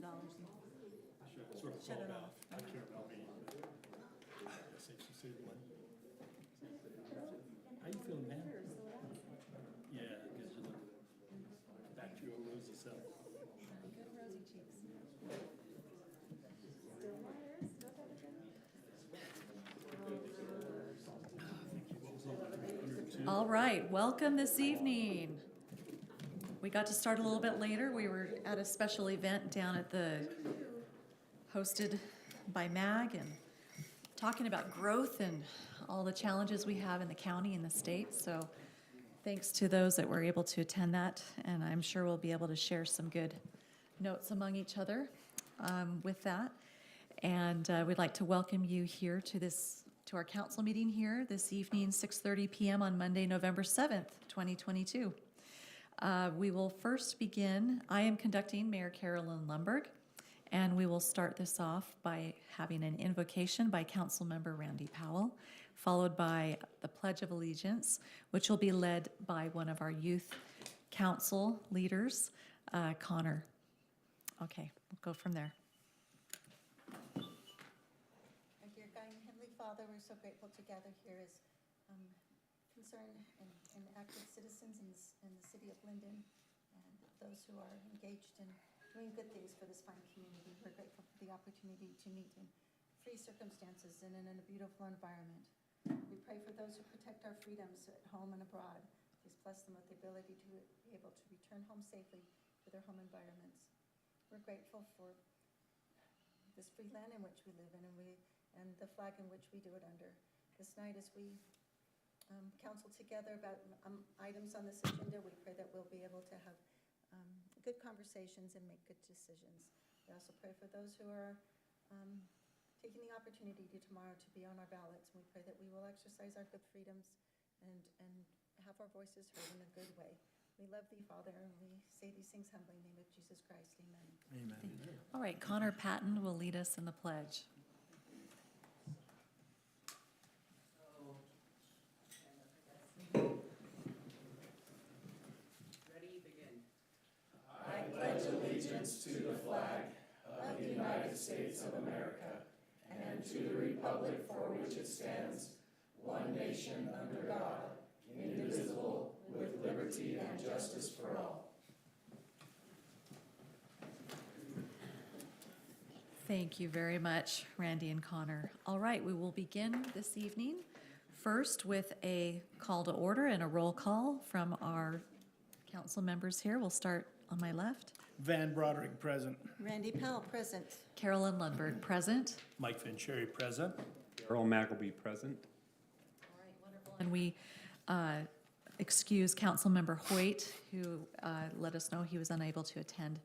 Sort of Shut it off. I can't help me. How you feeling, man? Yeah, because you look back to your rosy self. Good rosy cheeks. All right, welcome this evening. We got to start a little bit later. We were at a special event down at hosted by MAG and talking about growth and all the challenges we have in the county and the state. So thanks to those that were able to attend that, and I'm sure we'll be able to share some good notes among each other with that. And we'd like to welcome you here to our council meeting here this evening, 6:30 p.m. on Monday, November 7th, 2022. We will first begin. I am conducting Mayor Carolyn Lundberg, and we will start this off by having an invocation by Councilmember Randy Powell, followed by the Pledge of Allegiance, which will be led by one of our youth council leaders, Connor. Okay, we'll go from there. Dear God and Heavenly Father, we're so grateful to gather here as concerned and active citizens in the city of Lindon, and those who are engaged in doing good things for this fine community. We're grateful for the opportunity to meet in free circumstances and in a beautiful environment. We pray for those who protect our freedoms at home and abroad. Please bless them with the ability to be able to return home safely to their home environments. We're grateful for this free land in which we live in, and the flag in which we do it under. This night, as we counsel together about items on this agenda, we pray that we'll be able to have good conversations and make good decisions. We also pray for those who are taking the opportunity tomorrow to be on our ballots. We pray that we will exercise our good freedoms and have our voices heard in a good way. We love thee, Father, and we say these things humbly in the name of Jesus Christ. Amen. Amen. Amen. All right, Connor Patton will lead us in the pledge. I pledge allegiance to the flag of the United States of America and to the republic for which it stands, one nation under God, indivisible, with liberty and justice for all. Thank you very much, Randy and Connor. All right, we will begin this evening first with a call to order and a roll call from our council members here. We'll start on my left. Van Broderick, present. Randy Powell, present. Carolyn Lundberg, present. Mike Vancheri, present. Earl McElby, present. All right, wonderful. And we excuse Councilmember Hoyt, who let us know he was unable to attend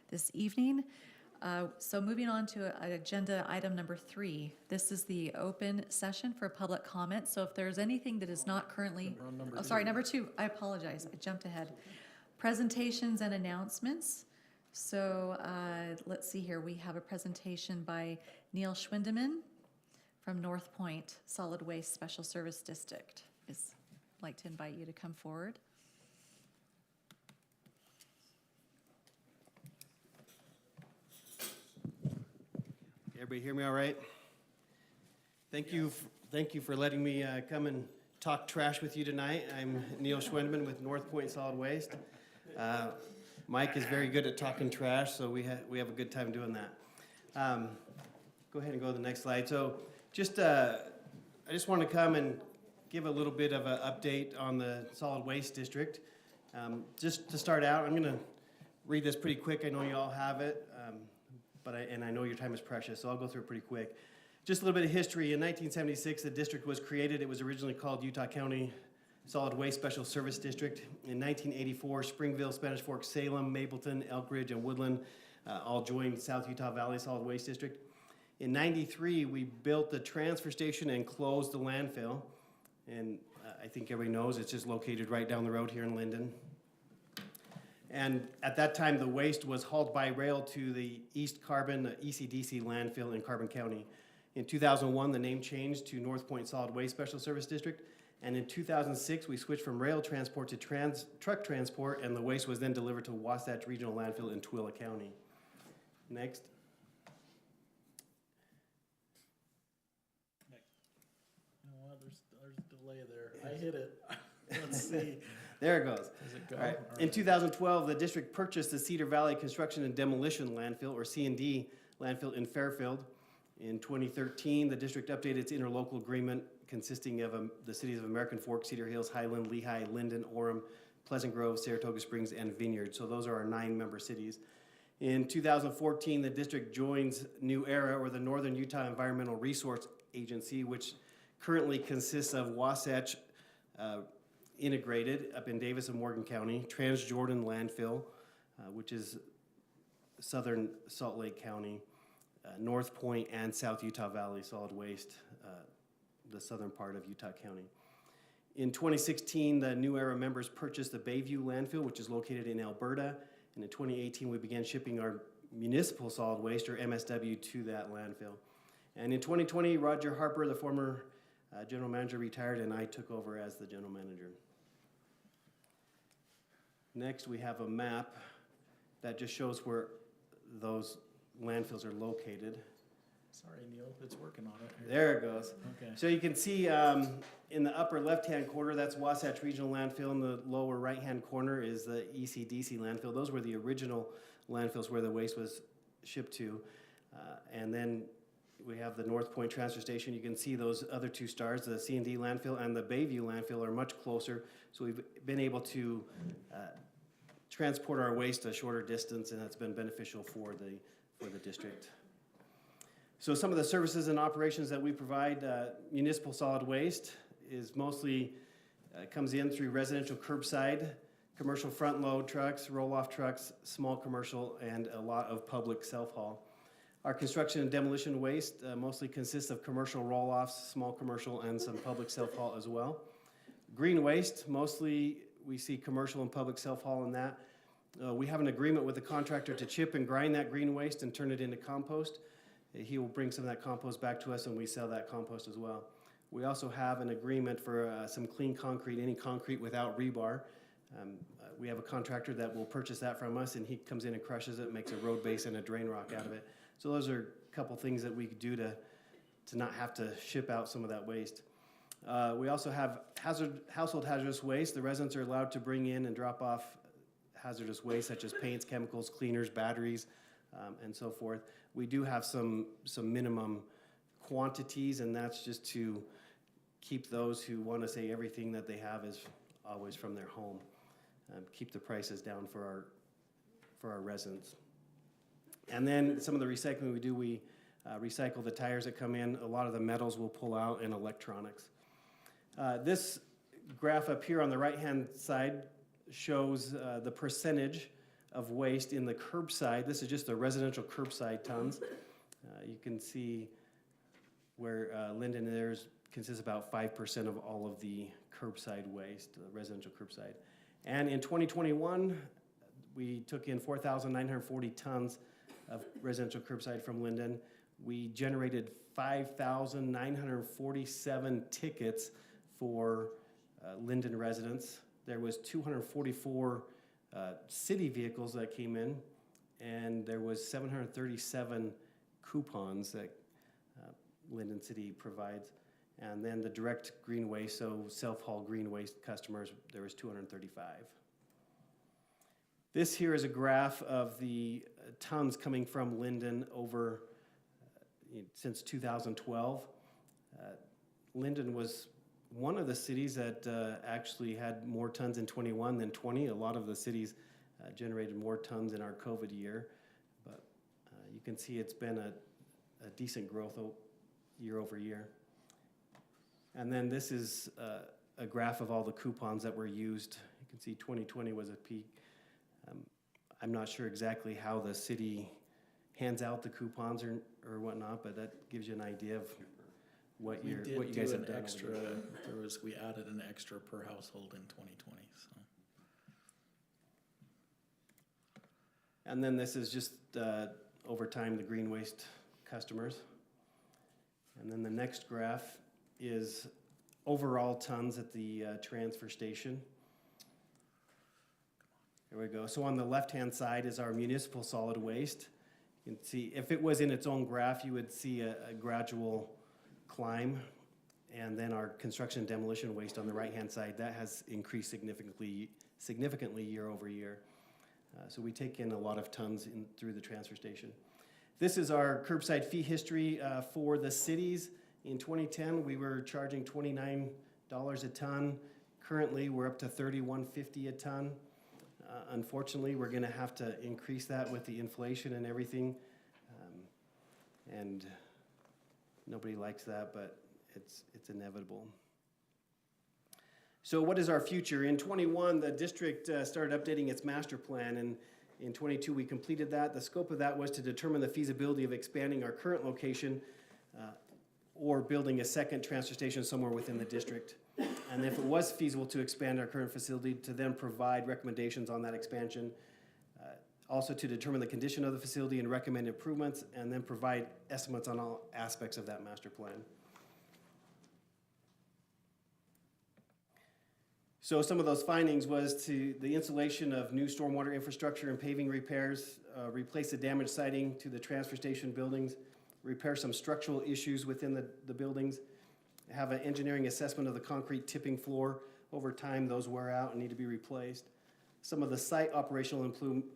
this evening. So moving on to agenda item number 3. This is the open session for public comment. So if there's anything that is not currently, number 2, I apologize, I jumped ahead. Presentations and announcements. So let's see here, we have a presentation by Neil Schwindeman from North Point Solid Waste Special Service District. I'd like to invite you to come forward. Everybody hear me all right? Thank you for letting me come and talk trash with you tonight. I'm Neil Schwindeman with North Point Solid Waste. Mike is very good at talking trash, so we have a good time doing that. Go ahead and go to the next slide. So I just want to come and give a little bit of an update on the solid waste district. Just to start out, I'm going to read this pretty quick. I know you all have it. And I know your time is precious, so I'll go through it pretty quick. Just a little bit of history. In 1976, the district was created. It was originally called Utah County Solid Waste Special Service District. In 1984, Springville, Spanish Fork, Salem, Mapleton, Elk Ridge, and Woodland all joined South Utah Valley Solid Waste District. In 93, we built the transfer station and closed the landfill. And I think everybody knows it's just located right down the road here in Lindon. And at that time, the waste was hauled by rail to the East Carbon, ECDC landfill in Carbon County. In 2001, the name changed to North Point Solid Waste Special Service District. And in 2006, we switched from rail transport to truck transport, and the waste was then delivered to Wasatch Regional Landfill in Tooele County. Next. You know what, there's a delay there. I hit it. Let's see. There it goes. Does it go? All right. All In right. 2012, the district purchased the Cedar Valley Construction and Demolition Landfill, or C&D landfill in Fairfield. In 2013, the district updated its interlocal agreement consisting of the cities of American Fork, Cedar Hills, Highland, Lehigh, Lindon, Orem, Pleasant Grove, Saratoga Springs, and Vineyard. So those are our 9 member cities. In 2014, the district joins New Era, or the Northern Utah Environmental Resource Agency, which currently consists of Wasatch Integrated up in Davis and Morgan County, Transjordan Landfill, which is southern Salt Lake County, North Point, and South Utah Valley Solid Waste, the southern part of Utah County. In 2016, the New Era members purchased the Bayview Landfill, which is located in Alberta, and in 2018, we began shipping our municipal solid waste, or MSW, to that landfill. And in 2020, Roger Harper, the former general manager, retired, and I took over as the general manager. Next, we have a map that just shows where those landfills are located. Sorry, Neil, it's working on it. There it goes. Okay. So you can see in the upper left-hand corner, that's Wasatch Regional Landfill. In the lower right-hand corner is the ECDC landfill. Those were the original landfills where the waste was shipped to. And then we have the North Point Transfer Station. You can see those other 2 stars, the C&D landfill and the Bayview landfill, are much closer. So we've been able to transport our waste a shorter distance, and that's been beneficial for the district. So some of the services and operations that we provide, municipal solid waste is mostly, comes in through residential curbside, commercial front load trucks, roll-off trucks, small commercial, and a lot of public self-haul. Our construction and demolition waste mostly consists of commercial roll-offs, small commercial, and some public self-haul as well. Green waste, mostly we see commercial and public self-haul in that. We have an agreement with the contractor to chip and grind that green waste and turn it into compost. He will bring some of that compost back to us, and we sell that compost as well. We also have an agreement for some clean concrete, any concrete without rebar. We have a contractor that will purchase that from us, and he comes in and crushes it, makes a road base and a drain rock out of it. So those are a couple things that we could do to not have to ship out some of that waste. We also have household hazardous waste. The residents are allowed to bring in and drop off hazardous waste such as paints, chemicals, cleaners, batteries, and so forth. We do have some minimum quantities, and that's just to keep those who want to say everything that they have is always from their home. Keep the prices down for our residents. And then some of the recycling we do, we recycle the tires that come in. A lot of the metals we'll pull out, and electronics. This graph up here on the right-hand side shows the percentage of waste in the curbside. This is just the residential curbside tons. You can see where Lindon consists about 5% of all of the curbside waste, residential curbside. And in 2021, we took in 4,940 tons of residential curbside from Lindon. We generated 5,947 tickets for Lindon residents. There was 244 city vehicles that came in, and there was 737 coupons that Lindon City provides. And then the direct green waste, so self-haul green waste customers, there was 235. This here is a graph of the tons coming from Lindon over since 2012. Lindon was one of the cities that actually had more tons in 21 than 20. A lot of the cities generated more tons in our COVID year, but you can see it's been a decent growth year over year. And then this is a graph of all the coupons that were used. You can see 2020 was a peak. I'm not sure exactly how the city hands out the coupons or whatnot, but that gives you an idea of what you guys have done. We added an extra per household in 2020. So. And then this is just over time the green waste customers. And then the next graph is overall tons at the transfer station. There we go. So on the left-hand side is our municipal solid waste. You can see, if it was in its own graph, you would see a gradual climb. And then our construction and demolition waste on the right-hand side, that has increased significantly year over year. So we take in a lot of tons through the transfer station. This is our curbside fee history for the cities. In 2010, we were charging $29 a ton. Currently, we're up to $31.50 a ton. Unfortunately, we're going to have to increase that with the inflation and everything. And nobody likes that, but it's inevitable. So what is our future? In 21, the district started updating its master plan, and in 22, we completed that. The scope of that was to determine the feasibility of expanding our current location or building a second transfer station somewhere within the district. And if it was feasible to expand our current facility, to then provide recommendations on that expansion. Also to determine the condition of the facility and recommend improvements, and then provide estimates on all aspects of that master plan. So some of those findings was to the installation of new stormwater infrastructure and paving repairs, replace the damaged siding to the transfer station buildings, repair some structural issues within the buildings, have an engineering assessment of the concrete tipping floor. Over time, those wear out and need to be replaced. Some of the site operational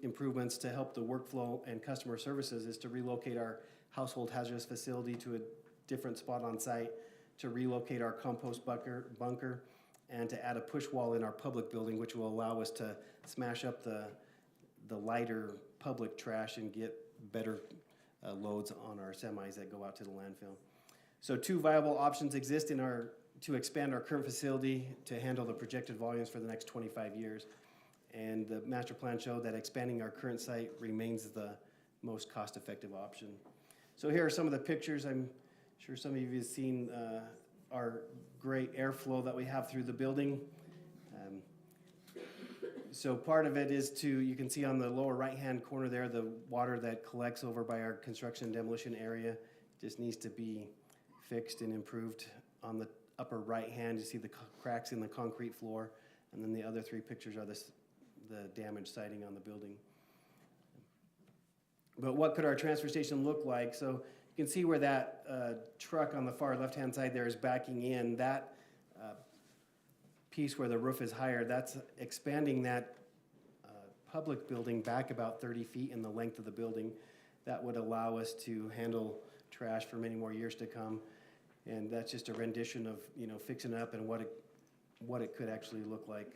improvements to help the workflow and customer services is to relocate our household hazardous facility to a different spot on site, to relocate our compost bunker, and to add a push wall in our public building, which will allow us to smash up the lighter public trash and get better loads on our semis that go out to the landfill. So 2 viable options exist to expand our current facility to handle the projected volumes for the next 25 years. And the master plan showed that expanding our current site remains the most cost-effective option. So here are some of the pictures. I'm sure some of you have seen our great airflow that we have through the building. So part of it is you can see on the lower right-hand corner there, the water that collects over by our construction and demolition area just needs to be fixed and improved. On the upper right-hand, you see the cracks in the concrete floor, and then the other 3 pictures are the damaged siding on the building. But what could our transfer station look like? So you can see where that truck on the far left-hand side there is backing in. That piece where the roof is higher, that's expanding that public building back about 30 feet in the length of the building. That would allow us to handle trash for many more years to come. And that's just a rendition of, fixing it up and what it could actually look like.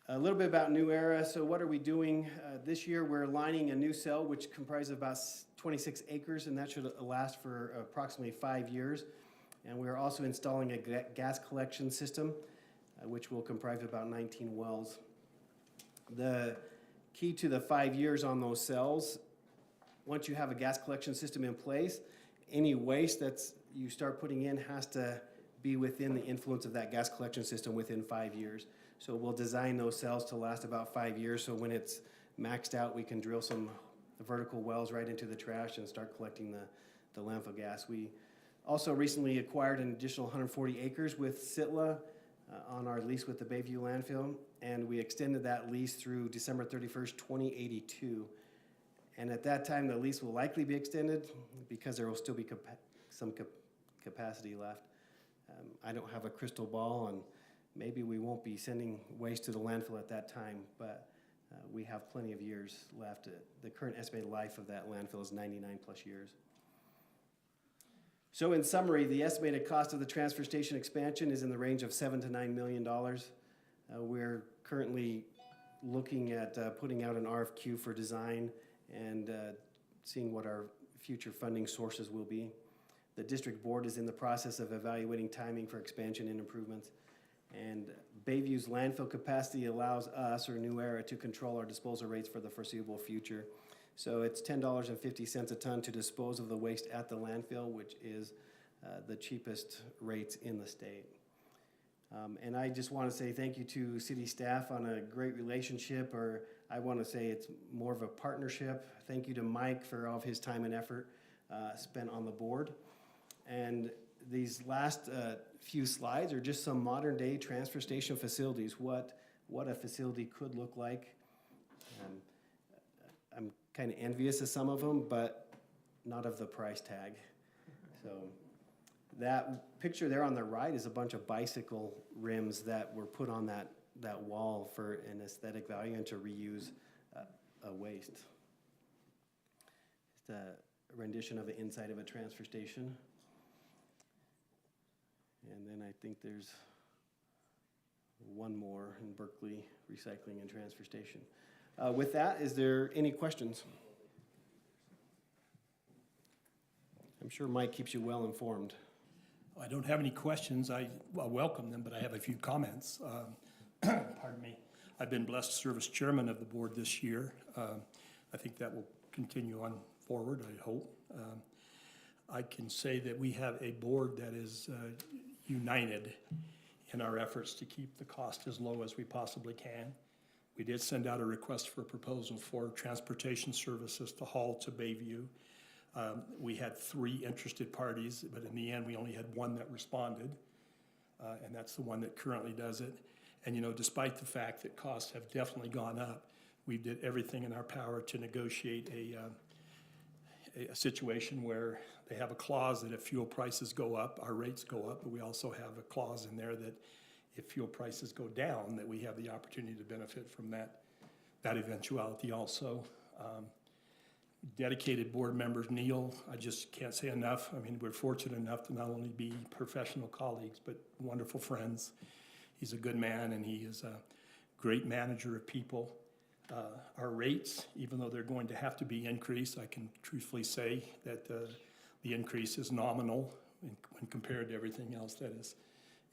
A little bit about New Era. So what are we doing? This year we're lining a new cell which comprises about 26 acres, and that should last for approximately 5 years. And we're also installing a gas collection system, which will comprise about 19 wells. The key to the 5 years on those cells, once you have a gas collection system in place, any waste that's you start putting in has to be within the influence of that gas collection system within 5 years. So we'll design those cells to last about 5 years, so when it's maxed out, we can drill some vertical wells right into the trash and start collecting the landfill gas. We also recently acquired an additional 140 acres with Sitla on our lease with the Bayview landfill, and we extended that lease through December 31st, 2082. And at that time, the lease will likely be extended because there will still be some capacity left. I don't have a crystal ball, and maybe we won't be sending waste to the landfill at that time, but we have plenty of years left. The current estimated life of that landfill is 99 plus years. So in summary, the estimated cost of the transfer station expansion is in the range of $7 to $9 million. We're currently looking at putting out an RFQ for design and seeing what our future funding sources will be. The district board is in the process of evaluating timing for expansion and improvements. And Bayview's landfill capacity allows us, or New Era, to control our disposal rates for the foreseeable future. So it's $10.50 a ton to dispose of the waste at the landfill, which is the cheapest rates in the state. And I just want to say thank you to city staff on a great relationship, or I want to say it's more of a partnership. Thank you to Mike for all of his time and effort spent on the board. And these last few slides are just some modern day transfer station facilities, what a facility could look like. I'm kind of envious of some of them, but not of the price tag. So that picture there on the right is a bunch of bicycle rims that were put on that wall for an aesthetic value and to reuse a waste. It's a rendition of the inside of a transfer station. And then I think there's one more in Berkeley Recycling and Transfer Station. With that, is there any questions? I'm sure Mike keeps you well informed. I don't have any questions. I welcome them, but I have a few comments. Pardon me. I've been blessed to serve as chairman of the board this year. I think that will continue on forward, I hope. I can say that we have a board that is united in our efforts to keep the cost as low as we possibly can. We did send out a request for a proposal for transportation services to Hall to Bayview. We had 3 interested parties, but in the end, we only had 1 that responded, and that's the one that currently does it. And, you know, despite the fact that costs have definitely gone up, we did everything in our power to negotiate a situation where they have a clause that if fuel prices go up, our rates go up, but we also have a clause in there that if fuel prices go down, that we have the opportunity to benefit from that eventuality also. Dedicated board members, Neil, I just can't say enough. I mean, we're fortunate enough to not only be professional colleagues, but wonderful friends. He's a good man, and he is a great manager of people. Our rates, even though they're going to have to be increased, I can truthfully say that the increase is nominal when compared to everything else that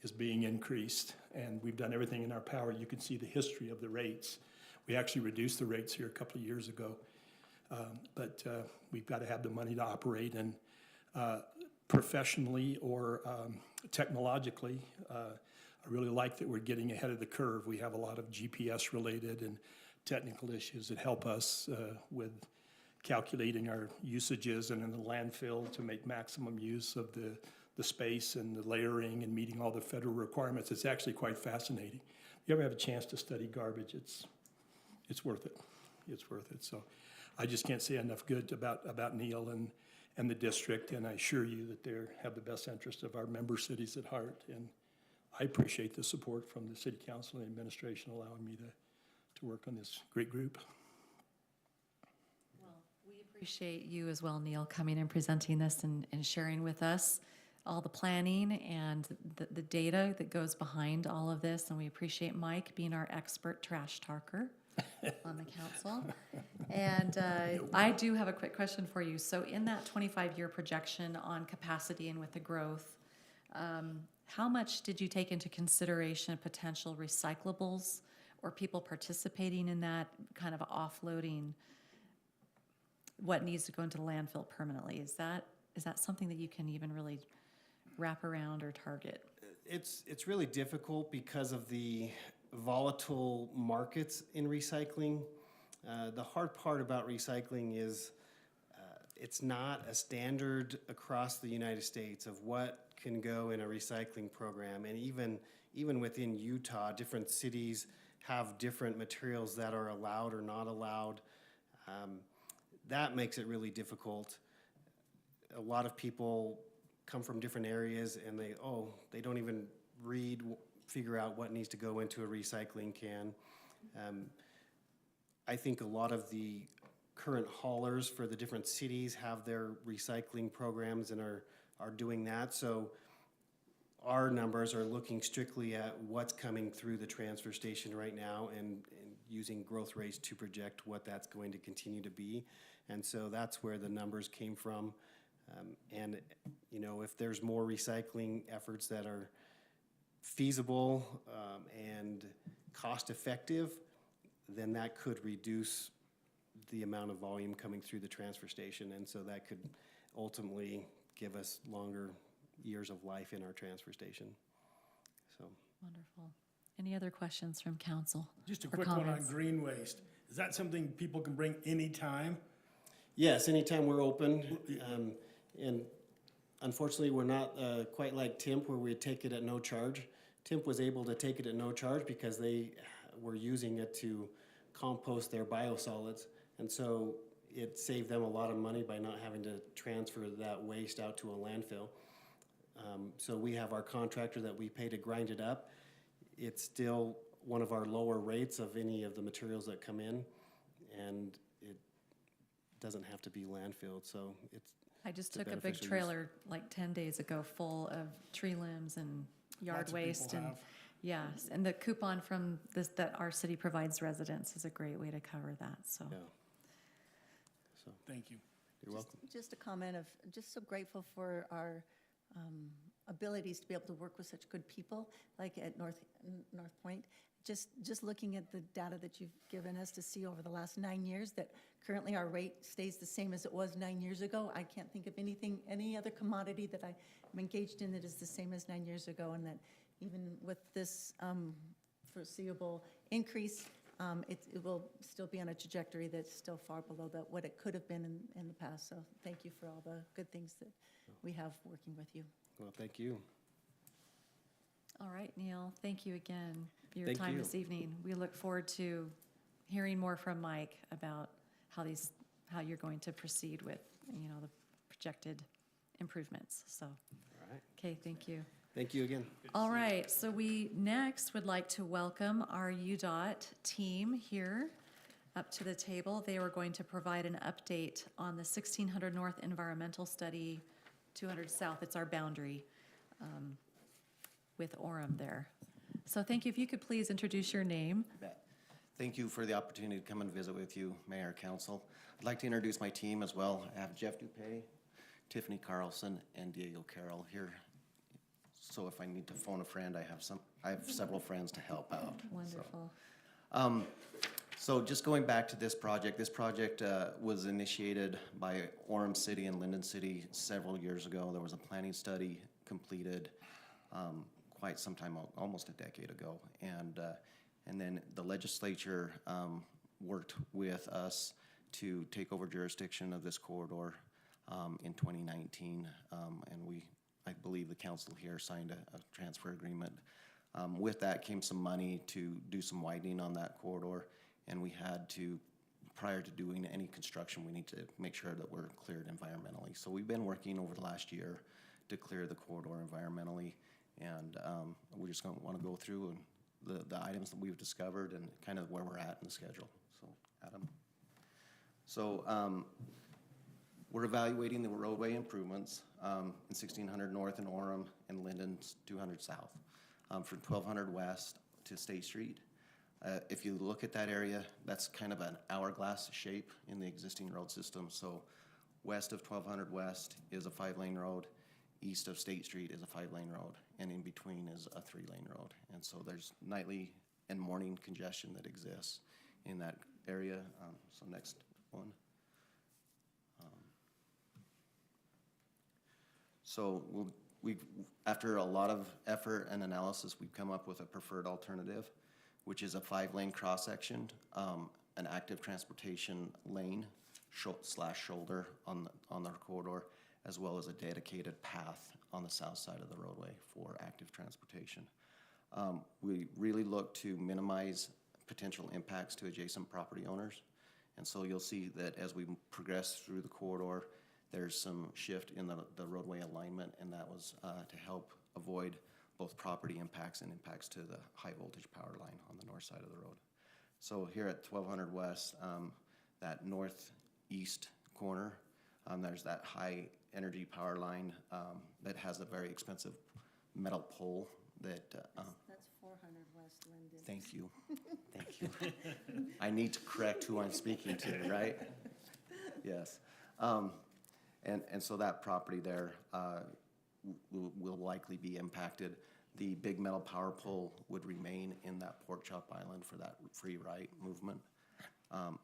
is being increased. And we've done everything in our power. You can see the history of the rates. We actually reduced the rates here a couple of years ago. But we've got to have the money to operate, and professionally or technologically, I really like that we're getting ahead of the curve. We have a lot of GPS related and technical issues that help us with calculating our usages and in the landfill to make maximum use of the space and the layering and meeting all the federal requirements. It's actually quite fascinating. If you ever have a chance to study garbage, it's worth it. It's worth it. So I just can't say enough good about Neil and the district, and I assure you that they have the best interest of our member cities at heart. And I appreciate the support from the city council and administration allowing me to work on this great group. Well, we appreciate you as well, Neil, coming and presenting this and sharing with us all the planning and the data that goes behind all of this. And we appreciate Mike being our expert trash talker on the council. And I do have a quick question for you. So in that 25-year projection on capacity and with the growth, how much did you take into consideration potential recyclables or people participating in that kind of offloading what needs to go into the landfill permanently? Is that something that you can even really wrap around or target? It's really difficult because of the volatile markets in recycling. The hard part about recycling is it's not a standard across the United States of what can go in a recycling program. And even within Utah, different cities have different materials that are allowed or not allowed. That makes it really difficult. A lot of people come from different areas and they don't even figure out what needs to go into a recycling can. I think a lot of the current haulers for the different cities have their recycling programs and are doing that. So our numbers are looking strictly at what's coming through the transfer station right now and using growth rates to project what that's going to continue to be. And so that's where the numbers came from. And you know, if there's more recycling efforts that are feasible and cost effective, then that could reduce the amount of volume coming through the transfer station. And so that could ultimately give us longer years of life in our transfer station. So Wonderful. Any other questions from council? Just a or quick one on comments? green waste. Is that something people can bring anytime? yes, anytime we're open. And unfortunately, we're not quite like Timp where we take it at no charge. Timp was able to take it at no charge because they were using it to compost their biosolids. And so it saved them a lot of money by not having to transfer that waste out to a landfill. So we have our contractor that we pay to grind it up. It's still one of our lower rates of any of the materials that come in, and it doesn't have to be landfilled, so it's. I just It's a took a big beneficial use. trailer like 10 days ago full of tree limbs and yard Lots of people waste and, have. yes, and the coupon from this, that our city provides residents is a great way to cover that, so. Yeah. So, Thank you. you're welcome. Just a comment of, just so grateful for our abilities to be able to work with such good people, like at North Point. Just looking at the data that you've given us to see over the last 9 years, that currently our rate stays the same as it was 9 years ago. I can't think of any other commodity that I'm engaged in that is the same as 9 years ago, and that even with this foreseeable increase, it will still be on a trajectory that's still far below what it could have been in the past. So thank you for all the good things that we have working with you. Well, thank you. All right, Neil, thank you again for your Thank time you. this evening. We look forward to hearing more from Mike about how you're going to proceed with, the projected improvements, so. All right. Okay, thank you. Thank you again. All right, so we next would like to welcome our UDOT team here up to the table. They were going to provide an update on the 1600 North Environmental Study, 200 South, it's our boundary with Orem there. So thank you. If you could please introduce your name. Bet. Thank you for the opportunity to come and visit with you, Mayor, Council. I'd like to introduce my team as well. I have Jeff Dupay, Tiffany Carlson, and Diego Carroll here. So if I need to phone a friend, I have several friends to help out. Wonderful. So just going back to this project was initiated by Orem City and Lindon City several years ago. There was a planning study completed quite some time, almost a decade ago. And then the legislature worked with us to take over jurisdiction of this corridor in 2019. And I believe the council here signed a transfer agreement. With that came some money to do some widening on that corridor. And we had to, prior to doing any construction, we need to make sure that we're cleared environmentally. So we've been working over the last year to clear the corridor environmentally. And we're just going to want to go through the items that we've discovered and kind of where we're at in the schedule. So, Adam. So we're evaluating the roadway improvements in 1600 North in Orem and Lindon's 200 South from 1200 West to State Street. If you look at that area, that's kind of an hourglass shape in the existing road system. So west of 1200 West is a 5-lane road, east of State Street is a 5-lane road, and in between is a 3-lane road. And so there's nightly and morning congestion that exists in that area. So next one. So after a lot of effort and analysis, we've come up with a preferred alternative, which is a 5-lane cross-section, an active transportation lane slash shoulder on the corridor, as well as a dedicated path on the south side of the roadway for active transportation. We really look to minimize potential impacts to adjacent property owners. And so you'll see that as we progress through the corridor, there's some shift in the roadway alignment, and that was to help avoid both property impacts and impacts to the high voltage power line on the north side of the road. So here at 1200 West, that northeast corner, there's that high energy power line that has a very expensive metal pole that. That's 400 West Lindon. Thank you. Thank you. I need to correct who I'm speaking to, right? Yes. And so that property there will likely be impacted. The big metal power pole would remain in that pork chop island for that free right movement.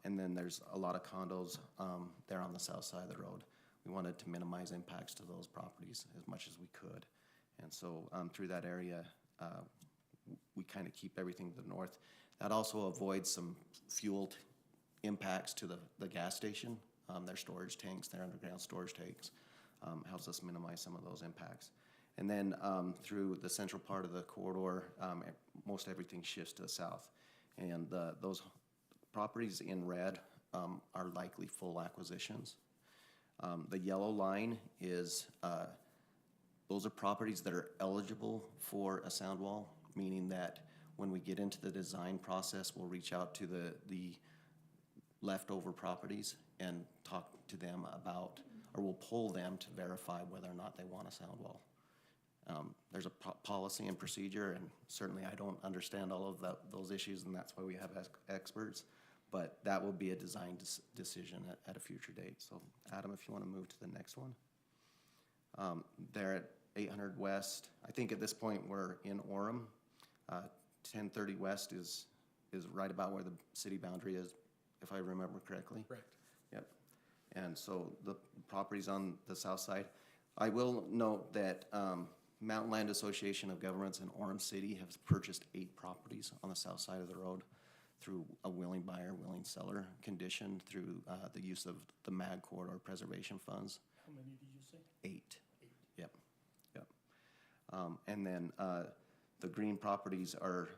And then there's a lot of condos there on the south side of the road. We wanted to minimize impacts to those properties as much as we could. And so through that area, we kind of keep everything to the north. That also avoids some fuel impacts to the gas station. Their storage tanks, their underground storage tanks, helps us minimize some of those impacts. And then through the central part of the corridor, most everything shifts to the south. And those properties in red are likely full acquisitions. The yellow line is, those are properties that are eligible for a sound wall, meaning that when we get into the design process, we'll reach out to the leftover properties and talk to them about, or we'll poll them to verify whether or not they want a sound wall. There's a policy and procedure, and certainly I don't understand all of those issues, and that's why we have experts, but that will be a design decision at a future date. So Adam, if you want to move to the next one. They're at 800 West. I think at this point we're in Orem. 1030 West is right about where the city boundary is, if I remember correctly. Correct. Yep. And so the property's on the south side. I will note that Mountain Land Association of Governments in Orem City has purchased 8 properties on the south side of the road through a willing buyer, willing seller condition through the use of the MAG corridor preservation funds. How many did you say? 8. Yep. And then the green properties are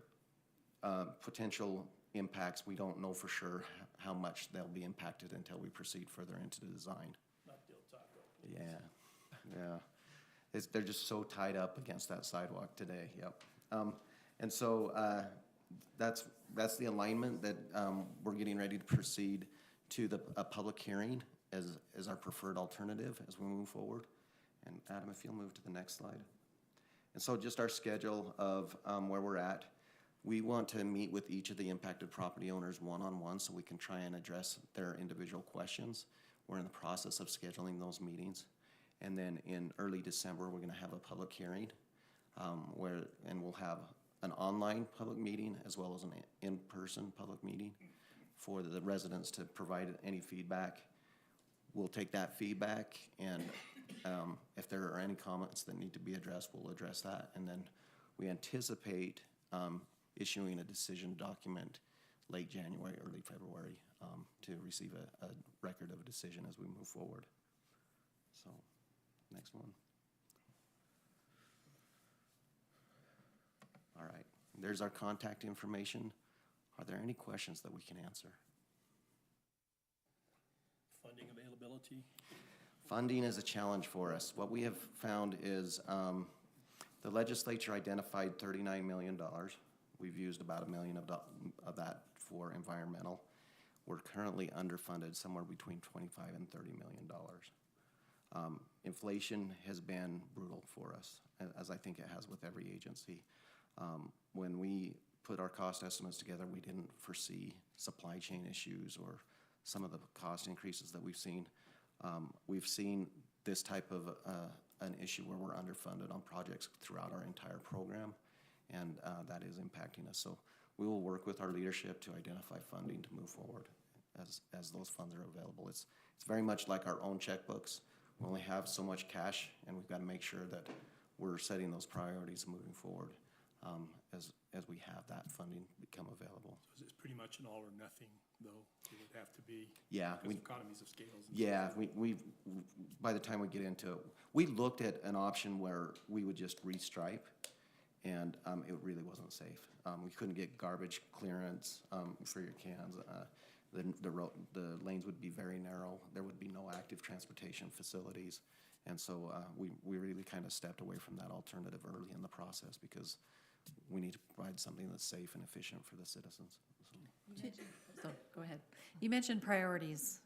potential impacts. We don't know for sure how much they'll be impacted until we proceed further into the design. Not Del Taco, please. Yeah. They're just so tied up against that sidewalk today, yep. And so that's the alignment that we're getting ready to proceed to a public hearing as our preferred alternative as we move forward. And Adam, if you'll move to the next slide. And so just our schedule of where we're at. We want to meet with each of the impacted property owners one-on-one so we can try and address their individual questions. We're in the process of scheduling those meetings. And then in early December, we're gonna have a public hearing and we'll have an online public meeting as well as an in-person public meeting for the residents to provide any feedback. We'll take that feedback, and if there are any comments that need to be addressed, we'll address that. And then we anticipate issuing a decision document late January, early February to receive a record of a decision as we move forward. So, next one. All right, there's our contact information. Are there any questions that we can answer? Funding availability? Funding is a challenge for us. What we have found is the legislature identified $39 million. We've used about $1 million of that for environmental. We're currently underfunded somewhere between $25 and $30 million. Inflation has been brutal for us, as I think it has with every agency. When we put our cost estimates together, we didn't foresee supply chain issues or some of the cost increases that we've seen. We've seen this type of an issue where we're underfunded on projects throughout our entire program, and that is impacting us. So we will work with our leadership to identify funding to move forward as those funds are available. It's very much like our own checkbooks. We only have so much cash, and we've got to make sure that we're setting those priorities moving forward as we have that funding become available. So it's pretty much an all or nothing, though. It would have to be. Yeah, because of economies of scales. And yeah, we by the time we get into it, we looked at an option where we would just restripe, and it really wasn't safe. We couldn't get garbage clearance for your cans. The lanes would be very narrow. There would be no active transportation facilities. And so we really kind of stepped away from that alternative early in the process because we need to provide something that's safe and efficient for the citizens. So, go ahead. You mentioned priorities.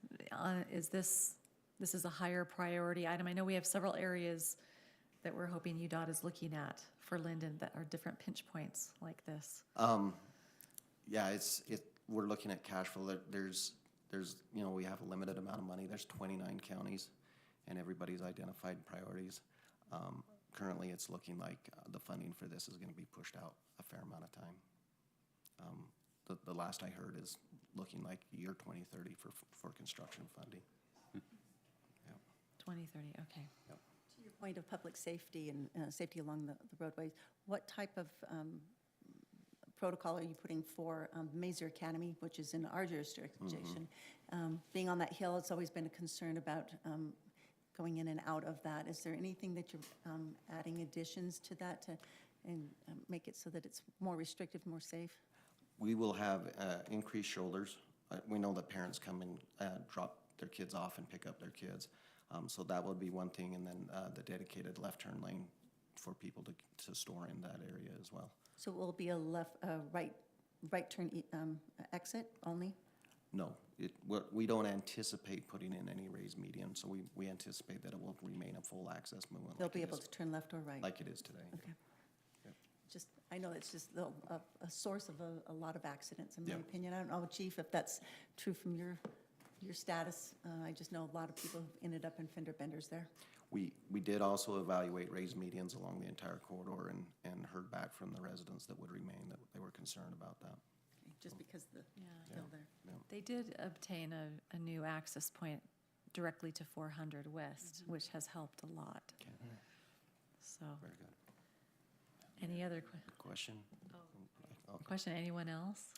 This is a higher priority item? I know we have several areas that we're hoping UDOT is looking at for Lindon that are different pinch points like this. Yeah, we're looking at cash flow. There's we have a limited amount of money. There's 29 counties, and everybody's identified priorities. Currently, it's looking like the funding for this is going to be pushed out a fair amount of time. The last I heard is looking like year 2030 for construction funding. Yep. 2030, okay. Yep. To your point of public safety and safety along the roadways, what type of protocol are you putting for Mazer Academy, which is in our jurisdiction? Being on that hill, it's always been a concern about going in and out of that. Is there anything that you're adding additions to that and make it so that it's more restrictive, more safe? We will have increased shoulders we know that parents come and drop their kids off and pick up their kids. So that would be one thing, and then the dedicated left turn lane for people to store in that area as well. So it will be a right turn exit only? No, we don't anticipate putting in any raised median, so we anticipate that it will remain a full access movement. They'll like be it able is- to turn left or right? Like it is today. Okay. Yep. Just, I know it's just a source of a lot of accidents, in my Yep. opinion. I don't know, Chief, if that's true from your status. I just know a lot of people have ended up in fender benders there. We did also evaluate raised medians along the entire corridor and heard back from the residents that would remain, that they were concerned about that. Just because the Yeah. hill there. They did obtain a new access point directly to 400 West, which has helped a lot. Okay. So, Very good. any other Good question? Okay, question, anyone else?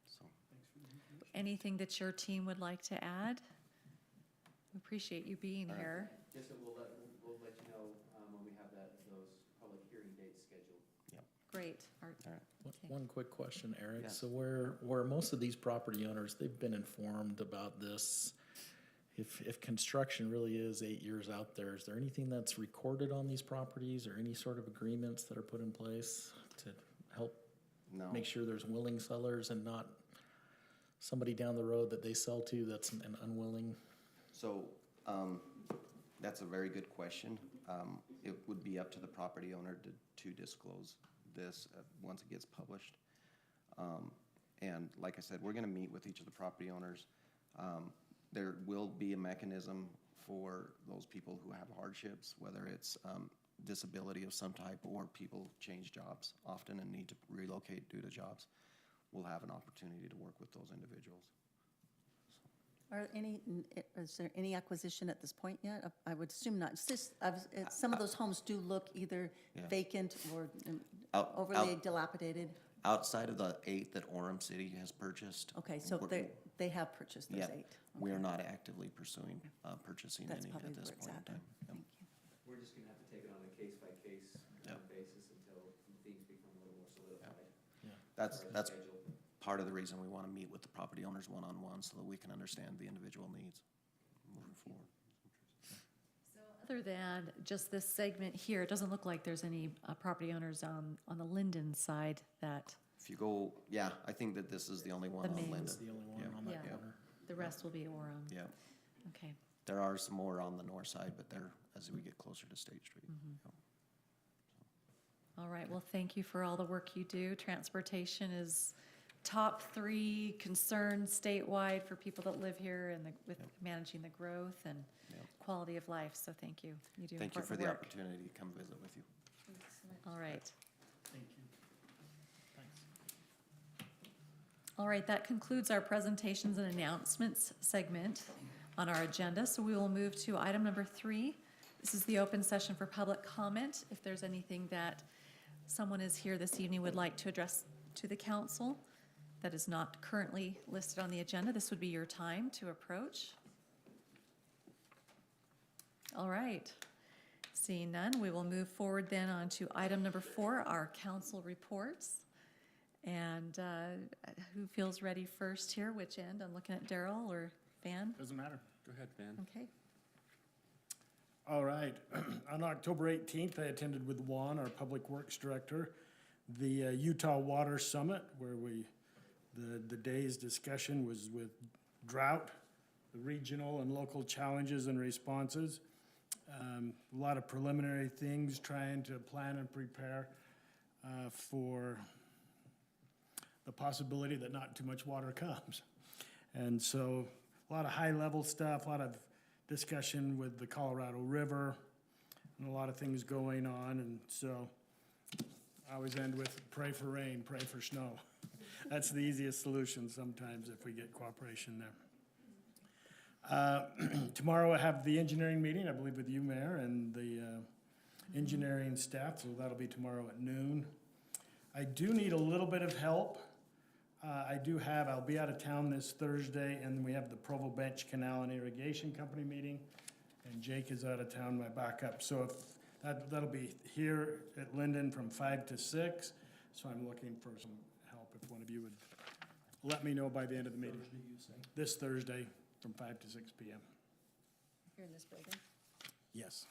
so, Anything that your team would like to add? We appreciate you being here. Just that we'll let you know when we have those public hearing dates scheduled. Great. Art. all right. Okay. One quick question, Eric. Yes. So where most of these property owners, they've been informed about this. If construction really is 8 years out there, is there anything that's recorded on these properties or any sort of agreements that are put in place to help No. make sure there's willing sellers and not somebody down the road that they sell to that's an unwilling? So, that's a very good question. It would be up to the property owner to disclose this once it gets published. And like I said, we're gonna meet with each of the property owners. There will be a mechanism for those people who have hardships, whether it's disability of some type or people change jobs often and need to relocate due to jobs. We'll have an opportunity to work with those individuals. Is there any acquisition at this point yet? I would assume not. It's just, some of those homes do look either Yeah. vacant or Out- overly out- dilapidated. Outside of the 8 that Orem City has purchased. Okay, so they have purchased those Yeah, 8. we are Okay. not actively pursuing purchasing That's any probably at this where it's point in at. time. Yep. Thank you. We're just gonna have to take it on a case-by-case Yep. basis until things become a little more solidified. That's, as far as that's schedule. part of the reason we want to meet with the property owners one-on-one so that we can understand the individual needs moving forward. Other than just this segment here, it doesn't look like there's any property owners on the Linden side that, If you go, yeah, I think that this is the only one The on main- It's Linden. the only one Yeah. on that Yeah. corner. the rest will be Orem. Yeah, Okay. there are some more on the north side, but they're, as we get closer to State Street. Yep. All right, well, thank you for all the work you do. Transportation is top 3 concern statewide for people that live here and with managing the growth and Yep. quality of life, so thank you. You do Thank you for important the work. opportunity to come visit with you. All right. Thank you. Thanks. All right, that concludes our presentations and announcements segment on our agenda. So we will move to item number 3. This is the open session for public comment. If there's anything that someone is here this evening would like to address to the council that is not currently listed on the agenda, this would be your time to approach. All right. Seeing none, we will move forward then on to item number 4, our council reports. And who feels ready first here? Which end? I'm looking at Daryl or Van? Doesn't matter. Go ahead, Van. Okay. All right. On October 18th, I attended with Juan, our Public Works Director, the Utah Water Summit, where the day's discussion was with drought, the regional and local challenges and responses. A lot of preliminary things, trying to plan and prepare for the possibility that not too much water comes. And so a lot of high-level stuff, a lot of discussion with the Colorado River, and a lot of things going on. And so I always end with pray for rain, pray for snow. That's the easiest solution sometimes if we get cooperation there. Tomorrow I have the engineering meeting, I believe with you, Mayor, and the engineering staff, so that'll be tomorrow at noon. I do need a little bit of help. I'll be out of town this Thursday, and we have the Provo Bench Canal and Irrigation Company meeting, and Jake is out of town, my backup. So that'll be here at Lindon from 5 to 6, so I'm looking for some help if one of you would let me know by the end of the meeting. Thursday, you say? This Thursday from 5 to 6 p.m. Here in this building? Yes.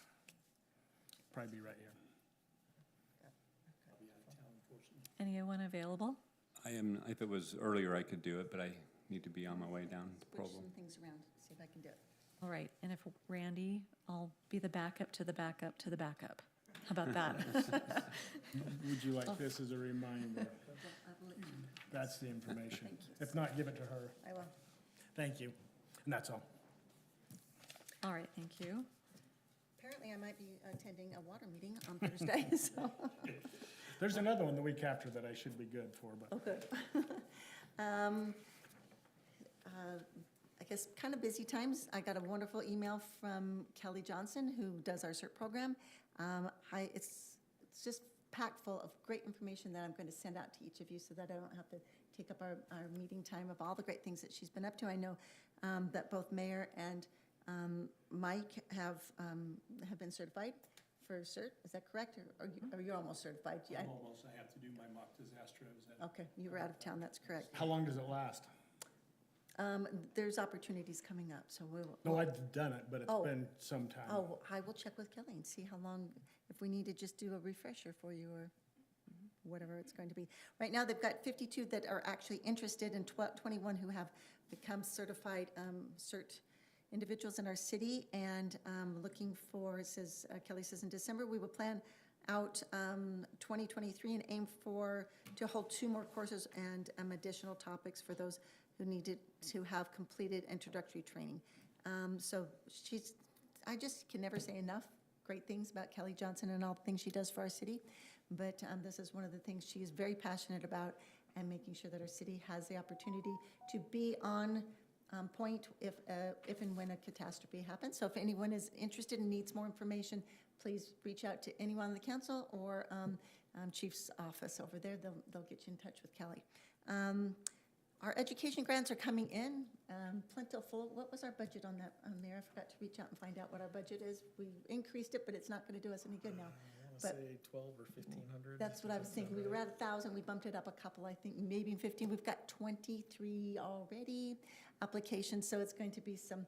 Probably be right here. I'll be out of town, unfortunately. Anyone available? I am, if it was earlier, I could do it, but I need to be on my way down to Switch Provo. some things around, see if I can do it. All right, and if Randy, I'll be the backup to the backup to the backup. How about that? Would you like this as a reminder? I will let you, That's the information. Thank you. If not, give it to her. I will. Thank you. And that's all. All right, thank you. Apparently, I might be attending a water meeting on Thursday, so. There's another one the week after that I should be good for, but Oh, good. I guess kind of busy times. I got a wonderful email from Kelly Johnson, who does our CERT program. It's just packed full of great information that I'm going to send out to each of you so that I don't have to take up our meeting time of all the great things that she's been up to. I know that both Mayor and Mike have been certified for CERT. Is that correct? Or you're almost certified? Yeah. I'm almost, I have to do my mock disaster. I was at Okay, you were out of town, that's correct. how long does it last? There's opportunities coming up, so we'll. No, I've done it, but it's Oh. been some time. Oh, I will check with Kelly and see how long, if we need to just do a refresher for you or whatever it's going to be. Right now, they've got 52 that are actually interested and 21 who have become certified CERT individuals in our city, and looking for, it says, Kelly says in December, we will plan out 2023 and aim to hold 2 more courses and additional topics for those who needed to have completed introductory training. So I just can never say enough great things about Kelly Johnson and all the things she does for our city. But this is one of the things she is very passionate about, and making sure that our city has the opportunity to be on point if and when a catastrophe happens. So if anyone is interested and needs more information, please reach out to anyone on the council or Chief's office over there. They'll get you in touch with Kelly. Our education grants are coming in plentiful. What was our budget on that, Mayor? I forgot to reach out and find out what our budget is. We increased it, but it's not going to do us any good now. I want to But- say 12 or 1,500. That's what I was thinking. We were at 1,000, we bumped it up a couple, I think, maybe 15. We've got 23 already applications, so it's going to be some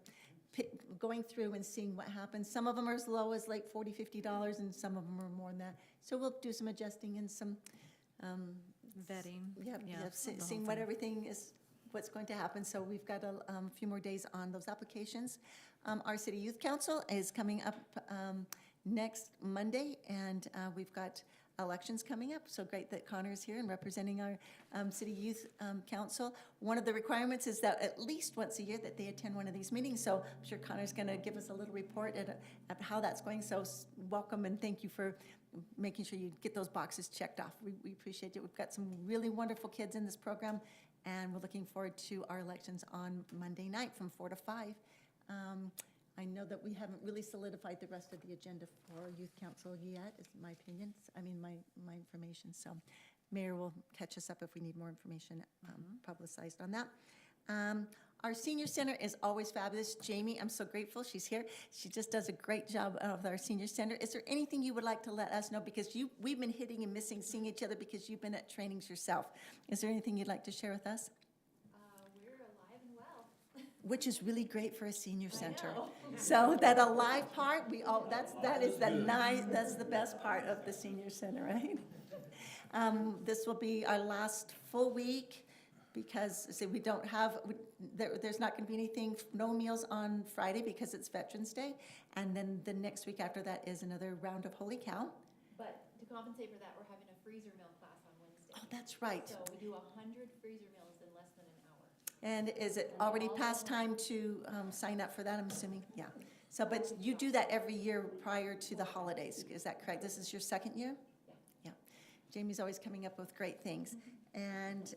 going through and seeing what happens. Some of them are as low as like $40, $50, and some of them are more than that. So we'll do some adjusting and some, Vetting. yeah, Yeah, seeing the whole what thing. everything is, what's going to happen. So we've got a few more days on those applications. Our City Youth Council is coming up next Monday, and we've got elections coming up. So great that Connor is here and representing our City Youth Council. One of the requirements is that at least once a year that they attend one of these meetings. So I'm sure Connor's going to give us a little report at how that's going. So welcome and thank you for making sure you get those boxes checked off. We appreciate it. We've got some really wonderful kids in this program, and we're looking forward to our elections on Monday night from 4 to 5. I know that we haven't really solidified the rest of the agenda for Youth Council yet, is my opinion, my information. So Mayor will catch us up if we need more information publicized on that. Our senior center is always fabulous. Jamie, I'm so grateful she's here. She just does a great job of our senior center. Is there anything you would like to let us know? Because we've been hitting and missing seeing each other because you've been at trainings yourself. Is there anything you'd like to share with us? We're alive and well. Which is really great for a senior center. So that alive part, that's the best part of the senior center, right? This will be our last full week because we don't have, there's not going to be anything, no meals on Friday because it's Veterans Day. And then the next week after that is another round of Holy Cow. But to compensate for that, we're having a freezer meal class on Wednesday. Oh, that's right. So we do 100 freezer meals in less than an hour. And is it already past time to sign up for that, I'm assuming? Yeah. So, but you do that every year prior to the holidays, is that correct? This is your second year? Yeah. Jamie's always coming up with great things. And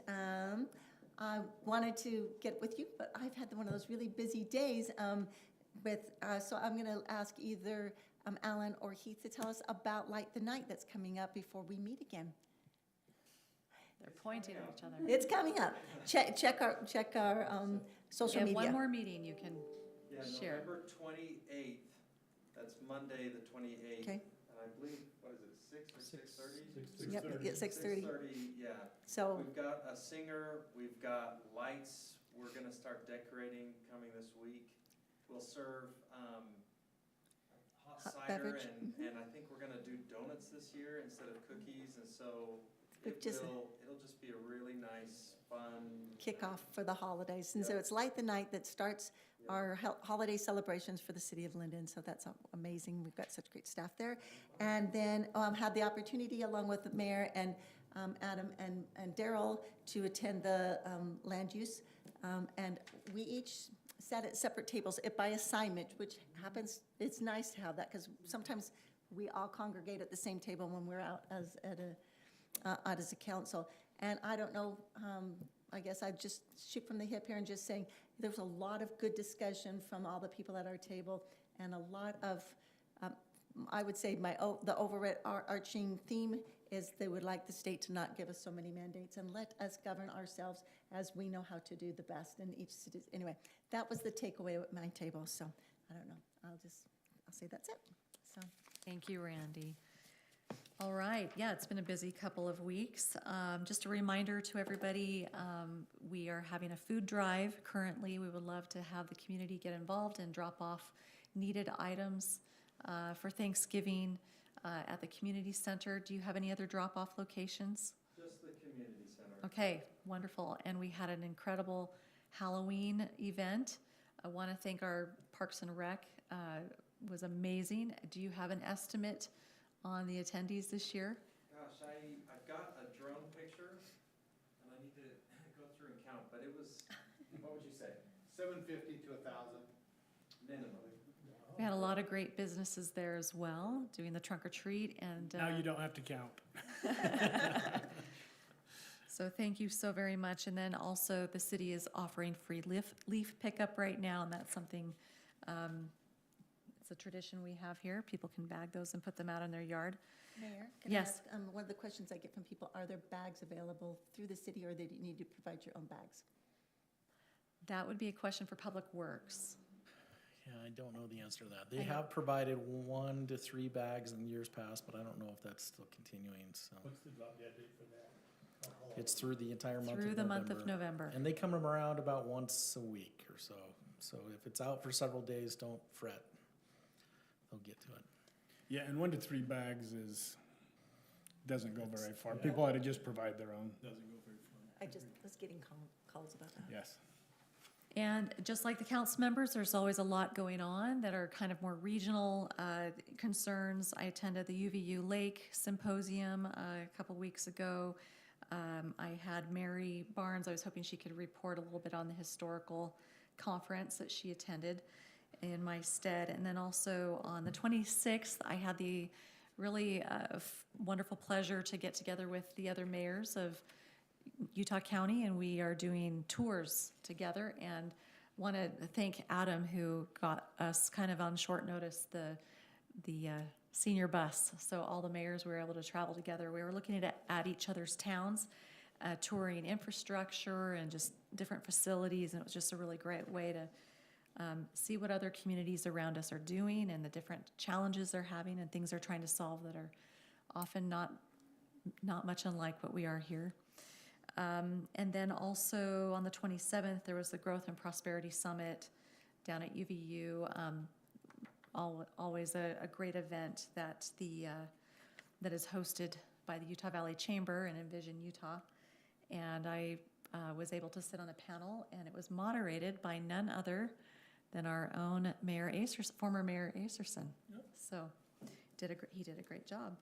I wanted to get with you, but I've had one of those really busy days so I'm going to ask either Alan or Heath to tell us about Light the Night that's coming up before we meet again. They're pointing at each other. It's coming up. Check our We social have media. one more meeting you can Yeah, share. November 28th, that's Monday, the 28th. Okay. and I believe, what is it, 6 or 6:30? Yep, at 6:30. 6:30, yeah. So, We've got a singer, we've got lights, we're gonna start decorating coming this week. We'll serve, hot Hot cider beverage, and I think we're gonna do donuts this year instead of cookies, and so We've just- it'll just be a really nice, fun. kickoff for the holidays. And so it's Light the Night that starts our holiday celebrations for the city of Lindon. So that's amazing. We've got such great staff there. And then had the opportunity, along with the mayor and Adam and Daryl, to attend the land use. And we each sat at separate tables by assignment, which happens, it's nice to have that, because sometimes we all congregate at the same table when we're out as a council. And I don't know, I guess I'd just shoot from the hip here and just saying, there was a lot of good discussion from all the people at our table, and a lot of, I would say the overarching theme is they would like the state to not give us so many mandates and let us govern ourselves as we know how to do the best in each city. Anyway, that was the takeaway at my table, so I don't know. I'll say that's it, so. Thank you, Randy. All right, yeah, it's been a busy couple of weeks. Just a reminder to everybody, we are having a food drive currently. We would love to have the community get involved and drop off needed items for Thanksgiving at the community center. Do you have any other drop-off locations? Just the community center. Okay, wonderful. And we had an incredible Halloween event. I want to thank our Parks and Rec. Was amazing. Do you have an estimate on the attendees this year? Gosh, I've got a drone picture, and I need to go through and count, but it was, what would you say? 750 to 1,000. Minimum. We had a lot of great businesses there as well, doing the trunk or treat, and Now you don't have to count. so thank you so very much. And then also the city is offering free leaf pickup right now, and that's something, it's a tradition we have here. People can bag those and put them out in their yard. Mayor, can I Yes. ask, one of the questions I get from people, are there bags available through the city, or do you need to provide your own bags? That would be a question for Public Works. Yeah, I don't know the answer to that. They have provided 1 to 3 bags in years past, but I don't know if that's still continuing, so. What's the drop dead date for that? It's through the entire month of November. Through the month of November. And they come around about once a week or so. So if it's out for several days, don't fret. They'll get to it. Yeah, and 1 to 3 bags doesn't go very far. People ought to just provide their own. Doesn't go very far. I just was getting calls about that. Yes. And just like the council members, there's always a lot going on that are kind of more regional concerns. I attended the UVU Lake Symposium a couple weeks ago. I had Mary Barnes. I was hoping she could report a little bit on the historical conference that she attended in my stead. And then also on the 26th, I had the really wonderful pleasure to get together with the other mayors of Utah County, and we are doing tours together, and want to thank Adam, who got us kind of on short notice the senior bus. So all the mayors were able to travel together. We were looking at each other's towns, touring infrastructure and just different facilities, and it was just a really great way to see what other communities around us are doing and the different challenges they're having and things they're trying to solve that are often not much unlike what we are here. And then also on the 27th, there was the Growth and Prosperity Summit down at UVU. Always a great event that is hosted by the Utah Valley Chamber and Envision Utah. And I was able to sit on a panel, and it was moderated by none other than our own Mayor Acerson, former Mayor Acerson. Yep. So he did a great job.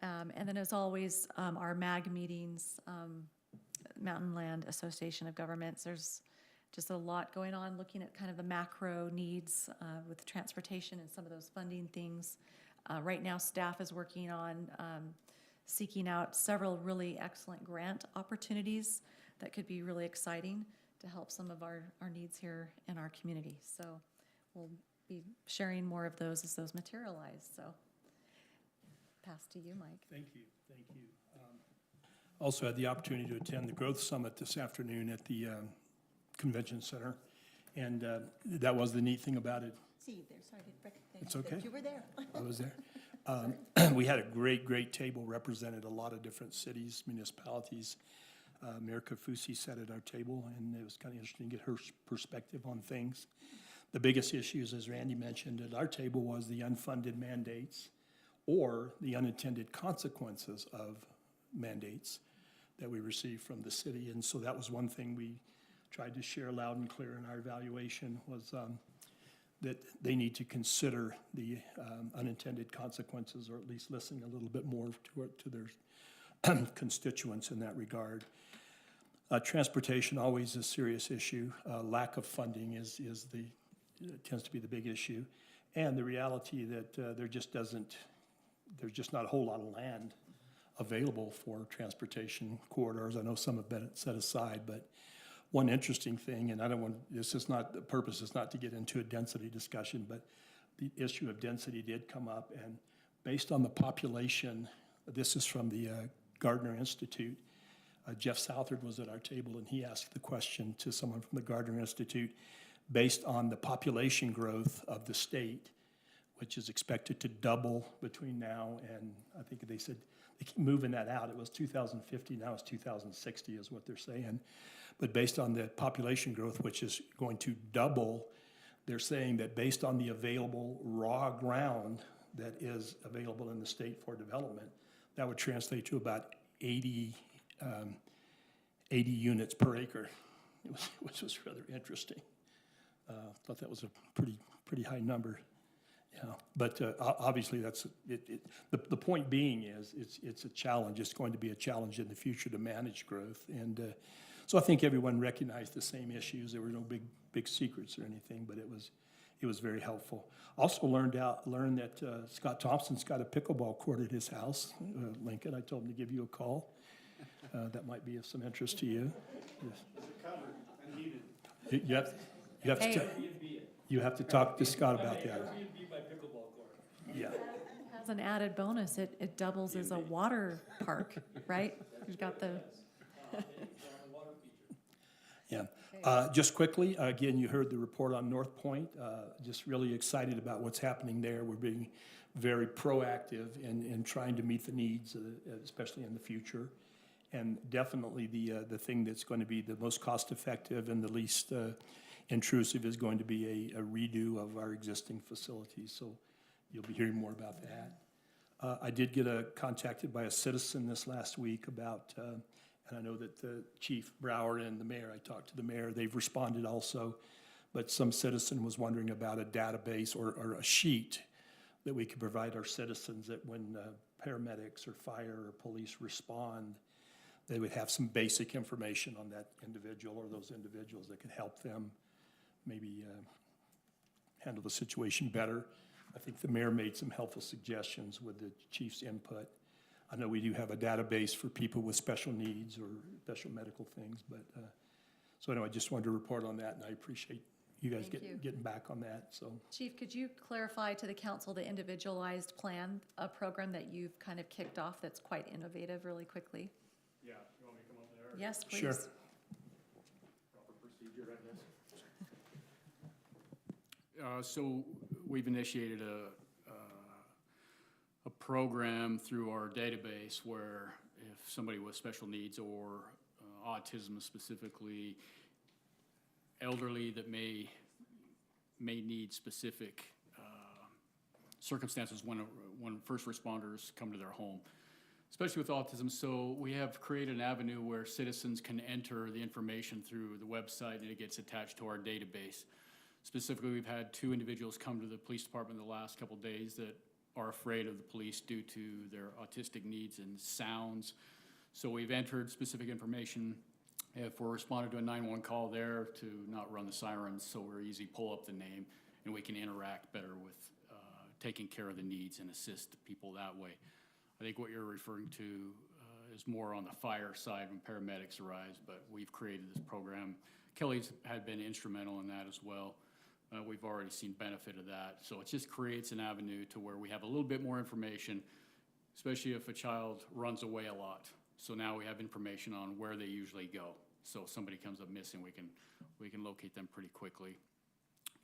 And then as always, our MAG meetings, Mountain Land Association of Governments, there's just a lot going on, looking at kind of the macro needs with transportation and some of those funding things. Right now, staff is working on seeking out several really excellent grant opportunities that could be really exciting to help some of our needs here in our community. So we'll be sharing more of those as those materialize. So pass to you, Mike. Thank you, thank you. Also had the opportunity to attend the Growth Summit this afternoon at the Convention Center, and that was the neat thing about it. See you there, sorry, I didn't recognize It's that okay. you were there. I was there. We had a great table, represented a lot of different cities, municipalities. Mayor Kafusi sat at our table, and it was kind of interesting to get her perspective on things. The biggest issues, as Randy mentioned, at our table was the unfunded mandates or the unintended consequences of mandates that we received from the city. And so that was one thing we tried to share loud and clear in our evaluation was that they need to consider the unintended consequences, or at least listen a little bit more to their constituents in that regard. Transportation, always a serious issue. Lack of funding tends to be the big issue. And the reality that there's just not a whole lot of land available for transportation corridors. I know some have been set aside, but one interesting thing, and the purpose is not to get into a density discussion, but the issue of density did come up, and based on the population, this is from the Gardner Institute. Jeff Southard was at our table, and he asked the question to someone from the Gardner Institute, based on the population growth of the state, which is expected to double between now and, I think they said, they keep moving that out. It was 2050, now it's 2060 is what they're saying. But based on the population growth, which is going to double, they're saying that based on the available raw ground that is available in the state for development, that would translate to about 80 units per acre, which was rather interesting. Thought that was a pretty high number. Yeah, but obviously that's it. The point being is it's a challenge. It's going to be a challenge in the future to manage growth, and so I think everyone recognized the same issues. There were no big secrets or anything, but it was very helpful. Also learned that Scott Thompson's got a pickleball court at his house. Lincoln, I told him to give you a call. That might be of some interest to you. Yes. You have to talk to Scott about that. Yeah. As an added bonus, it doubles as a water park, right? You've got the. Yeah. Just quickly, again, you heard the report on North Point. Just really excited about what's happening there. We're being very proactive in trying to meet the needs, especially in the future. And definitely the thing that's going to be the most cost-effective and the least intrusive is going to be a redo of our existing facilities. So you'll be hearing more about that. I did get contacted by a citizen this last week about, and I know that the Chief Brower and the mayor, I talked to the mayor, they've responded also, but some citizen was wondering about a database or a sheet that we could provide our citizens that when paramedics or fire or police respond, they would have some basic information on that individual or those individuals that could help them maybe handle the situation better. I think the mayor made some helpful suggestions with the chief's input. I know we do have a database for people with special needs or special medical things, but so anyway, I just wanted to report on that, and I appreciate you guys getting back on that. So, Chief, could you clarify to the council the individualized plan, a program that you've kind of kicked off that's quite innovative really quickly? Yeah, you want me to come up there? Yes, please. sure. Proper procedure, I guess. So we've initiated a program through our database where if somebody with special needs or autism specifically, elderly that may need specific circumstances when first responders come to their home, especially with autism. So we have created an avenue where citizens can enter the information through the website and it gets attached to our database. Specifically, we've had 2 individuals come to the police department in the last couple of days that are afraid of the police due to their autistic needs and sounds. So we've entered specific information. If we're responding to a 911 call there, to not run the sirens, so we're easy pull up the name and we can interact better with taking care of the needs and assist people that way. I think what you're referring to is more on the fire side when paramedics arrive, but we've created this program. Kelly's had been instrumental in that as well. We've already seen benefit of that. So it just creates an avenue to where we have a little bit more information, especially if a child runs away a lot. So now we have information on where they usually go. So if somebody comes up missing, we can locate them pretty quickly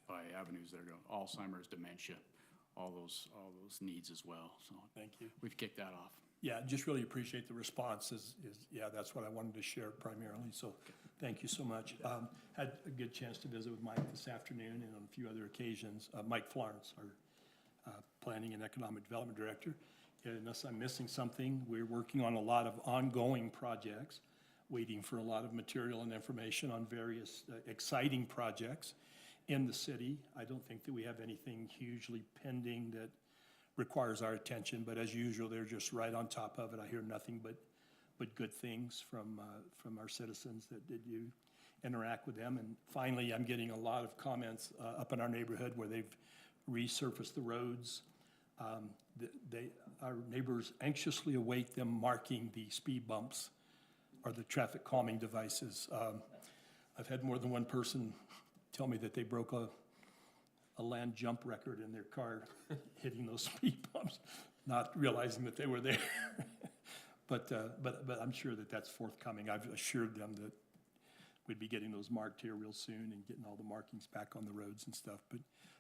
by avenues that are going, Alzheimer's, dementia, all those needs as well. So Thank you. we've kicked that off. Yeah, just really appreciate the response yeah, that's what I wanted to share primarily, so thank you so much. Had a good chance to visit with Mike this afternoon and on a few other occasions. Mike Florence, our Planning and Economic Development Director. Unless I'm missing something, we're working on a lot of ongoing projects, waiting for a lot of material and information on various exciting projects in the city. I don't think that we have anything hugely pending that requires our attention, but as usual, they're just right on top of it. I hear nothing but good things from our citizens that you interact with them. And finally, I'm getting a lot of comments up in our neighborhood where they've resurfaced the roads. Our neighbors anxiously await them marking the speed bumps or the traffic calming devices. I've had more than one person tell me that they broke a land jump record in their car hitting those speed bumps, not realizing that they were there. But I'm sure that that's forthcoming. I've assured them that we'd be getting those marked here real soon and getting all the markings back on the roads and stuff. But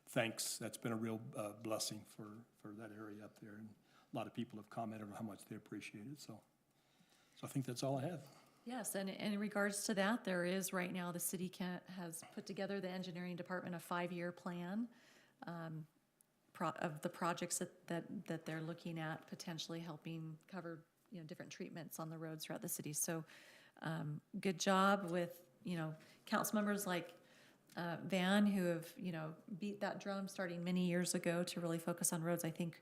thanks, that's been a real blessing for that area up there. And a lot of people have commented on how much they appreciate it. So I think that's all I have. Yes, and in regards to that, there is right now, the city has put together, the engineering department, a 5-year plan of the projects that they're looking at, potentially helping cover, different treatments on the roads throughout the city. So good job with, council members like Van, who have, beat that drum starting many years ago to really focus on roads. I think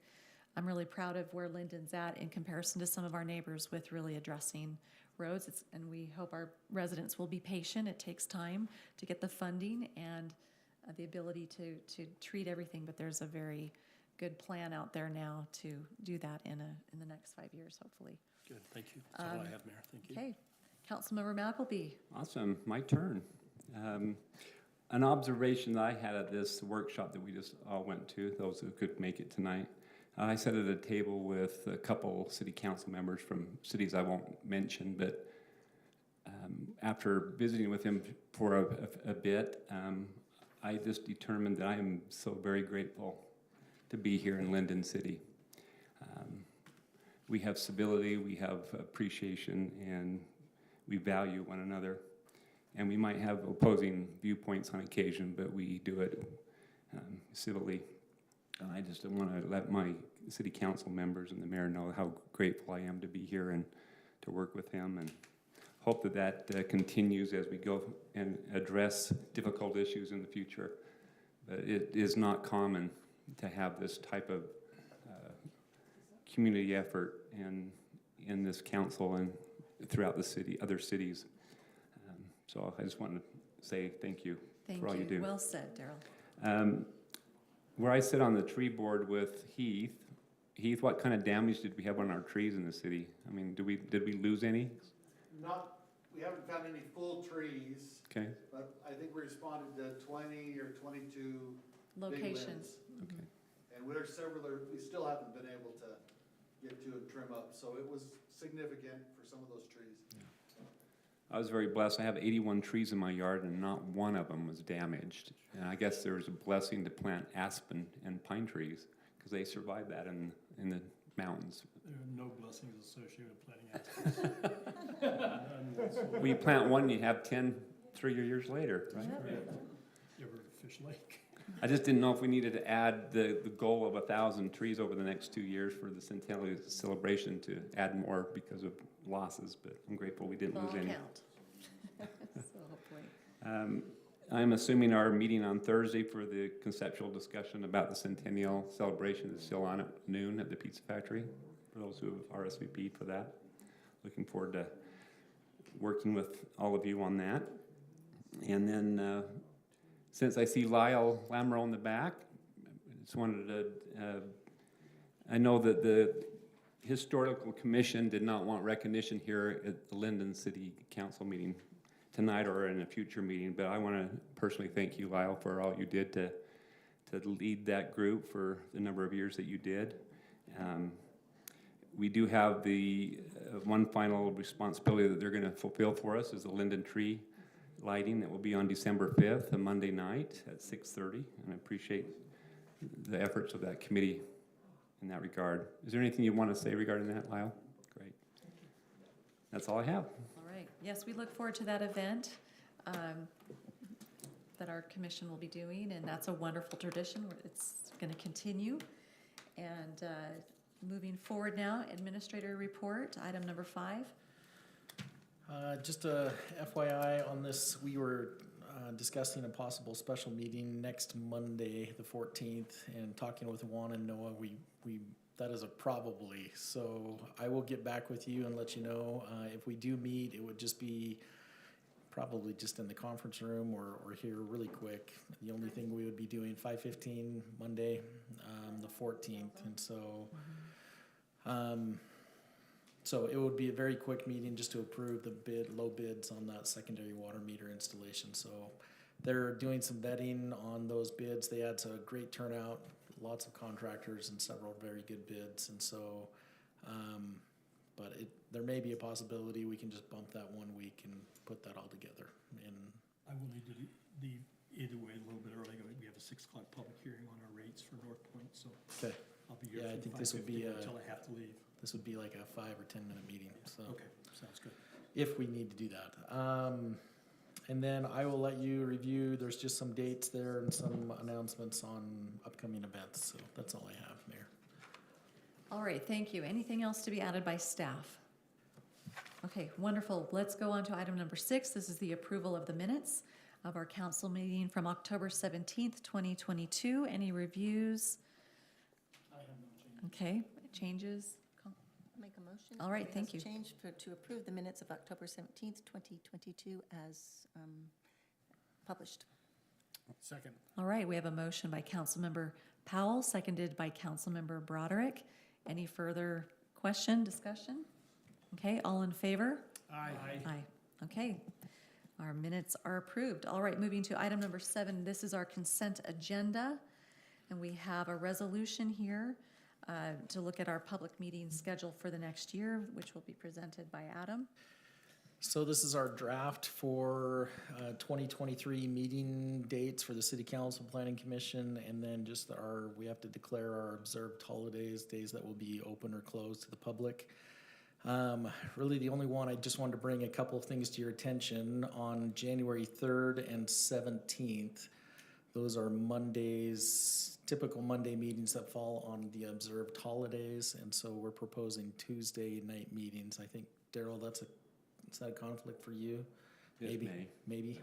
I'm really proud of where Lindon's at in comparison to some of our neighbors with really addressing roads. And we hope our residents will be patient. It takes time to get the funding and the ability to treat everything, but there's a very good plan out there now to do that in the next 5 years, hopefully. Good, thank you. That's all I have, Mayor. Thank you. Okay, Councilmember McElby. Awesome, my turn. An observation that I had at this workshop that we just all went to, those who could make it tonight, I sat at a table with a couple city council members from cities I won't mention, but after visiting with him for a bit, I just determined that I am so very grateful to be here in Lindon City. We have civility, we have appreciation, and we value one another. And we might have opposing viewpoints on occasion, but we do it civilly. And I just want to let my city council members and the mayor know how grateful I am to be here and to work with him, and hope that continues as we go and address difficult issues in the future. But it is not common to have this type of community effort in this council and throughout the city, other cities. So I just want to say thank you for all you do. Well said, Daryl. Where I sit on the tree board with Heath, what kind of damage did we have on our trees in the city? I mean, did we lose any? We haven't found any full trees. Okay. But I think we responded to 20 or 22 Locations. Okay. And we still haven't been able to get to and trim up. So it was significant for some of those trees. Yeah. I was very blessed. I have 81 trees in my yard, and not one of them was damaged. And I guess there was a blessing to plant aspen and pine trees, because they survived that in the mountains. There are no blessings associated with planting aspens. We plant one, you have 10 3 years later, right? You ever Fish Lake? I just didn't know if we needed to add the goal of 1,000 trees over the next 2 years for the centennial celebration to add more because of losses, but I'm grateful we didn't lose any. So hopefully. I'm assuming our meeting on Thursday for the conceptual discussion about the centennial celebration is still on at noon at the Pizza Factory, for those who have RSVP'd for that. Looking forward to working with all of you on that. And then since I see Lyle Lamro in the back, I just wanted to, I know that the Historical Commission did not want recognition here at the Lindon City Council meeting tonight or in a future meeting, but I want to personally thank you, Lyle, for all you did to lead that group for the number of years that you did. We do have the one final responsibility that they're going to fulfill for us is the Lindon tree lighting that will be on December 5th, a Monday night at 6:30, and I appreciate the efforts of that committee in that regard. Is there anything you want to say regarding that, Lyle? Great. That's all I have. All right. Yes, we look forward to that event that our commission will be doing, and that's a wonderful tradition. It's going to continue. And moving forward now, administrator report, item number 5. Just a FYI on this, we were discussing a possible special meeting next Monday, the 14th, and talking with Juan and Noah, that is a probably. So I will get back with you and let you know. If we do meet, it would just be probably just in the conference room or here really quick. The only thing we would be doing 5:15 Monday, the 14th, and so so it would be a very quick meeting just to approve the low bids on that secondary water meter installation. So they're doing some vetting on those bids. They had a great turnout, lots of contractors and several very good bids. And so, but there may be a possibility we can just bump that 1 week and put that all together. And I will need to leave either way a little bit early. We have a 6 o'clock public hearing on our rates for North Point, so okay, I'll be here yeah, I from think this would be 5:15 until I have to leave. this would be like a 5 or 10 minute meeting. So Okay, sounds good. if we need to do that. And then I will let you review, there's just some dates there and some announcements on upcoming events. So that's all I have, Mayor. All right, thank you. Anything else to be added by staff? Okay, wonderful. Let's go on to item number 6. This is the approval of the minutes of our council meeting from October 17th, 2022. Any reviews? I have no change. Okay, changes? Make a motion. All right, It thank has you. changed to approve the minutes of October 17th, 2022 as published. Second. All right, we have a motion by Councilmember Powell, seconded by Councilmember Broderick. Any further question, discussion? Okay, all in favor? Aye. Aye. Okay, our minutes are approved. All right, moving to item number 7. This is our consent agenda, and we have a resolution here to look at our public meeting schedule for the next year, which will be presented by Adam. So this is our draft for 2023 meeting dates for the City Council, Planning Commission, and then just we have to declare our observed holidays, days that will be open or closed to the public. Really the only one, I just wanted to bring a couple of things to your attention. On January 3rd and 17th, those are Mondays, typical Monday meetings that fall on the observed holidays, and so we're proposing Tuesday night meetings. I think, Daryl, is that a conflict for you? It Maybe.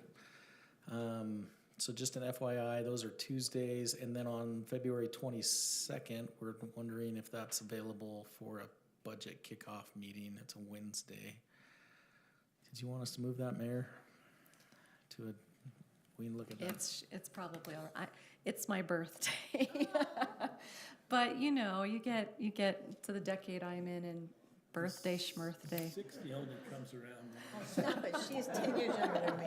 So just an FYI, those are Tuesdays, and then on February 22nd, we're wondering if that's available for a budget kickoff meeting. It's a Wednesday. Did you want us to move that, Mayor? We can look at that. It's probably all right. It's my birthday. But you know, you get to the decade I'm in and birthday, schmirthday. 60 only comes around. Oh, stop it, she's 10 years younger than me.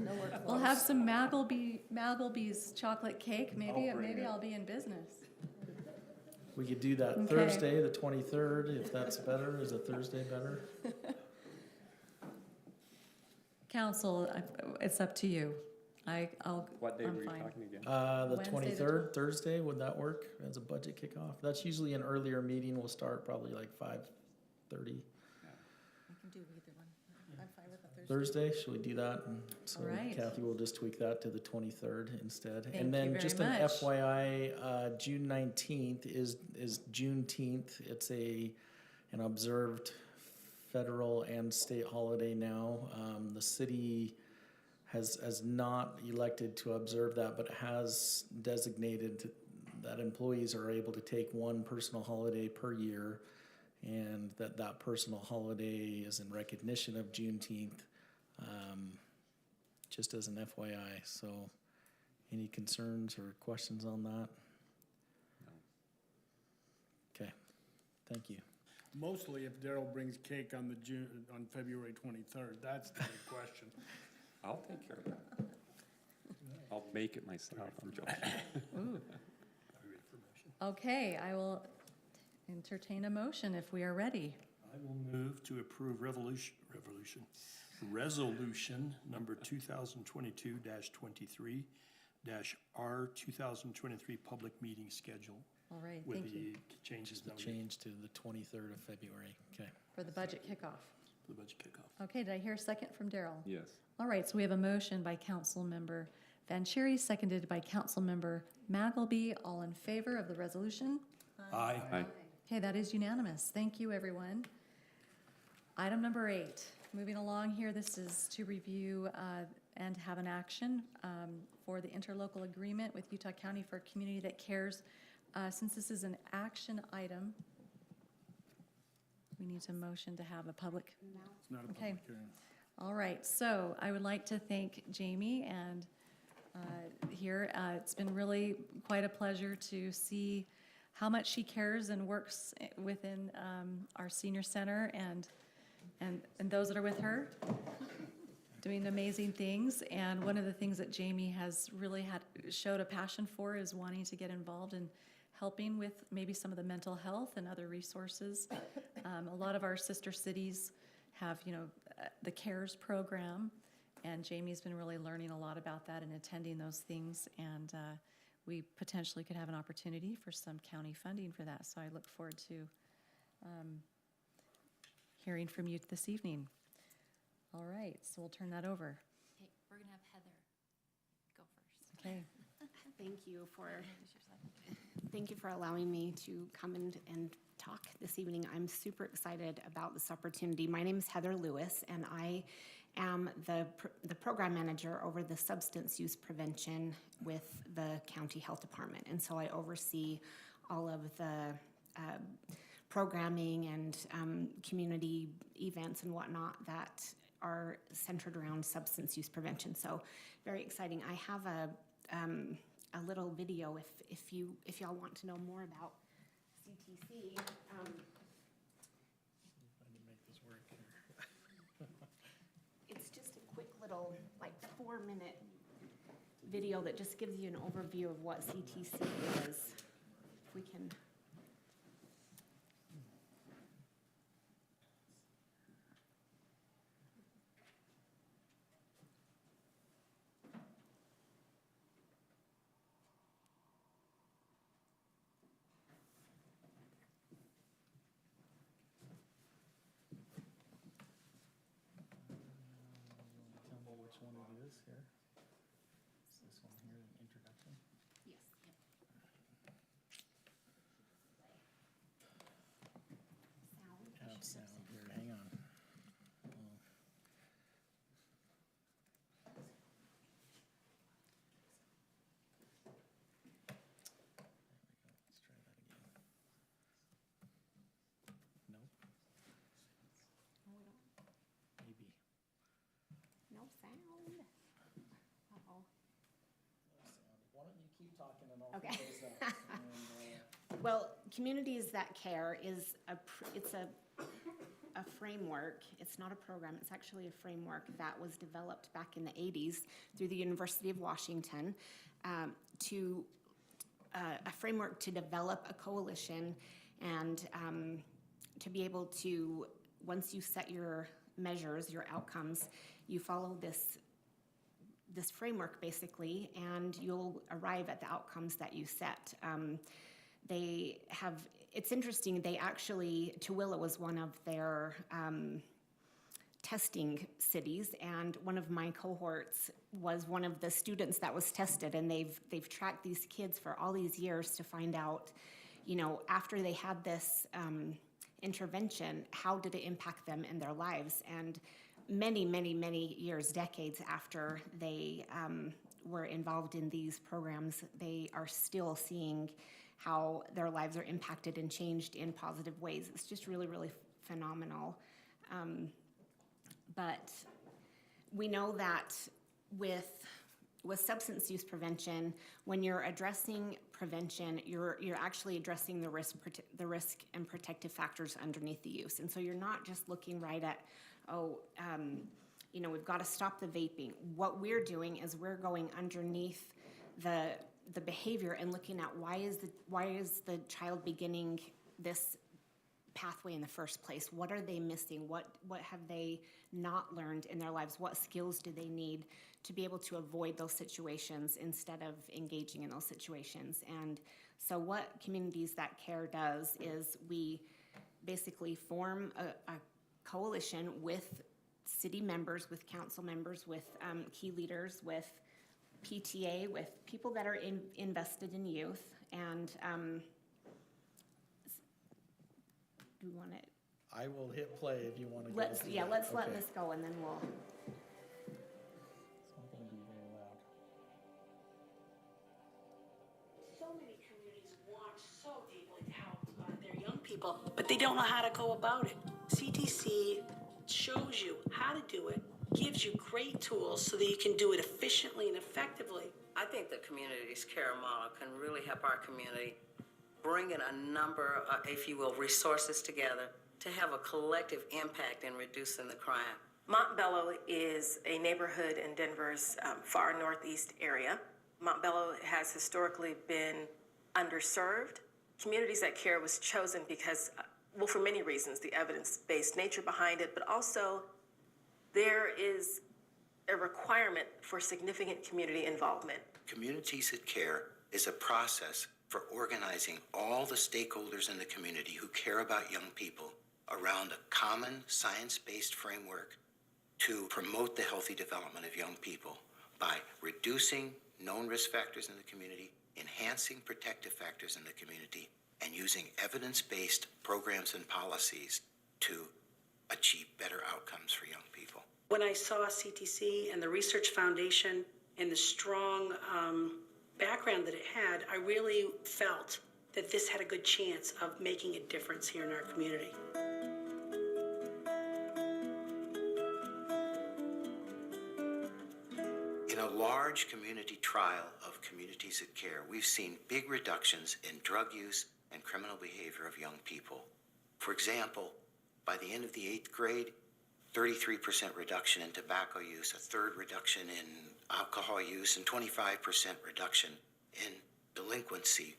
Nowhere We'll close. have some Maggleby's chocolate cake. Maybe I'll be in business. We could do that Okay. Thursday, the 23rd, if that's better. Is a Thursday better? Council, it's up to you. What day I'm were you fine. talking again? The Wednesday, 23rd, Thursday, would that work as a budget kickoff? That's usually an earlier meeting. We'll start probably like 5:30. I can do either one. I'm fine with the Thursday. Thursday, should we do that? And so All right. Kathy will just tweak that to the 23rd instead. Thank you And then very just an much. FYI, June 19th is Juneteenth. It's an observed federal and state holiday now. The city has not elected to observe that, but has designated that employees are able to take one personal holiday per year, and that personal holiday is in recognition of Juneteenth, just as an FYI. So any concerns or questions on that? No. Okay, thank you. Mostly if Daryl brings cake on February 23rd, that's the big question. I'll take care of that. I'll make it myself, I'm joking. Ooh. Are we ready for motion? Okay, I will entertain a motion if we are ready. I will move to approve resolution number 2022-23, R 2023 public meeting schedule All right, with thank you. the changes The that we, change to the 23rd of February. Okay. For the budget kickoff. the budget kickoff. Okay, did I hear a second from Daryl? Yes. All right, so we have a motion by Councilmember Vanchery, seconded by Councilmember Magleby. All in favor of the resolution? Aye. Aye. Okay, that is unanimous. Thank you, everyone. Item number 8, moving along here, this is to review and have an action for the interlocal agreement with Utah County for Community That Cares. Since this is an action item, we need to motion to have a public. It's not a Okay. public hearing. All right, so I would like to thank Jamie and here. It's been really quite a pleasure to see how much she cares and works within our senior center and those that are with her, doing amazing things. And one of the things that Jamie has really showed a passion for is wanting to get involved in helping with maybe some of the mental health and other resources. A lot of our sister cities have, the CARES program, and Jamie's been really learning a lot about that and attending those things, and we potentially could have an opportunity for some county funding for that, so I look forward to hearing from you this evening. All right, so we'll turn that over. Okay, we're gonna have Heather go first. Okay. Thank you for allowing me to come and talk this evening. I'm super excited about this opportunity. My name is Heather Lewis, and I am the program manager over the substance use prevention with the county health department. And so I oversee all of the programming and community events and whatnot that are centered around substance use prevention. So very exciting. I have a little video if y'all want to know more about CTC. It's just a quick little, like 4-minute video that just gives you an overview of what CTC is. If we can. Tell me which one it is here. Is this one here, an introduction? Yes. Have sound here, hang on. Oh. There we go, let's try that again. Nope, maybe. No sound. Uh-oh. Why don't you keep talking and I'll Okay. figure this out. Well, Communities That Care is it's a framework. It's not a program. It's actually a framework that was developed back in the 80s through the University of Washington to a framework to develop a coalition and to be able to, once you set your measures, your outcomes, you follow this framework basically, and you'll arrive at the outcomes that you set. They have, it's interesting, they actually, Tooele was one of their testing cities, and one of my cohorts was one of the students that was tested, and they've tracked these kids for all these years to find out, after they had this intervention, how did it impact them in their lives? And many, many, many years, decades after they were involved in these programs, they are still seeing how their lives are impacted and changed in positive ways. It's just really, really phenomenal. But we know that with substance use prevention, when you're addressing prevention, you're actually addressing the risk and protective factors underneath the use. And so you're not just looking right at, we've got to stop the vaping. What we're doing is we're going underneath the behavior and looking at why is the child beginning this pathway in the first place? What are they missing? What have they not learned in their lives? What skills do they need to be able to avoid those situations instead of engaging in those situations? And so what Communities That Care does is we basically form a coalition with city members, with council members, with key leaders, with PTA, with people that are invested in youth. And do you want it? I will hit play if you want to go. Let's through let that. this go, and then we'll. It's not going to be very loud. So many communities want so deeply to help their young people, but they don't know how to go about it. CTC shows you how to do it, gives you great tools so that you can do it efficiently and effectively. I think the Communities Care model can really help our community bring in a number of, if you will, resources together to have a collective impact in reducing the crime. Montbello is a neighborhood in Denver's far northeast area. Montbello has historically been underserved. Communities That Care was chosen because, well, for many reasons, the evidence-based nature behind it, but also there is a requirement for significant community involvement. Communities That Care is a process for organizing all the stakeholders in the community who care about young people around a common science-based framework to promote the healthy development of young people by reducing known risk factors in the community, enhancing protective factors in the community, and using evidence-based programs and policies to achieve better outcomes for young people. When I saw CTC and the Research Foundation and the strong background that it had, I really felt that this had a good chance of making a difference here in our community. In a large community trial of Communities That Care, we've seen big reductions in drug use and criminal behavior of young people. For example, by the end of the 8th grade, 33% reduction in tobacco use, a third reduction in alcohol use, and 25% reduction in delinquency.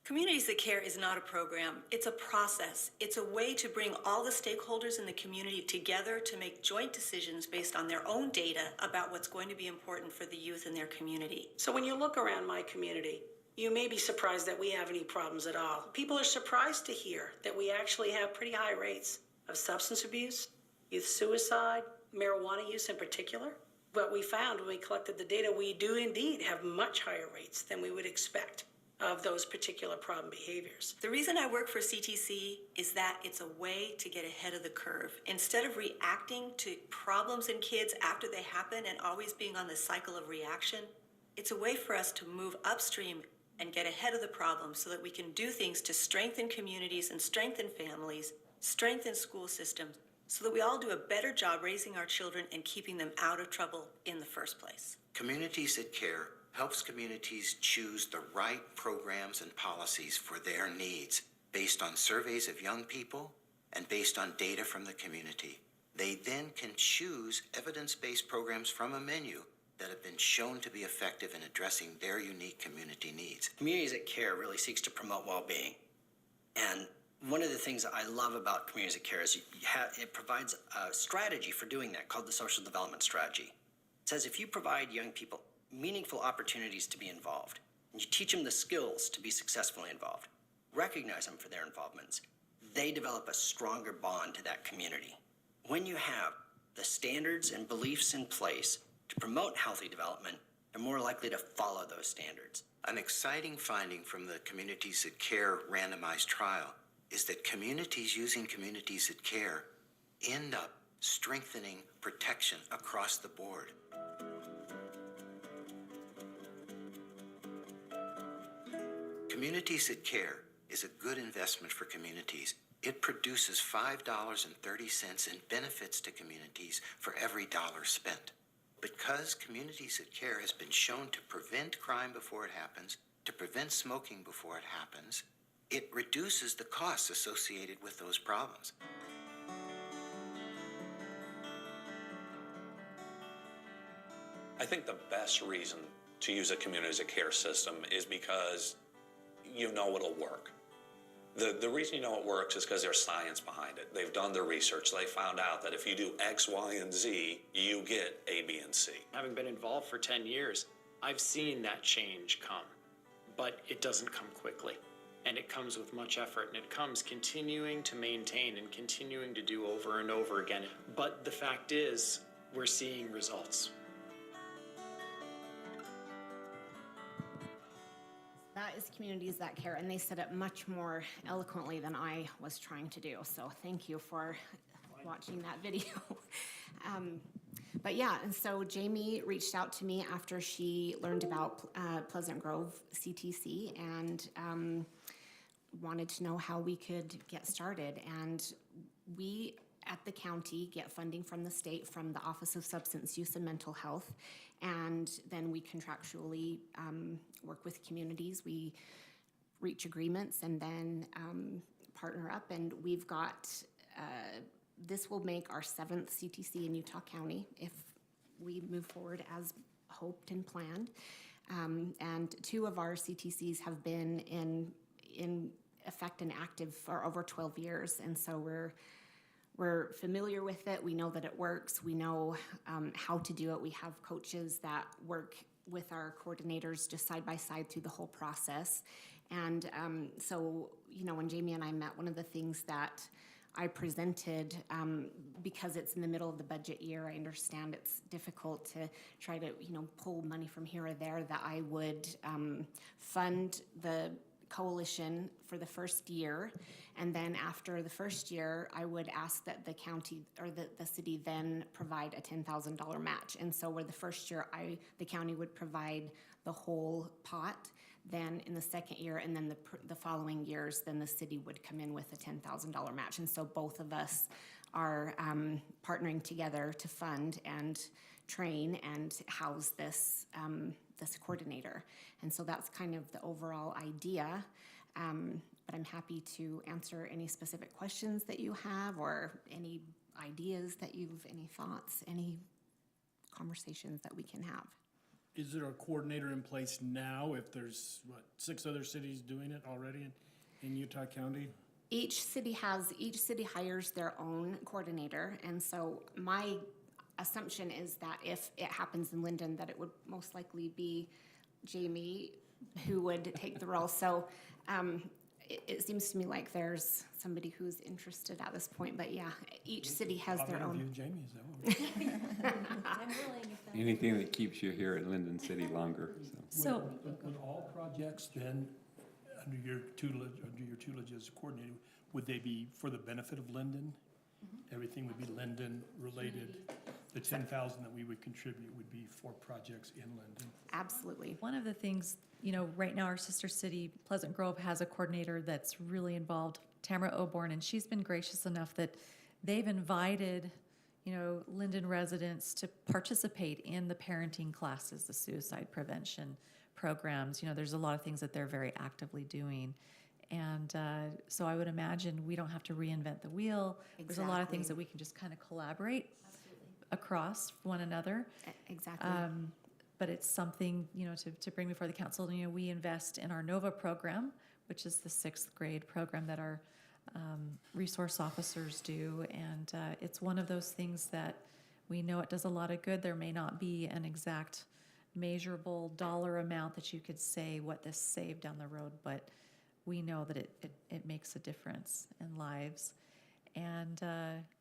Communities That Care is not a program, it's a process. It's a way to bring all the stakeholders in the community together to make joint decisions based on their own data about what's going to be important for the youth in their community. So when you look around my community, you may be surprised that we have any problems at all. People are surprised to hear that we actually have pretty high rates of substance abuse, youth suicide, marijuana use in particular. But we found when we collected the data, we do indeed have much higher rates than we would expect of those particular problem behaviors. The reason I work for CTC is that it's a way to get ahead of the curve. Instead of reacting to problems in kids after they happen and always being on this cycle of reaction, it's a way for us to move upstream and get ahead of the problem so that we can do things to strengthen communities and strengthen families, strengthen school systems, so that we all do a better job raising our children and keeping them out of trouble in the first place. Communities That Care helps communities choose the right programs and policies for their needs based on surveys of young people and based on data from the community. They then can choose evidence-based programs from a menu that have been shown to be effective in addressing their unique community needs. Communities That Care really seeks to promote well-being. And one of the things I love about Communities That Care is it provides a strategy for doing that called the Social Development Strategy. It says if you provide young people meaningful opportunities to be involved, and you teach them the skills to be successfully involved, recognize them for their involvements, they develop a stronger bond to that community. When you have the standards and beliefs in place to promote healthy development, they're more likely to follow those standards. An exciting finding from the Communities That Care randomized trial is that communities using Communities That Care end up strengthening protection across the board. Communities That Care is a good investment for communities. It produces $5.30 in benefits to communities for every dollar spent. Because Communities That Care has been shown to prevent crime before it happens, to prevent smoking before it happens, it reduces the costs associated with those problems. I think the best reason to use a Communities That Care system is because you know it'll work. The reason you know it works is because there's science behind it. They've done their research. They found out that if you do X, Y, and Z, you get A, B, and C. Having been involved for 10 years, I've seen that change come, but it doesn't come quickly. And it comes with much effort, and it comes continuing to maintain and continuing to do over and over again. But the fact is, we're seeing results. That is Communities That Care, and they said it much more eloquently than I was trying to do. So thank you for watching that video. But yeah, and so Jamie reached out to me after she learned about Pleasant Grove CTC and wanted to know how we could get started. And we at the county get funding from the state, from the Office of Substance Use and Mental Health, and then we contractually work with communities. We reach agreements and then partner up, and we've got this will make our 7th CTC in Utah County if we move forward as hoped and planned. And 2 of our CTCs have been in effect and active for over 12 years, and so we're familiar with it. We know that it works. We know how to do it. We have coaches that work with our coordinators just side by side through the whole process. And so, you know, when Jamie and I met, one of the things that I presented, because it's in the middle of the budget year, I understand it's difficult to try to, you know, pull money from here or there, that I would fund the coalition for the first year, and then after the first year I would ask that the county or the city then provide a $10,000 match. And so where the first year the county would provide the whole pot, then in the second year and then the following years, then the city would come in with a $10,000 match. And so both of us are partnering together to fund and train and house this this coordinator. And so that's kind of the overall idea. But I'm happy to answer any specific questions that you have, or any ideas that any thoughts, any conversations that we can have. Is there a coordinator in place now if there's, 6 other cities doing it already in Utah County? Each city hires their own coordinator, and so my assumption is that if it happens in Lindon, that it would most likely be Jamie who would take the role. So it seems to me like there's somebody who's interested at this point, but yeah, each city has their own. Jamie, is that I'm willing if that's. Anything that keeps you here at Lindon City longer, so. Would all projects then, under your tutelage as coordinator, would they be for the benefit of Lindon? Everything would be Lindon related. The 10,000 that we would contribute would be for projects in Lindon. Absolutely. One of the things, you know, right now our sister city, Pleasant Grove, has a coordinator that's really involved, Tamara Oborn, and she's been gracious enough that they've invited, you know, Lindon residents to participate in the parenting classes, the suicide prevention programs. You know, there's a lot of things that they're very actively doing. And so I would imagine we don't have to reinvent the wheel. Exactly. There's a lot of things that we can just kind of collaborate across one another. Exactly. But it's something, you know, to bring before the council. You know, we invest in our NOVA program, which is the 6th grade program that our resource officers do. And it's one of those things that we know it does a lot of good. There may not be an exact measurable dollar amount that you could say what this saved down the road, but we know that it makes a difference in lives. And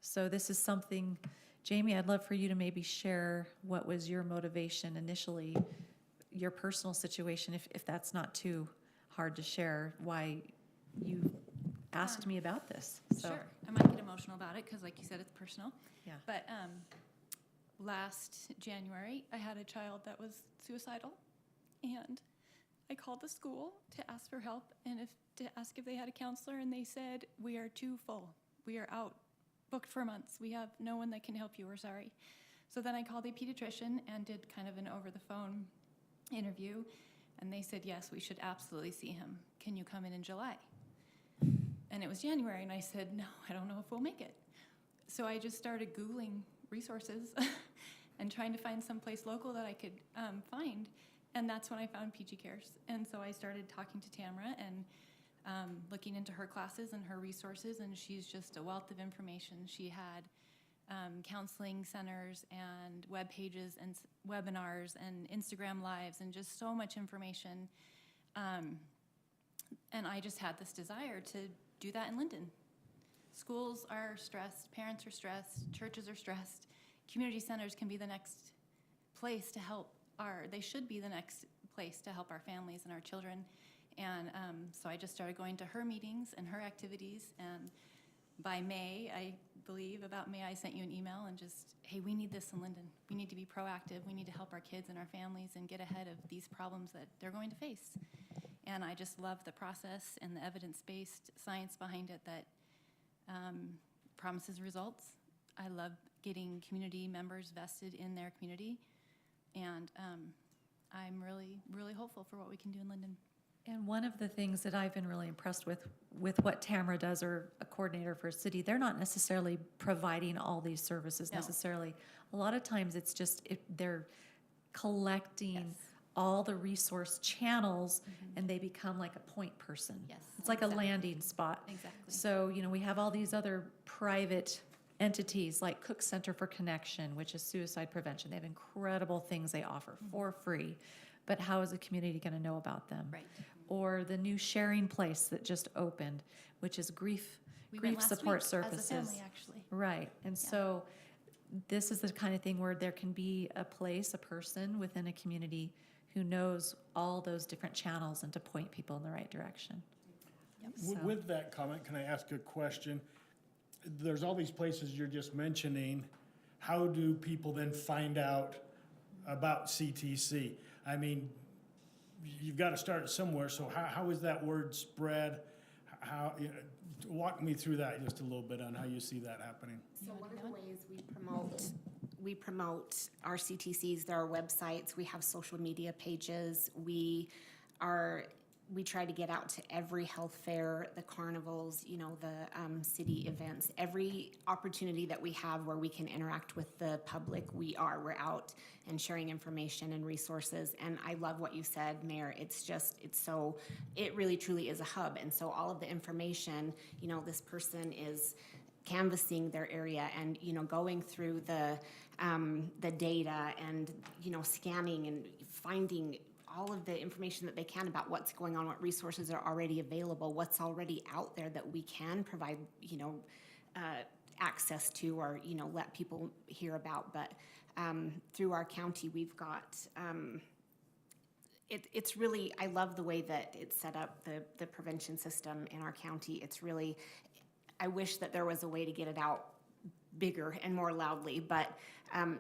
so this is something, Jamie, I'd love for you to maybe share what was your motivation initially, your personal situation, if that's not too hard to share, why you asked me about this. So. Sure. I might get emotional about it because, like you said, it's personal. Yeah. But last January, I had a child that was suicidal, and I called the school to ask for help and to ask if they had a counselor, and they said, "We are too full. We are out, booked for months. We have no one that can help you. We're sorry." So then I called a pediatrician and did kind of an over-the-phone interview, and they said, "Yes, we should absolutely see him. Can you come in July?" And it was January, and I said, "No, I don't know if we'll make it." So I just started Googling resources and trying to find someplace local that I could find. And that's when I found PG Cares. And so I started talking to Tamara, and looking into her classes and her resources, and she's just a wealth of information. She had counseling centers and web pages and webinars and Instagram lives and just so much information. And I just had this desire to do that in Lindon. Schools are stressed, parents are stressed, churches are stressed. Community centers can be the next place to help they should be the next place to help our families and our children. And so I just started going to her meetings and her activities. And by May, I believe, about May, I sent you an email and just, hey, we need this in Lindon. We need to be proactive. We need to help our kids and our families and get ahead of these problems that they're going to face. And I just love the process and the evidence-based science behind it that promises results. I love getting community members vested in their community. And I'm really, really hopeful for what we can do in Lindon. And one of the things that I've been really impressed with what Tamara does, or a coordinator for a city, they're not necessarily providing all these services necessarily. A lot of times it's just, they're collecting all the resource channels and they become like a point person. Yes. It's like a landing spot. Exactly. So, we have all these other private entities like Cook Center for Connection, which is suicide prevention. They have incredible things they offer for free. But how is the community going to know about them? Right. Or the new sharing place that just opened, which is grief We went last support week services. as a family, actually. Right. And so this is the kind of thing where there can be a place, a person within a community who knows all those different channels and to point people in the right direction. W- With that comment, can I ask a question? There's all these places you're just mentioning. How do people then find out about CTC? I mean, you've got to start somewhere, so how is that word spread? Walk me through that just a little bit on how you see that happening. So one of the ways we promote our CTCs, there are websites, we have social media pages, we try to get out to every health fair, the carnivals, the city events, every opportunity that we have where we can interact with the public, we're out and sharing information and resources. And I love what you said, Mayor. It really truly is a hub. And so all of the information, this person is canvassing their area and, going through the data and, scanning and finding all of the information that they can about what's going on, what resources are already available, what's already out there that we can provide, access to or, let people hear about. But through our county, we've got, it's really, I love the way that it's set up, the prevention system in our county. It's really, I wish that there was a way to get it out bigger and more loudly, but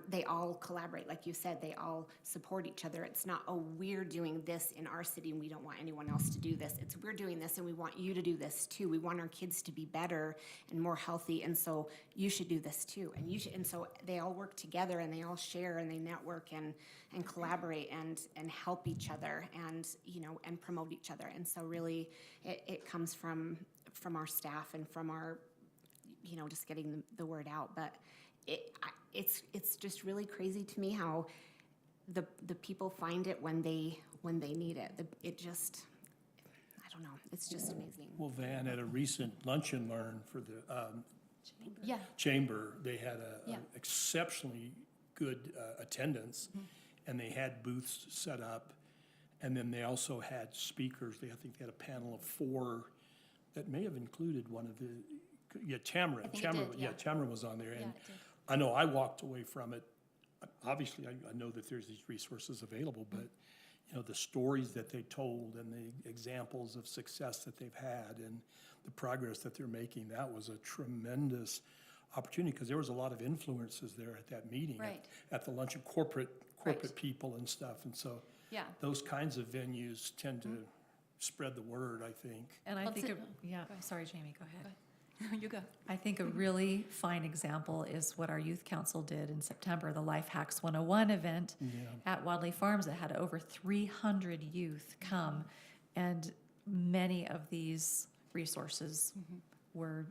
they all collaborate. Like you said, they all support each other. It's not, oh, we're doing this in our city and we don't want anyone else to do this. It's, we're doing this and we want you to do this too. We want our kids to be better and more healthy, and so you should do this too. And you should, and so they all work together and they all share and they network and collaborate and help each other and, and promote each other. And so really it comes from our staff and from our, just getting the word out. But it's just really crazy to me how the people find it when they need it. I don't know. It's just amazing. Well, Van, at a recent lunch and learn for the chamber, they had an exceptionally good attendance, and they had booths set up, and then they also had speakers. I think they had a panel of 4 that may have included one of the. Tamara was on there, and I know I walked away from it. Obviously, I know that there's these resources available, but the stories that they told and the examples of success that they've had and the progress that they're making, that was a tremendous opportunity, because there was a lot of influences there at that meeting, at the lunch of corporate people and stuff, and so those kinds of venues tend to spread the word, I think. And I think, sorry, Jamie, go ahead. You go. I think a really fine example is what our youth council did in September, the Life Hacks 101 event at Wadley Farms that had over 300 youth come, and many of these resources were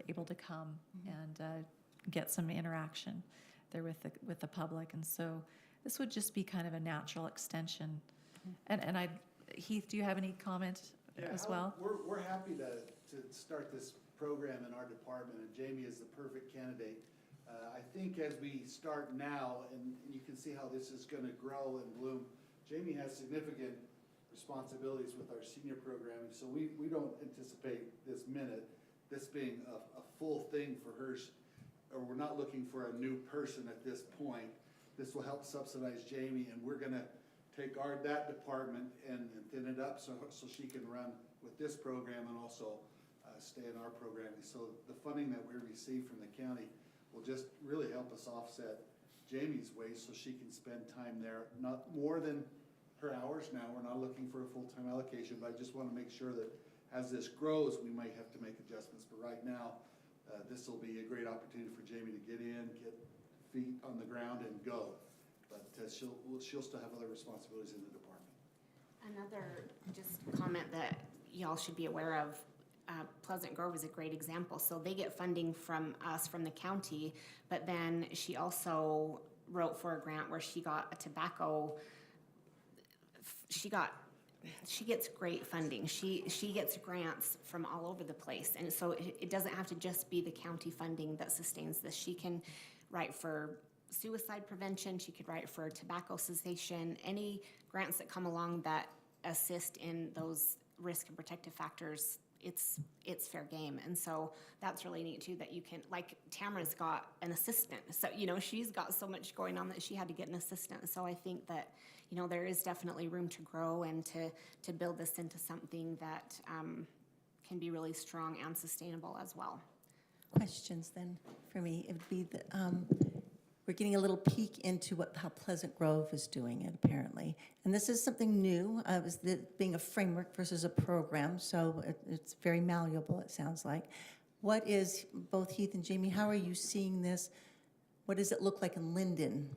able to come and get some interaction there with the public. And so this would just be kind of a natural extension. And Heath, do you have any comment as well? We're happy to start this program in our department, and Jamie is the perfect candidate. I think as we start now, and you can see how this is gonna grow and bloom, Jamie has significant responsibilities with our senior programming, so we don't anticipate this being a full thing for hers, or we're not looking for a new person at this point. This will help subsidize Jamie, and we're gonna take that department and thin it up so she can run with this program and also stay in our programming. So the funding that we receive from the county will just really help us offset Jamie's ways so she can spend time there, not more than her hours now. We're not looking for a full-time allocation, but I just want to make sure that as this grows, we might have to make adjustments. But right now, this will be a great opportunity for Jamie to get in, get feet on the ground, and go. But she'll still have other responsibilities in the department. Another just comment that y'all should be aware of, Pleasant Grove is a great example. So they get funding from us, from the county, but then she also wrote for a grant where she got a tobacco, she gets great funding. She gets grants from all over the place. And so it doesn't have to just be the county funding that sustains this. She can write for suicide prevention, she could write for tobacco cessation, any grants that come along that assist in those risk and protective factors, it's fair game. And so that's really neat too, that you can, like Tamara's got an assistant. So, she's got so much going on that she had to get an assistant. So I think that, there is definitely room to grow and to build this into something that can be really strong and sustainable as well. Questions then for me, it would be that we're getting a little peek into how Pleasant Grove is doing it apparently. And this is something new, being a framework versus a program, so it's very malleable, it sounds like. What is, both Heath and Jamie, how are you seeing this? What does it look like in Lindon?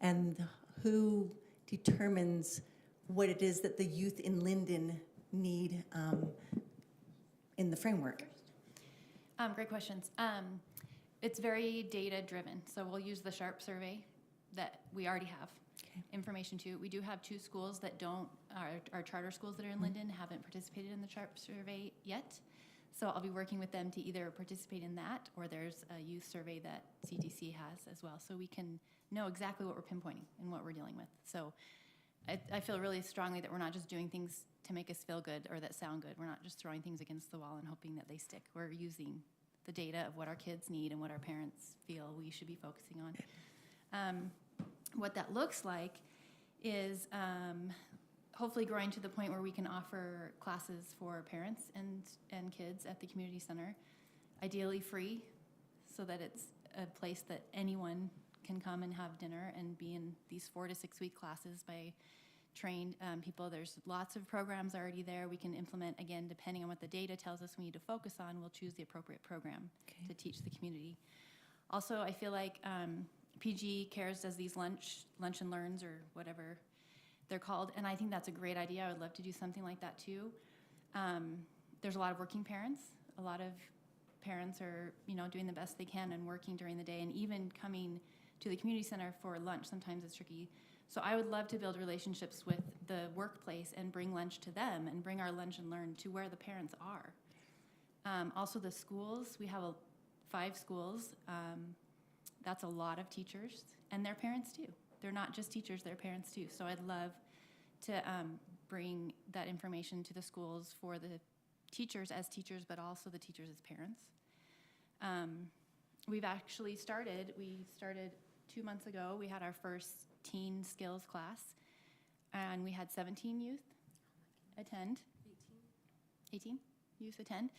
And who determines what it is that the youth in Lindon need in the framework? Great questions. It's very data-driven, so we'll use the SHARP survey that we already have information to. We do have 2 schools that don't, our charter schools that are in Lindon haven't participated in the SHARP survey yet. So I'll be working with them to either participate in that, or there's a youth survey that CTC has as well, so we can know exactly what we're pinpointing and what we're dealing with. So I feel really strongly that we're not just doing things to make us feel good or that sound good. We're not just throwing things against the wall and hoping that they stick. We're using the data of what our kids need and what our parents feel we should be focusing on. What that looks like is hopefully growing to the point where we can offer classes for parents and kids at the community center, ideally free, so that it's a place that anyone can come and have dinner and be in these 4 to 6 week classes by trained people. There's lots of programs already there we can implement. Again, depending on what the data tells us we need to focus on, we'll choose the appropriate program to teach the community. Also, I feel like PG Cares does these lunch and learns, or whatever they're called, and I think that's a great idea. I would love to do something like that too. There's a lot of working parents. A lot of parents are, doing the best they can and working during the day, and even coming to the community center for lunch sometimes it's tricky. So I would love to build relationships with the workplace and bring lunch to them and bring our lunch and learn to where the parents are. Also the schools, we have 5 schools. That's a lot of teachers and their parents too. They're not just teachers, they're parents too. So I'd love to bring that information to the schools for the teachers as teachers, but also the teachers as parents. We've actually started 2 months ago, we had our first teen skills class, and we had 17 youth attend. 18 youth attend.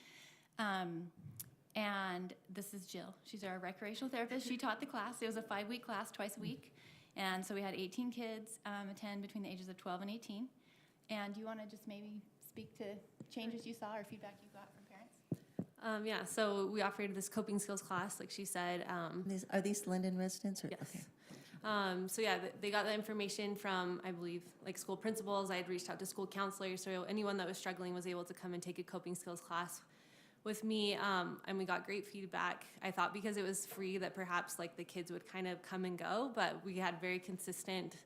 And this is Jill. She's our recreational therapist. She taught the class. It was a 5-week class, twice a week. And so we had 18 kids attend between the ages of 12 and 18. And do you want to just maybe speak to changes you saw or feedback you got from parents? Yeah, so we offered this coping skills class, like she said. Are these Lindon residents? Or? Yes. Okay. So yeah, they got the information from, I believe, like school principals. I had reached out to school counselors, so anyone that was struggling was able to come and take a coping skills class with me, and we got great feedback. I thought because it was free that perhaps like the kids would kind of come and go, but we had very consistent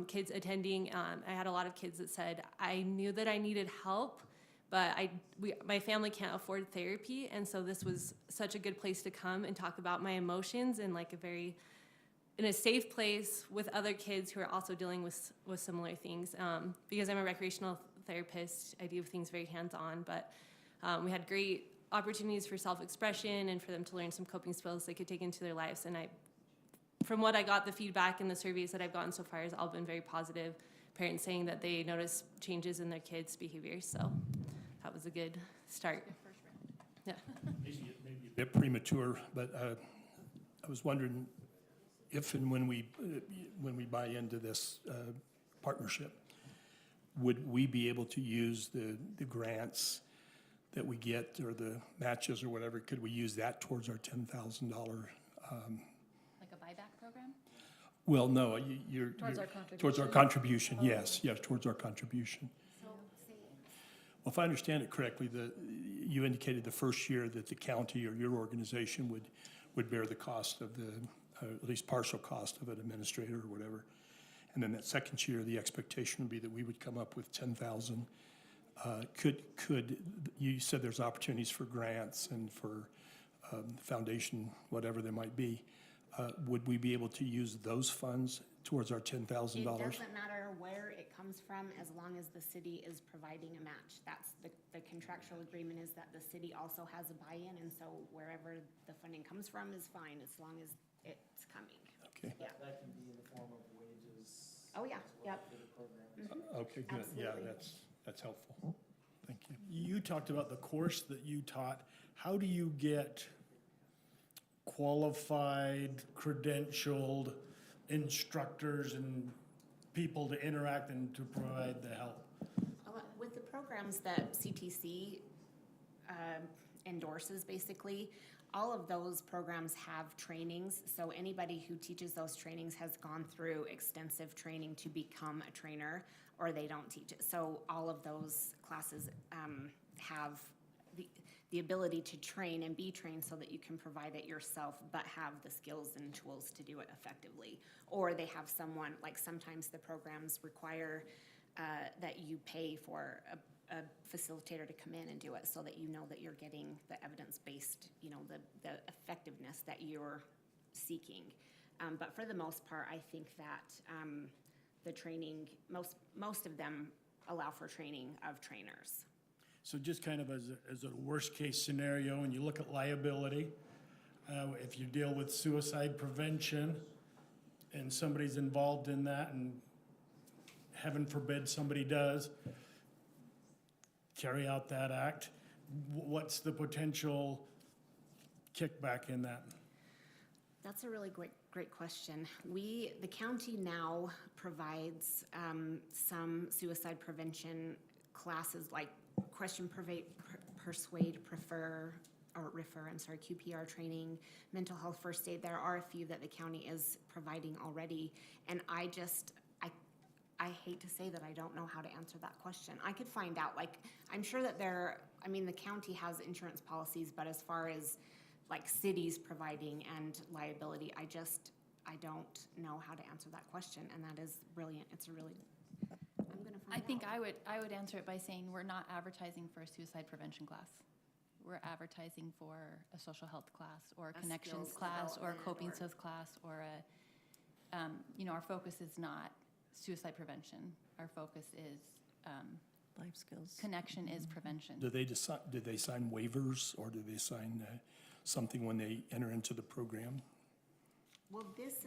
kids attending. I had a lot of kids that said, I knew that I needed help, but my family can't afford therapy, and so this was such a good place to come and talk about my emotions in like in a safe place with other kids who are also dealing with similar things. Because I'm a recreational therapist, I do things very hands-on, but we had great opportunities for self-expression and for them to learn some coping skills they could take into their lives. And from what I got, the feedback and the surveys that I've gotten so far has all been very positive. Parents saying that they notice changes in their kids' behavior, so that was a good start. Yeah. Maybe a bit premature, but I was wondering if and when we buy into this partnership, would we be able to use the grants that we get or the matches or whatever? Could we use that towards our $10,000? Like a buyback program? Well, no, Towards our contribution. Towards our contribution, yes, towards our contribution. Well, if I understand it correctly, you indicated the first year that the county or your organization would bear the cost of at least partial cost of an administrator or whatever. And then that second year, the expectation would be that we would come up with 10,000. You said there's opportunities for grants and for foundation, whatever there might be. Would we be able to use those funds towards our $10,000? It doesn't matter where it comes from, as long as the city is providing a match. That's the contractual agreement, is that the city also has a buy-in, and so wherever the funding comes from is fine, as long as it's coming. Okay. Yeah. That can be in the form of wages. Oh, yeah, yep. For the program. Okay, good. Yeah, Absolutely. that's helpful. Thank you. You talked about the course that you taught. How do you get qualified, credentialed instructors and people to interact and to provide the help? With the programs that CTC endorses, basically, all of those programs have trainings, so anybody who teaches those trainings has gone through extensive training to become a trainer, or they don't teach it. So all of those classes have the ability to train and be trained so that you can provide it yourself, but have the skills and tools to do it effectively. Or they have someone, like sometimes the programs require that you pay for a facilitator to come in and do it, so that you know that you're getting the evidence-based, the effectiveness that you're seeking. But for the most part, I think that the training, most of them allow for training of trainers. So just kind of as a worst-case scenario, and you look at liability, if you deal with suicide prevention and somebody's involved in that, and heaven forbid somebody does carry out that act, what's the potential kickback in that? That's a really great question. The county now provides some suicide prevention classes, like question, persuade, refer, QPR training, mental health first aid. There are a few that the county is providing already, and I hate to say that I don't know how to answer that question. I could find out. I'm sure that the county has insurance policies, but as far as cities providing and liability, I don't know how to answer that question, and that is brilliant. I'm gonna find out. I think I would answer it by saying we're not advertising for a suicide prevention class. We're advertising for a social health class, or a connections skills class, or a development, coping or- skills class, or our focus is not suicide prevention. Our focus is Life skills. connection is prevention. Do they sign waivers, or do they sign something when they enter into the program? Well, this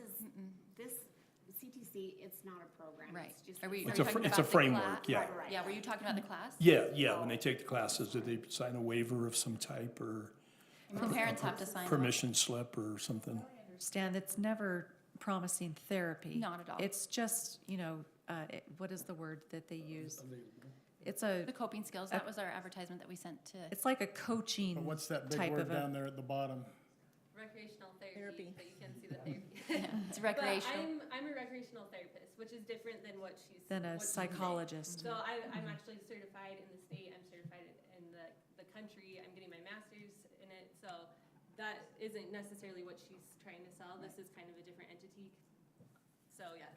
CTC, it's not a program. Right. It's just. Are we It's a talking it's about a the framework, class? yeah. Right. Yeah, were you talking about the class? Yeah, when they take the classes, do they sign a waiver of some type, or The parents have to sign. permission slip or something? Understand, it's never promising therapy. Not at all. It's just, what is the word that they use? It's a, The coping skills, that was our advertisement that we sent to. it's like a coaching But what's that big type word of down a, there at the bottom? Recreational Therapy. but you can see the therapy. It's recreational. But I'm a recreational therapist, which is different than what she's. than a what she's psychologist. saying. So I'm actually certified in the state, I'm certified in the country, I'm getting my master's in it, so that isn't necessarily what she's trying to sell. This is kind of a different entity. So, yeah.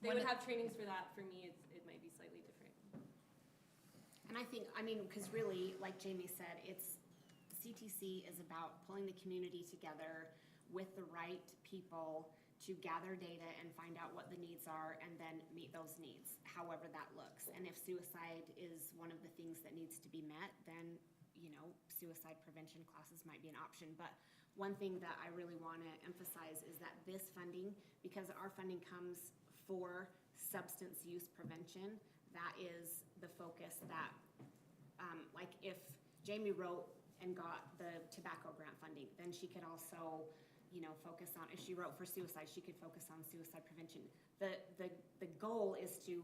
They would have trainings for that. For me, it might be slightly different. And I think, I mean, because really, like Jamie said, CTC is about pulling the community together with the right people to gather data and find out what the needs are and then meet those needs, however that looks. And if suicide is one of the things that needs to be met, then, suicide prevention classes might be an option. But one thing that I really want to emphasize is that this funding, because our funding comes for substance use prevention, that is the focus that, like if Jamie wrote and got the tobacco grant funding, then she could also, focus on, if she wrote for suicide, she could focus on suicide prevention. The goal is to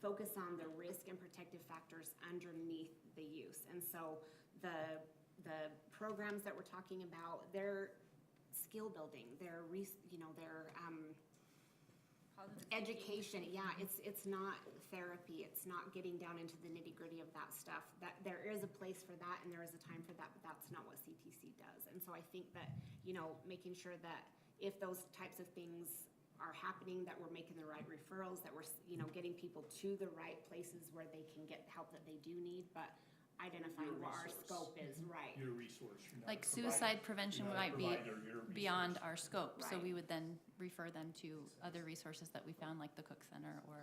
focus on the risk and protective factors underneath the use. And so the programs that we're talking about, they're skill building, they're education. Yeah, it's not therapy. It's not getting down into the nitty gritty of that stuff. That there is a place for that and there is a time for that, but that's not what CTC does. And so I think that, making sure that if those types of things are happening, that we're making the right referrals, that we're, getting people to the right places where they can get help that they do need, but identifying what our scope is, right. Your resource. You're not Like a provider. suicide prevention You're not a might be provider, you're a beyond resource. our scope, so Right. we would then refer them to other resources that we found, like the Cook Center or.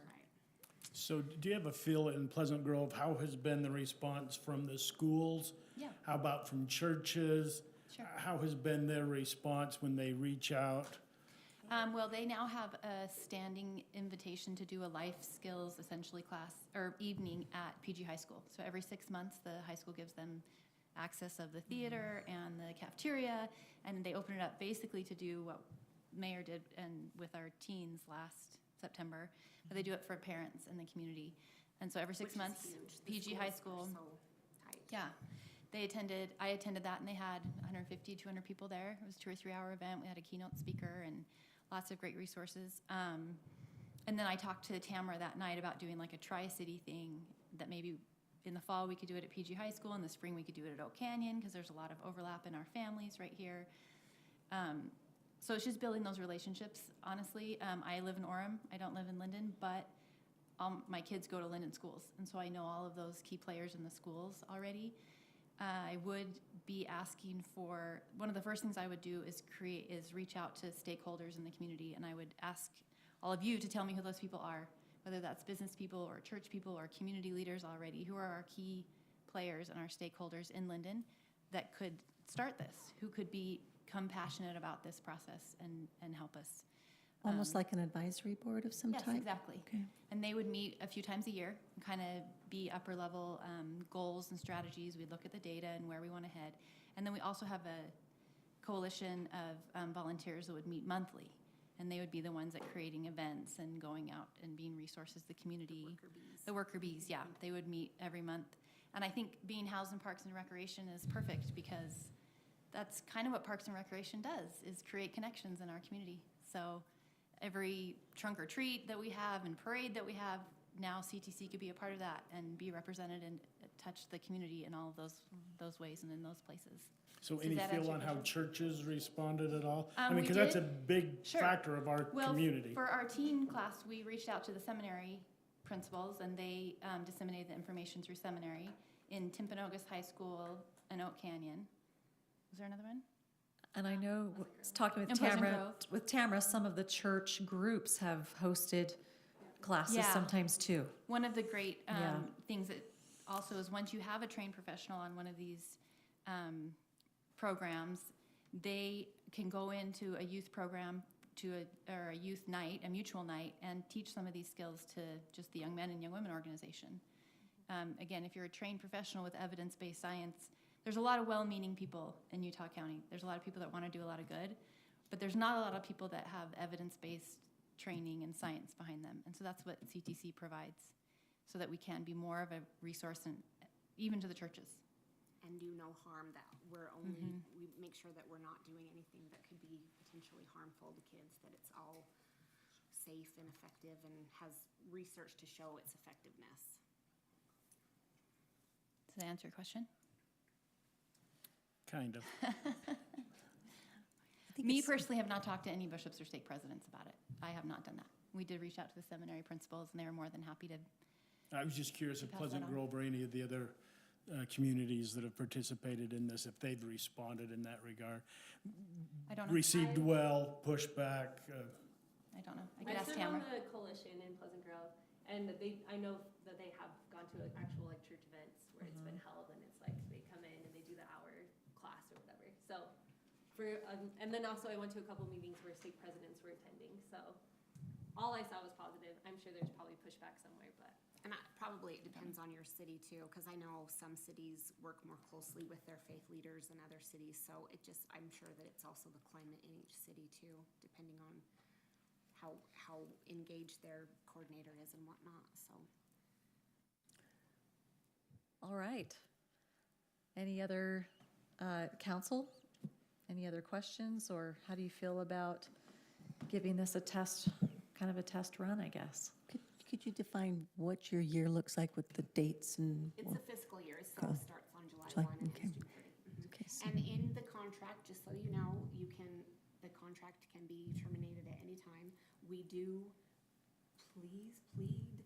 So do you have a feel in Pleasant Grove, how has been the response from the schools? Yeah. How about from churches? Sure. How has been their response when they reach out? Well, they now have a standing invitation to do a life skills essentially class or evening at PG High School. So every 6 months, the high school gives them access of the theater and the cafeteria, and they open it up basically to do what Mayor did and with our teens last September, but they do it for parents in the community. And so every 6 Which is months, huge. The PG High schools School. are so tight. Yeah. I attended that and they had 150, 200 people there. It was a 2 or 3 hour event. We had a keynote speaker and lots of great resources. And then I talked to Tamara that night about doing like a Tri-City thing that maybe in the fall we could do it at PG High School, in the spring we could do it at Oak Canyon because there's a lot of overlap in our families right here. So it's just building those relationships, honestly. I live in Orem. I don't live in Lindon, but my kids go to Lindon schools. And so I know all of those key players in the schools already. I would be asking for, one of the first things I would do is reach out to stakeholders in the community, and I would ask all of you to tell me who those people are, whether that's business people or church people or community leaders already, who are our key players and our stakeholders in Lindon that could start this, who could become passionate about this process and help us. Almost like an advisory board of some type? Yes, exactly. Okay. And they would meet a few times a year and kind of be upper level goals and strategies. We'd look at the data and where we want to head. And then we also have a coalition of volunteers that would meet monthly. And they would be the ones at creating events and going out and being resources to the community. The worker bees, yeah. They would meet every month. And I think being housed in Parks and Recreation is perfect because that's kind of what Parks and Recreation does, is create connections in our community. So every trunk or treat that we have and parade that we have, now CTC could be a part of that and be represented and touch the community in all of those ways and in those places. So Does any that feel answer on your how question? churches responded at all? I We mean, because that's a did. big Sure. factor of our community. For our teen class, we reached out to the seminary principals and they disseminated the information through seminary in Timpanogos High School and Oak Canyon. Was there another one? And I know, talking with And Pleasant Tamara, some of the church groups have hosted classes Yeah. sometimes too. One of the great Yeah. things that also is once you have a trained professional on one of these programs, they can go into a youth program or a youth night, a mutual night, and teach some of these skills to just the young men and young women organization. Again, if you're a trained professional with evidence-based science, there's a lot of well-meaning people in Utah County. There's a lot of people that want to do a lot of good, but there's not a lot of people that have evidence-based training and science behind them. And so that's what CTC provides, so that we can be more of a resource, and even to the churches. And do no harm, that we're only, we make sure that we're not doing anything that could be potentially harmful to kids, that it's all safe and effective and has research to show its effectiveness. Does that answer your question? Kind of. Me personally have not talked to any bishops or stake presidents about it. I have not done that. we did reach out to the seminary principals, and they were more than happy to. I was just curious if Pass that Pleasant on. Grove or any of the other communities that have participated in this, if they've responded in that regard. I don't know. Received well, pushback, I don't know. I could I ask serve on Tamara. the coalition in Pleasant Grove, and I know that they have gone to actual like church events where it's been held, and it's like they come in and they do the hour class or whatever. So, and then also I went to a couple meetings where state presidents were attending. So, all I saw was positive. I'm sure there's probably pushback somewhere, but. And probably it depends on your city too, because I know some cities work more closely with their faith leaders than other cities. So I'm sure that it's also the climate in each city too, depending on how engaged their coordinator is and whatnot, so. All right. Any other, council? Any other questions, or how do you feel about giving this a test, kind of a test run, I guess? Could you define what your year looks like with the dates and? It's a fiscal year, so Go. it starts on July 1 and okay. ends June 30. Okay, so- And in the contract, just so you know, the contract can be terminated at any time. We do plead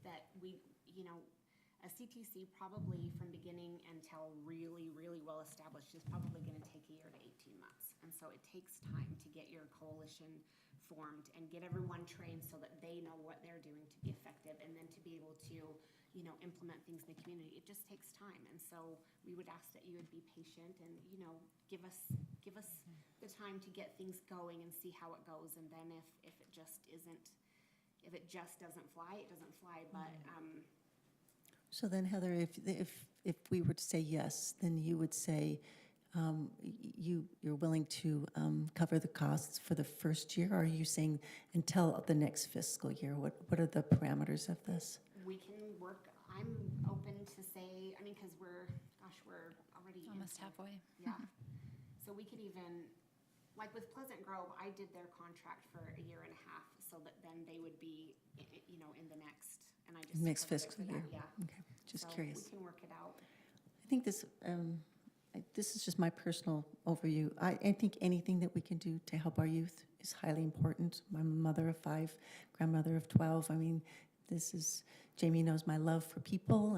that a CTC probably from beginning until really, really well established is probably gonna take a year to 18 months. And so it takes time to get your coalition formed and get everyone trained so that they know what they're doing to be effective, and then to be able to, implement things in the community. It just takes time. And so we would ask that you would be patient and, give us the time to get things going and see how it goes. And then if it just doesn't fly, it doesn't fly. But, So then, Heather, if we were to say yes, then you would say you're willing to cover the costs for the first year? Or are you saying until the next fiscal year? What are the parameters of this? we can work, I'm open to say, because we're already Almost into- halfway. Yeah. So we could even, like with Pleasant Grove, I did their contract for a year and a half, so that then they would be, in the next, and I just. Next covered it fiscal for that, year. Yeah. Okay, just So curious. we can work it out. I think this is just my personal overview. I think anything that we can do to help our youth is highly important. I'm a mother of 5, grandmother of 12. Jamie knows my love for people,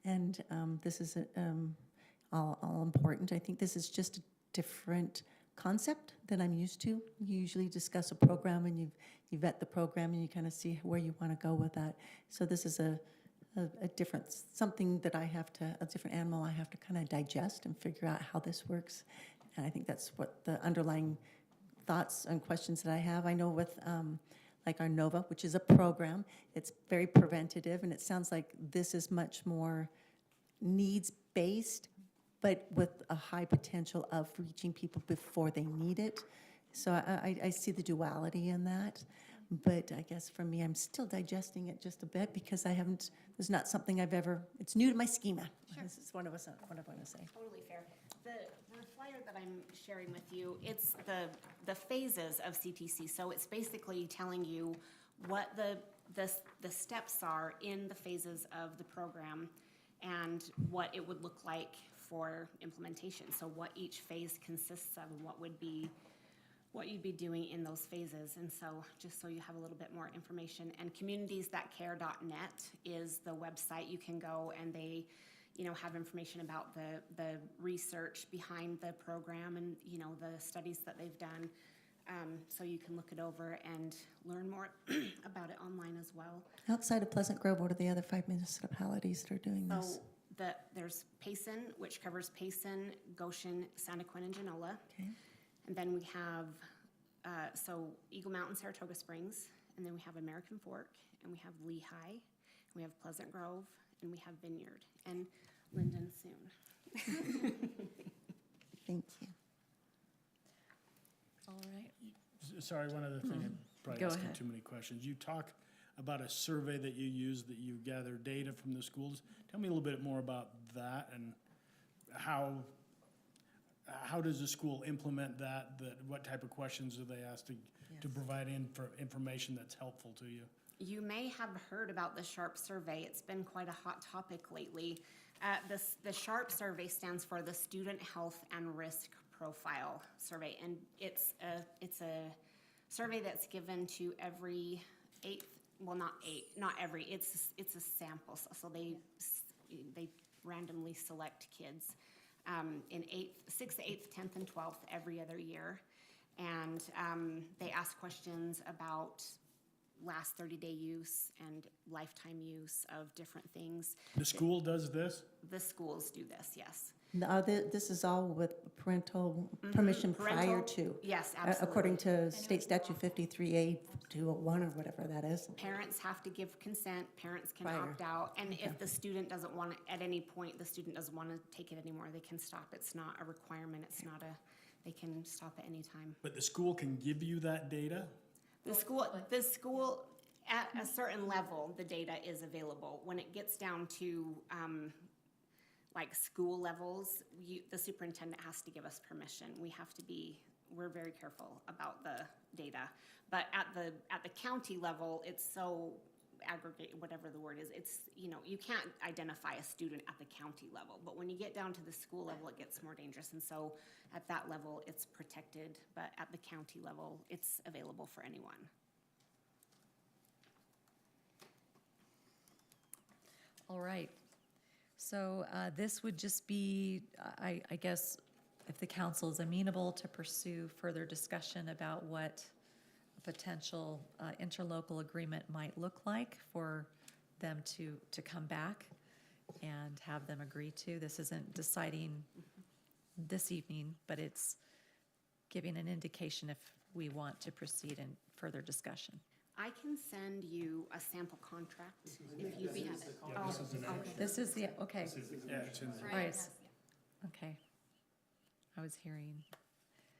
and this is all important. I think this is just a different concept than I'm used to. You usually discuss a program and you vet the program and you kind of see where you want to go with that. So this is a different, something that a different animal I have to kind of digest and figure out how this works. And I think that's what the underlying thoughts and questions that I have. I know with like our NOVA, which is a program, it's very preventative, and it sounds like this is much more needs-based, but with a high potential of reaching people before they need it. So I see the duality in that. But I guess for me, I'm still digesting it just a bit because there's not something it's new to my schema. Sure. This is what I want to say. Totally fair. The flyer that I'm sharing with you, it's the phases of CTC. So it's basically telling you what the steps are in the phases of the program and what it would look like for implementation. So what each phase consists of and what you'd be doing in those phases. And so just so you have a little bit more information, and communitiesthatcare.net is the website. You can go and they have information about the research behind the program and the studies that they've done. So you can look it over and learn more about it online as well. Outside of Pleasant Grove, what are the other 5 municipalities that are doing this? So there's Payson, which covers Payson, Goshen, Santaquin, and Genola. Okay. And then we have, Eagle Mountain, Saratoga Springs, and then we have American Fork, and we have Lehigh, we have Pleasant Grove, and we have Vineyard, and Lindon soon. Thank you. All right. Sorry, one other thing, I'm probably Go asking ahead. too many questions. You talk about a survey that you use, that you gather data from the schools. Tell me a little bit more about that and how does the school implement that? What type of questions do they ask to provide information that's helpful to you? You may have heard about the SHARP survey. It's been quite a hot topic lately. The SHARP survey stands for the Student Health and Risk Profile Survey, and it's a survey that's given to every not every, it's a sample, so they randomly select kids in 6th, 8th, 10th, and 12th every other year. And they ask questions about last 30-day use and lifetime use of different things. The school does this? The schools do this, yes. No, this is all with parental permission prior to? Yes, absolutely. According to State Statute 53A 201 or whatever that is? Parents have to give consent, parents can Prior. opt out, and if the student doesn't want to, at any point, the student doesn't want to take it anymore, they can stop. It's not a requirement, they can stop at any time. But the school can give you that data? The school, at a certain level, the data is available. When it gets down to, like school levels, the superintendent has to give us permission. We're very careful about the data. But at the county level, it's so aggregate, whatever the word is, you can't identify a student at the county level. But when you get down to the school level, it gets more dangerous. And so at that level, it's protected, but at the county level, it's available for anyone. All right. So this would just be, I guess, if the council is amenable to pursue further discussion about what a potential interlocal agreement might look like for them to come back and have them agree to. This isn't deciding this evening, but it's giving an indication if we want to proceed in further discussion. I can send you a sample contract if you have it. Oh, okay. This is the, okay. Yeah, it's in there. Right. Okay. I was hearing.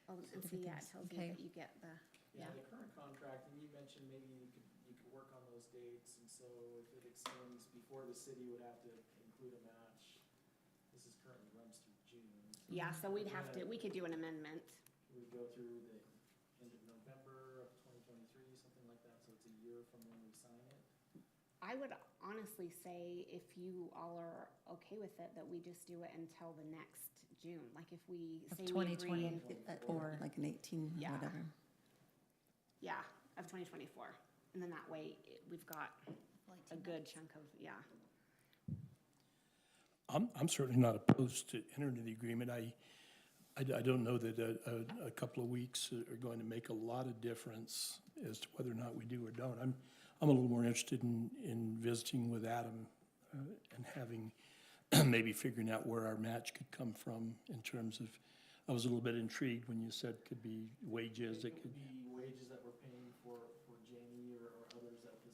Oh, and see, yeah, it tells you Okay. that you get the, Yeah, the current contract, and you mentioned maybe you could work on those dates, and so if it extends before the city would have to include a match. This is currently runs through June. Yeah, so we could do an amendment. We go through the end of November of 2023, something like that, so it's a year from when we sign it. I would honestly say if you all are okay with it, that we just do it until the next June. Like if we Of say we agree. 2024. Like an 18, Yeah. whatever. Yeah, of 2024. And then that way, we've got a good chunk of, yeah. I'm certainly not opposed to entering the agreement. I don't know that a couple of weeks are going to make a lot of difference as to whether or not we do or don't. I'm a little more interested in visiting with Adam and having, maybe figuring out where our match could come from in terms of, I was a little bit intrigued when you said could be wages, It could be wages that we're paying for Jamie or others at the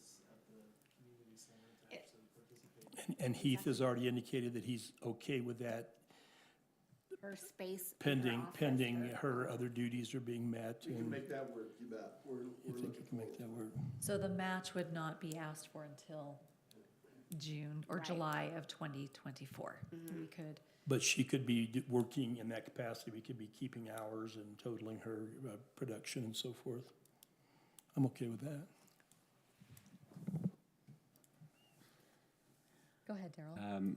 community center to actually participate. And Heath has already indicated that he's okay with that Her space. pending her other duties are being met. We can and make that work, you bet. We're You think you looking can make that work? So the match would not be asked for until June or Right. July of 2024. We could, But she could be working in that capacity. We could be keeping hours and totaling her production and so forth. I'm okay with that. go ahead, Daryl.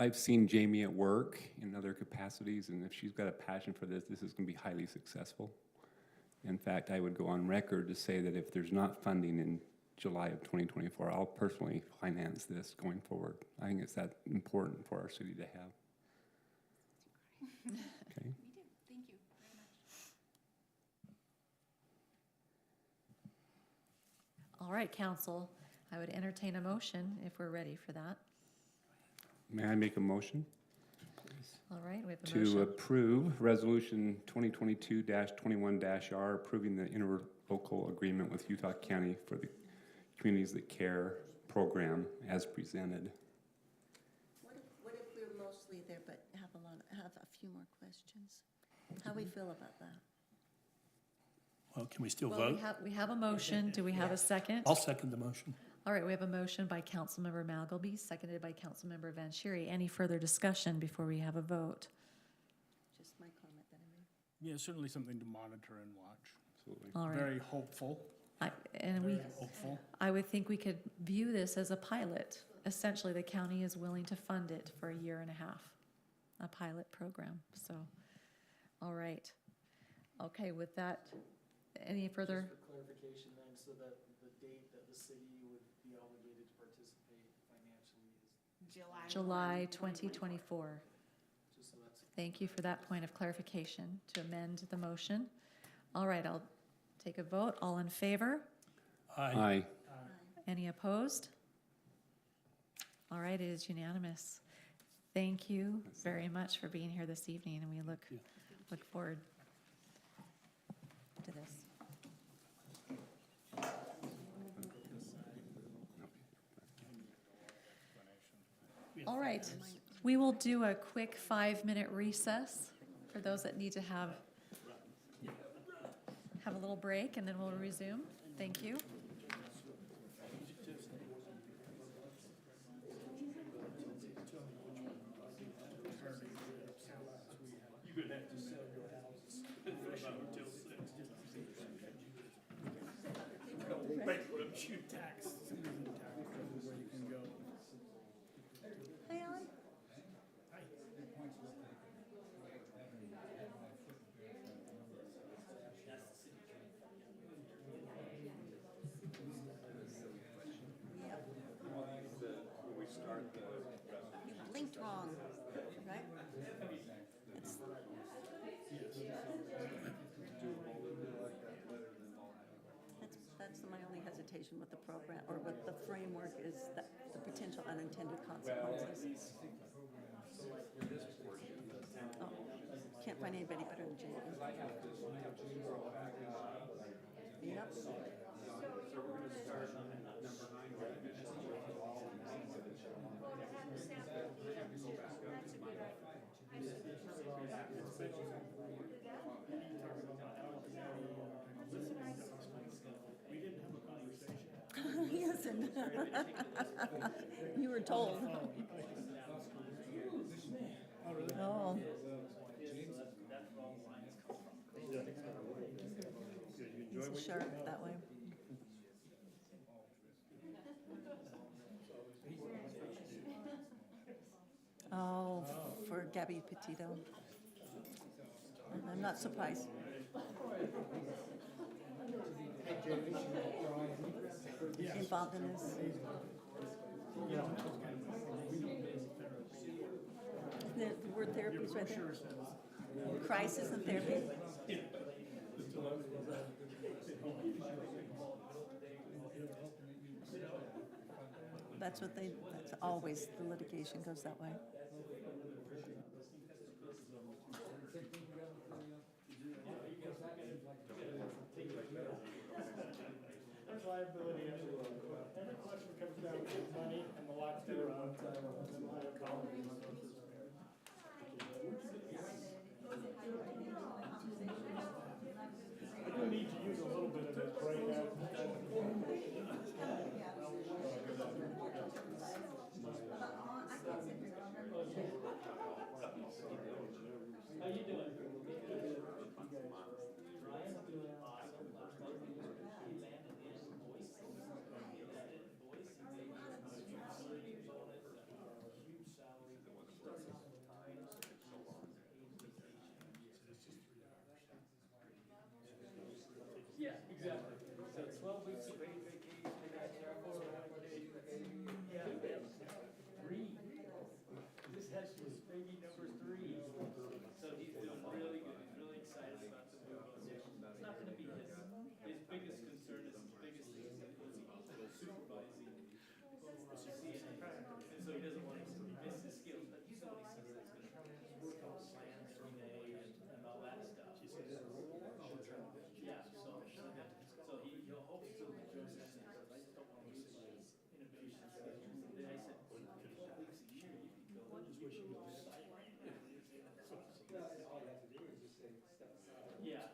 I've seen Jamie at work in other capacities, and if she's got a passion for this, this is going to be highly successful. In fact, I would go on record to say that if there's not funding in July of 2024, I'll personally finance this going forward. I think it's that important for our city to have. Okay. We do. Thank you very much. All right, council, I would entertain a motion if we're ready for that. May I make a motion? All right, we have a To motion. approve Resolution 2022-21-R, approving the interlocal agreement with Utah County for the Communities That Care program as presented. What if we're mostly there but have a few more questions? How we feel about that? Well, can we still Well, vote? we have a motion. Do we have a second? I'll second the motion. All right, we have a motion by Councilmember Magleby, seconded by Councilmember Vanchery. Any further discussion before we have a vote? Just my comment that I made. Yeah, certainly something to monitor and watch. Absolutely. All right. Very hopeful. Very hopeful. I would think we could view this as a pilot. Essentially, the county is willing to fund it for a year and a half, a pilot program. So, all right. Okay, with that, any further? Just for clarification then, so that city would be obligated to participate financially is July 2024. just so that's. Thank you for that point of clarification to amend the motion. All right, I'll take a vote. All in favor? Aye. Any opposed? All right, it is unanimous. Thank you very much for being here this evening, and we look forward to this. All right, we will do a quick 5-minute recess for those that need to have a little break, and then we'll resume. Thank you. You're gonna have to sell your houses until 6. Bankruptcy tax. Where you can go. Hi, Alan. You blinked wrong, right? That's my only hesitation with the program, or with the framework, is that the potential unintended consequences. Oh, can't find anybody better than Jamie. Yep. Yes, and you were told. Oh. He's sharp that way. Oh, for Gabby Petito. I'm not surprised. Involved in this. The word therapy is right there. Crisis and therapy. That's always, the litigation goes that way. There's liability everywhere. Every question comes down to money and the lack thereof. I do need to use a little bit of this right now. How you doing? Yeah, exactly. So 12 weeks of paid vacation, they got their 401k. Yeah, 3. This has his baby number 3. So he's doing really good. He's really excited about the move. It's not going to be his biggest concern. His biggest thing is supervising CNA. And so he doesn't want to miss his skills, but he's the one he says that's going to work on plans, CNA, and all that stuff. Yeah, so he'll hope to enjoy that. I just don't want to lose his innovation skills. And then I said, 12 weeks a year, you can go. Just wish you would decide. Yeah.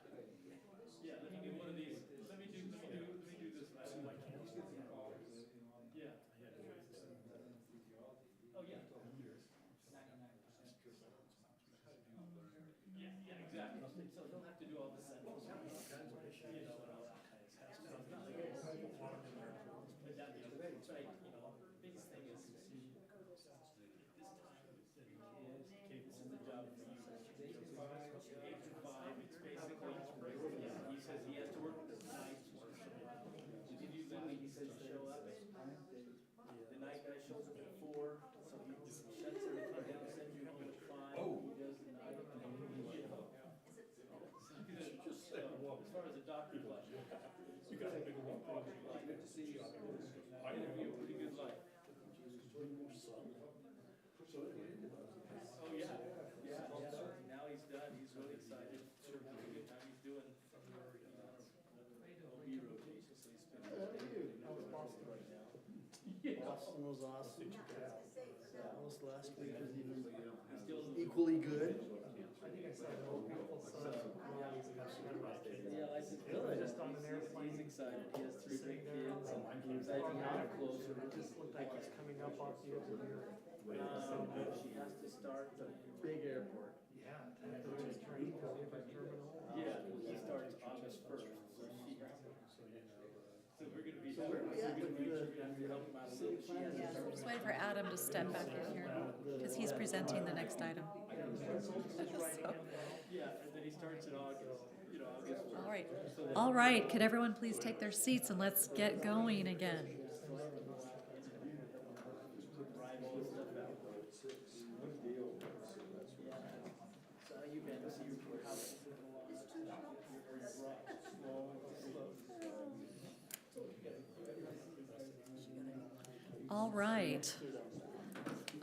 Yeah, let me do one of these. Let me do this last one. Yeah. Oh, yeah. Yeah, exactly. So he'll have to do all the central, you know, and all that kind of stuff. But that, you know, biggest thing is this time, kids in the job for you. 8 to 5, it's basically, he says he has to work nights. If you do that, he says show up. was awesome. Dallas last week was even equally good. I think I saw more beautiful sun. Yeah, I just on an airplane. He's excited. He has three big kids, and he was Flying edging out back, closer. and it just looked like he's coming up off the edge of the earth. She has to start the big airport. Yeah, the train goes into the terminal. Yeah, he starts August 1st. So she has to. So we're gonna be. So where are we at with to help him out a little. She has Yeah, just waiting for Adam to step back in here, because he's presenting the next item. So, Yeah, and then he starts in August, August 1st. all right, all right, could everyone please take their seats and let's get going again? So how you been? I see your house is moving along. All right.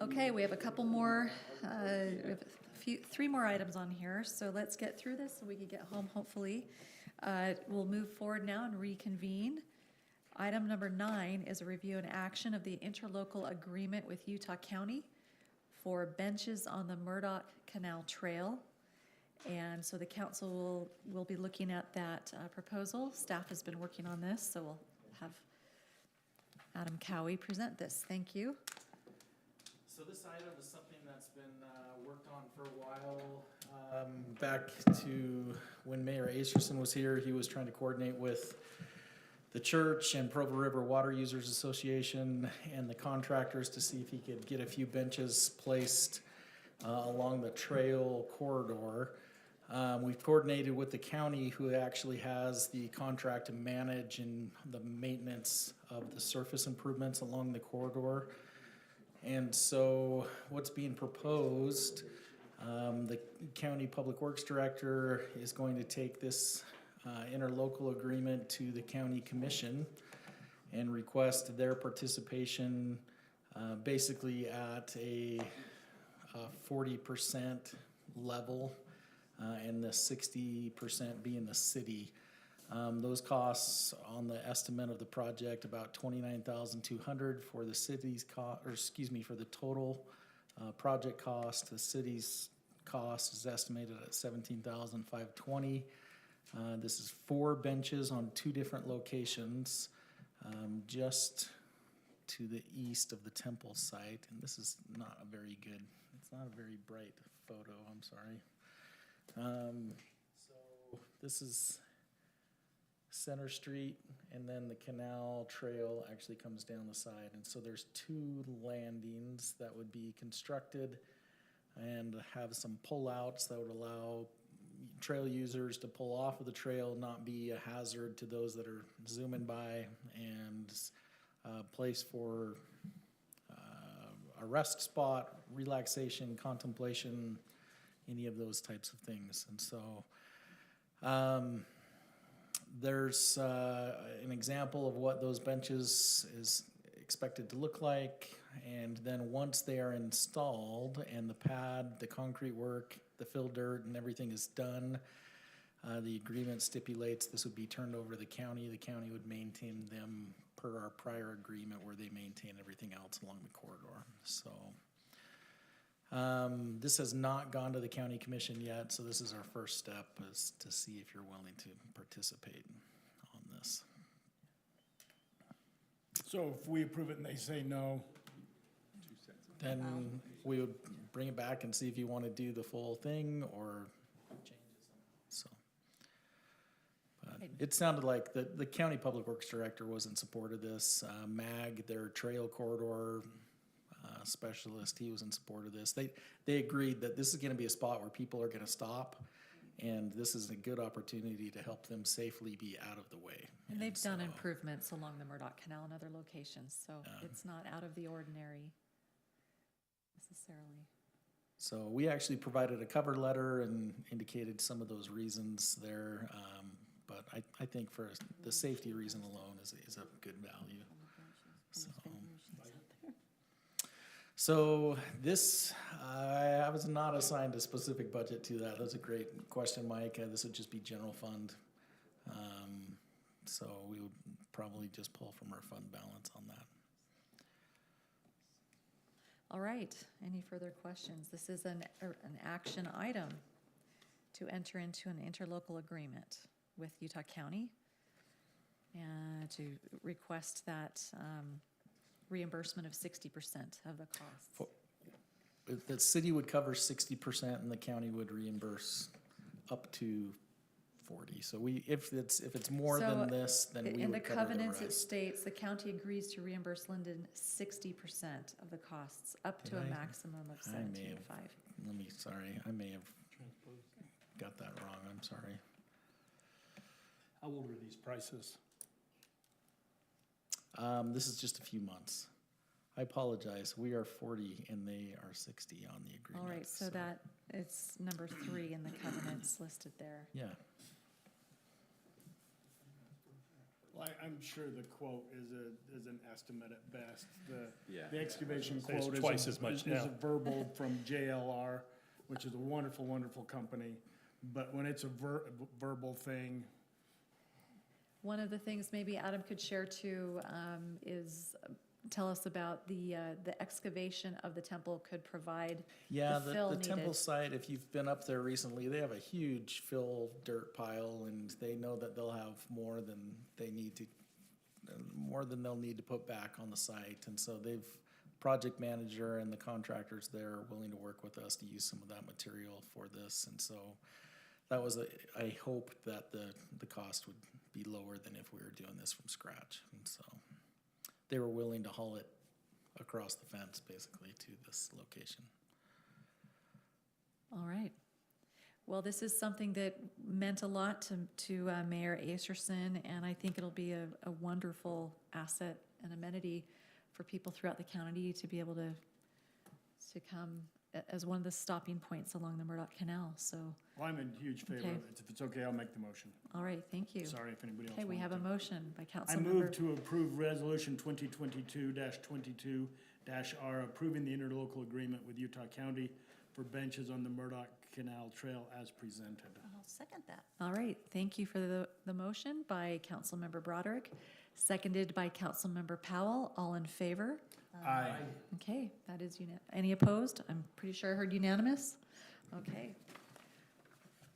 Okay, we have a couple more, we have three more items on here, so let's get through this so we can get home hopefully. We'll move forward now and reconvene. Item number 9 is a review and action of the interlocal agreement with Utah County for benches on the Murdoch Canal Trail. And so the council will be looking at that proposal. Staff has been working on this, so we'll have Adam Cowie present this. Thank you. So this item is something that's been worked on for a while. Back to when Mayor Acerson was here, he was trying to coordinate with the church and Provo River Water Users Association and the contractors to see if he could get a few benches placed along the trail corridor. We've coordinated with the county, who actually has the contract to manage and the maintenance of the surface improvements along the corridor. And so what's being proposed, the county public works director is going to take this interlocal agreement to the county commission and request their participation basically at a 40% level and the 60% being the city. Those costs on the estimate of the project, about $29,200 for the city's for the total project cost. The city's cost is estimated at $17,520. This is 4 benches on 2 different locations, just to the east of the temple site. And this is not a very good, it's not a very bright photo, I'm sorry. So this is Center Street, and then the canal trail actually comes down the side. And so there's 2 landings that would be constructed and have some pullouts that would allow trail users to pull off of the trail, not be a hazard to those that are zooming by, and a place for a rest spot, relaxation, contemplation, any of those types of things. And so there's an example of what those benches is expected to look like. And then once they are installed and the pad, the concrete work, the fill dirt and everything is done, the agreement stipulates this would be turned over to the county. The county would maintain them per our prior agreement where they maintain everything else along the corridor. So this has not gone to the county commission yet, so this is our first step, is to see if you're willing to participate on this. So if we approve it and they say no, Then we would bring it back and see if you want to do the full thing or changes. So, but it sounded like the county public works director was in support of this. MAG, their trail corridor specialist, he was in support of this. They agreed that this is going to be a spot where people are going to stop, and this is a good opportunity to help them safely be out of the way. And they've done improvements along the Murdoch Canal and other locations, so it's not out of the ordinary necessarily. So we actually provided a cover letter and indicated some of those reasons there, but I think for the safety reason alone is a good value. So this, I was not assigned a specific budget to that. That's a great question, Mike. This would just be general fund. So we would probably just pull from our fund balance on that. All right, any further questions? This is an action item to enter into an interlocal agreement with Utah County and to request that reimbursement of 60% of the costs. The city would cover 60% and the county would reimburse up to 40. So if it's more than this, then we would cover the rest. In the covenants, it states the county agrees to reimburse Lindon 60% of the costs, up to a maximum of 17.5. I may have got that wrong, I'm sorry. How old are these prices? This is just a few months. I apologize. We are 40 and they are 60 on the agreement. All right, so that it's number 3 in the covenants listed there. Yeah. Well, I'm sure the quote is an estimate at best. Yeah. The excavation Say it's quote twice as much is now. a verbal from JLR, which is a wonderful, wonderful company. But when it's a verbal thing, One of the things maybe Adam could share too is tell us about the excavation of the temple could provide the fill the needed. temple site, if you've been up there recently, they have a huge fill dirt pile and they know that they'll have more than they'll need to put back on the site. And so project manager and the contractors there are willing to work with us to use some of that material for this. And so that was I hope that the cost would be lower than if we were doing this from scratch. And so they were willing to haul it across the fence, basically, to this location. All right. Well, this is something that meant a lot to Mayor Acerson, and I think it'll be a wonderful asset and amenity for people throughout the county to be able to come as one of the stopping points along the Murdoch Canal. So, well, I'm in huge favor of it. If it's okay, I'll make the motion. all right, thank you. Sorry if anybody else Okay, we wanted have a to. motion by I Councilmember. move to approve Resolution 2022-22-R, approving the interlocal agreement with Utah County for benches on the Murdoch Canal Trail as presented. I'll second that. All right, thank you for the motion by Councilmember Broderick, seconded by Councilmember Powell. All in favor? Aye. Okay, that is any opposed? I'm pretty sure I heard unanimous. Okay.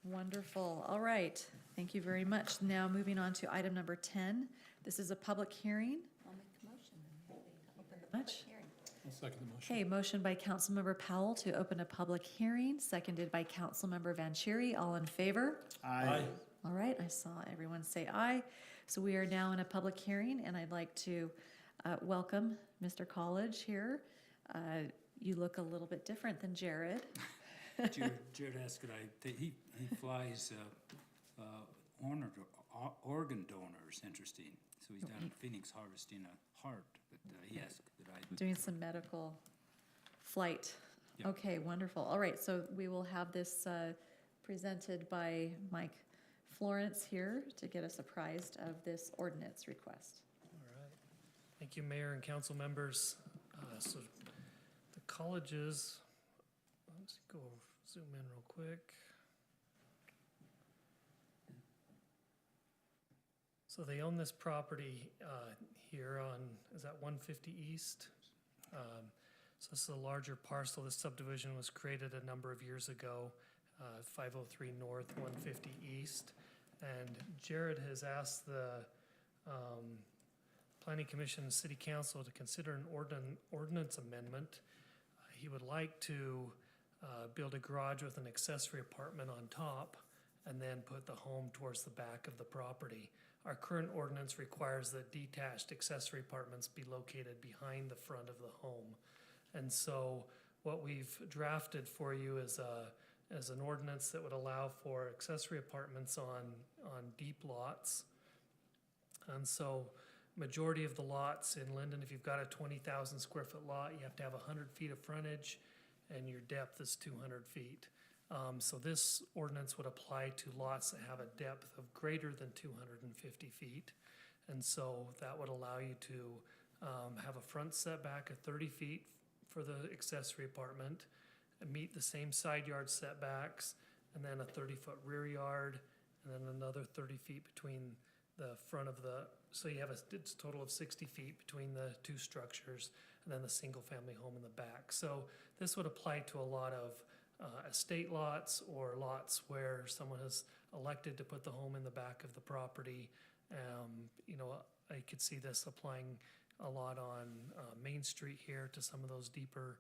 Wonderful. All right, thank you very much. Now moving on to item number 10. This is a public hearing. I'll make the motion. Open the Much. public hearing. I'll second the motion. Okay, motion by Councilmember Powell to open a public hearing, seconded by Councilmember Vanchery. All in favor? Aye. All right, I saw everyone say aye. So we are now in a public hearing, and I'd like to welcome Mr. College here. You look a little bit different than Jared. Jared Escudai, he flies organ donors, interesting. So he's down in Phoenix harvesting a heart, but he asked that I would. Doing some medical flight. Yeah. Okay, wonderful. All right, so we will have this presented by Mike Florence here to get us apprised of this ordinance request. All right. Thank you, Mayor and council members. So the colleges, let's go zoom in real quick. So they own this property here on, is that 150 East? So this is a larger parcel. This subdivision was created a number of years ago, 503 North, 150 East. And Jared has asked the Planning Commission and City Council to consider an ordinance amendment. He would like to build a garage with an accessory apartment on top and then put the home towards the back of the property. Our current ordinance requires that detached accessory apartments be located behind the front of the home. And so what we've drafted for you is an ordinance that would allow for accessory apartments on deep lots. And so majority of the lots in Lindon, if you've got a 20,000 square foot lot, you have to have 100 feet of frontage and your depth is 200 feet. So this ordinance would apply to lots that have a depth of greater than 250 feet. And so that would allow you to have a front setback of 30 feet for the accessory apartment, and meet the same side yard setbacks, and then a 30-foot rear yard, and then another 30 feet between the front of the, so you have a total of 60 feet between the two structures. and then the single-family home in the back. So this would apply to a lot of estate lots or lots where someone has elected to put the home in the back of the property. You know, I could see this applying a lot on Main Street here to some of those deeper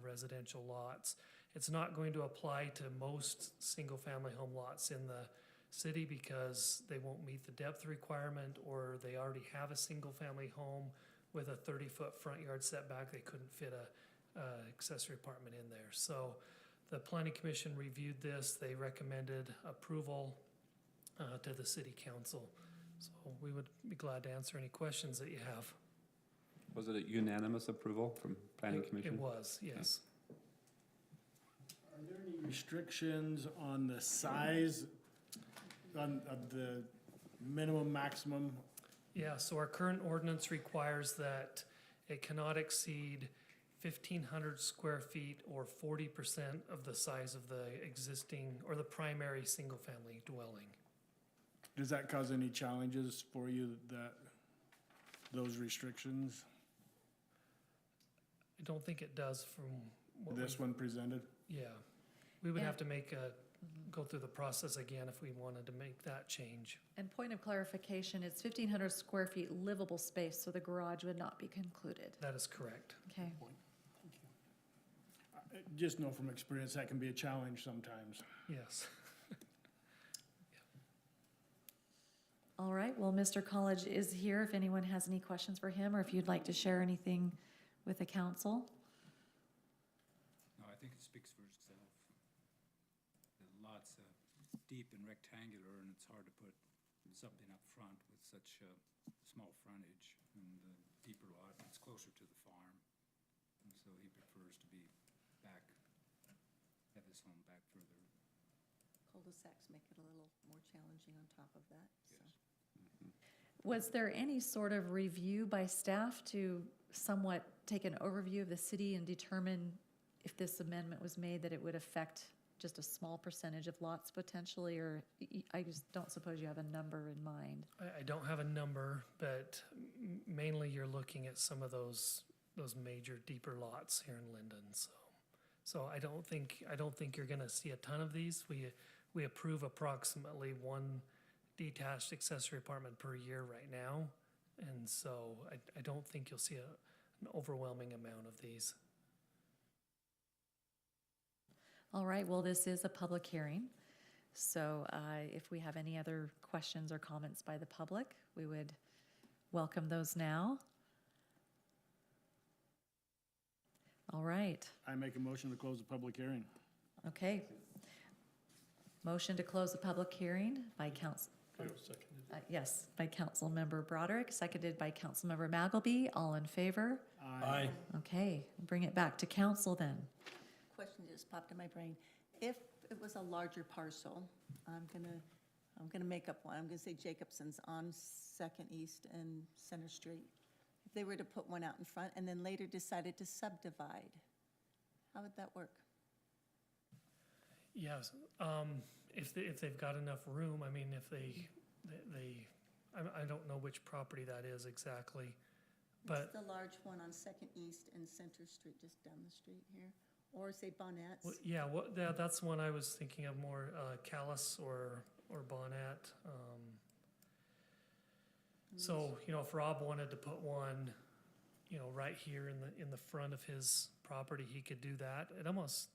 residential lots. It's not going to apply to most single-family home lots in the city because they won't meet the depth requirement, or they already have a single-family home with a 30-foot front yard setback. They couldn't fit a accessory apartment in there. So the Planning Commission reviewed this. They recommended approval to the City Council. So we would be glad to answer any questions that you have. Was it a unanimous approval from Planning Commission? It was, yes. Are there any restrictions on the size of the minimum, maximum? Yeah, so our current ordinance requires that it cannot exceed 1,500 square feet or 40% of the size of the existing or the primary single-family dwelling. Does that cause any challenges for you, those restrictions? I don't think it does from what This one presented? Yeah, we would Yeah. have to go through the process again if we wanted to make that change. And point of clarification, it's 1,500 square feet livable space, so the garage would not be concluded. That is correct. Okay. Just know from experience that can be a challenge sometimes. Yes. All right, well, Mr. College is here if anyone has any questions for him, or if you'd like to share anything with the council. No, I think it speaks for itself. The lot's deep and rectangular, and it's hard to put something up front with such small frontage. And the deeper lot, it's closer to the farm, and so he prefers to be back, have his home back further. Cul-de-sacs make it a little more challenging on top of that, so. Was there any sort of review by staff to somewhat take an overview of the city and determine if this amendment was made that it would affect just a small percentage of lots potentially, or I just don't suppose you have a number in mind? I don't have a number, but mainly you're looking at some of those major deeper lots here in Lindon. So I don't think you're going to see a ton of these. We approve approximately one detached accessory apartment per year right now, and so I don't think you'll see an overwhelming amount of these. All right, well, this is a public hearing, so if we have any other questions or comments by the public, we would welcome those now. All right. I make a motion to close the public hearing. Okay. Motion to close the public hearing by yes, by Councilmember Broderick, seconded by Councilmember Magleby. All in favor? Aye. Okay, bring it back to council then. Question just popped in my brain. If it was a larger parcel, I'm gonna make up one. I'm gonna say Jacobson's on 2nd East and Center Street. If they were to put one out in front and then later decided to subdivide, how would that work? Yes, if they've got enough room, I mean, if I don't know which property that is exactly, but. It's the large one on 2nd East and Center Street, just down the street here, or say Bonnet's. Well, yeah, that's one I was thinking of more, Callis or Bonnet. So, if Rob wanted to put one, right here in the front of his property, he could do that. It almost.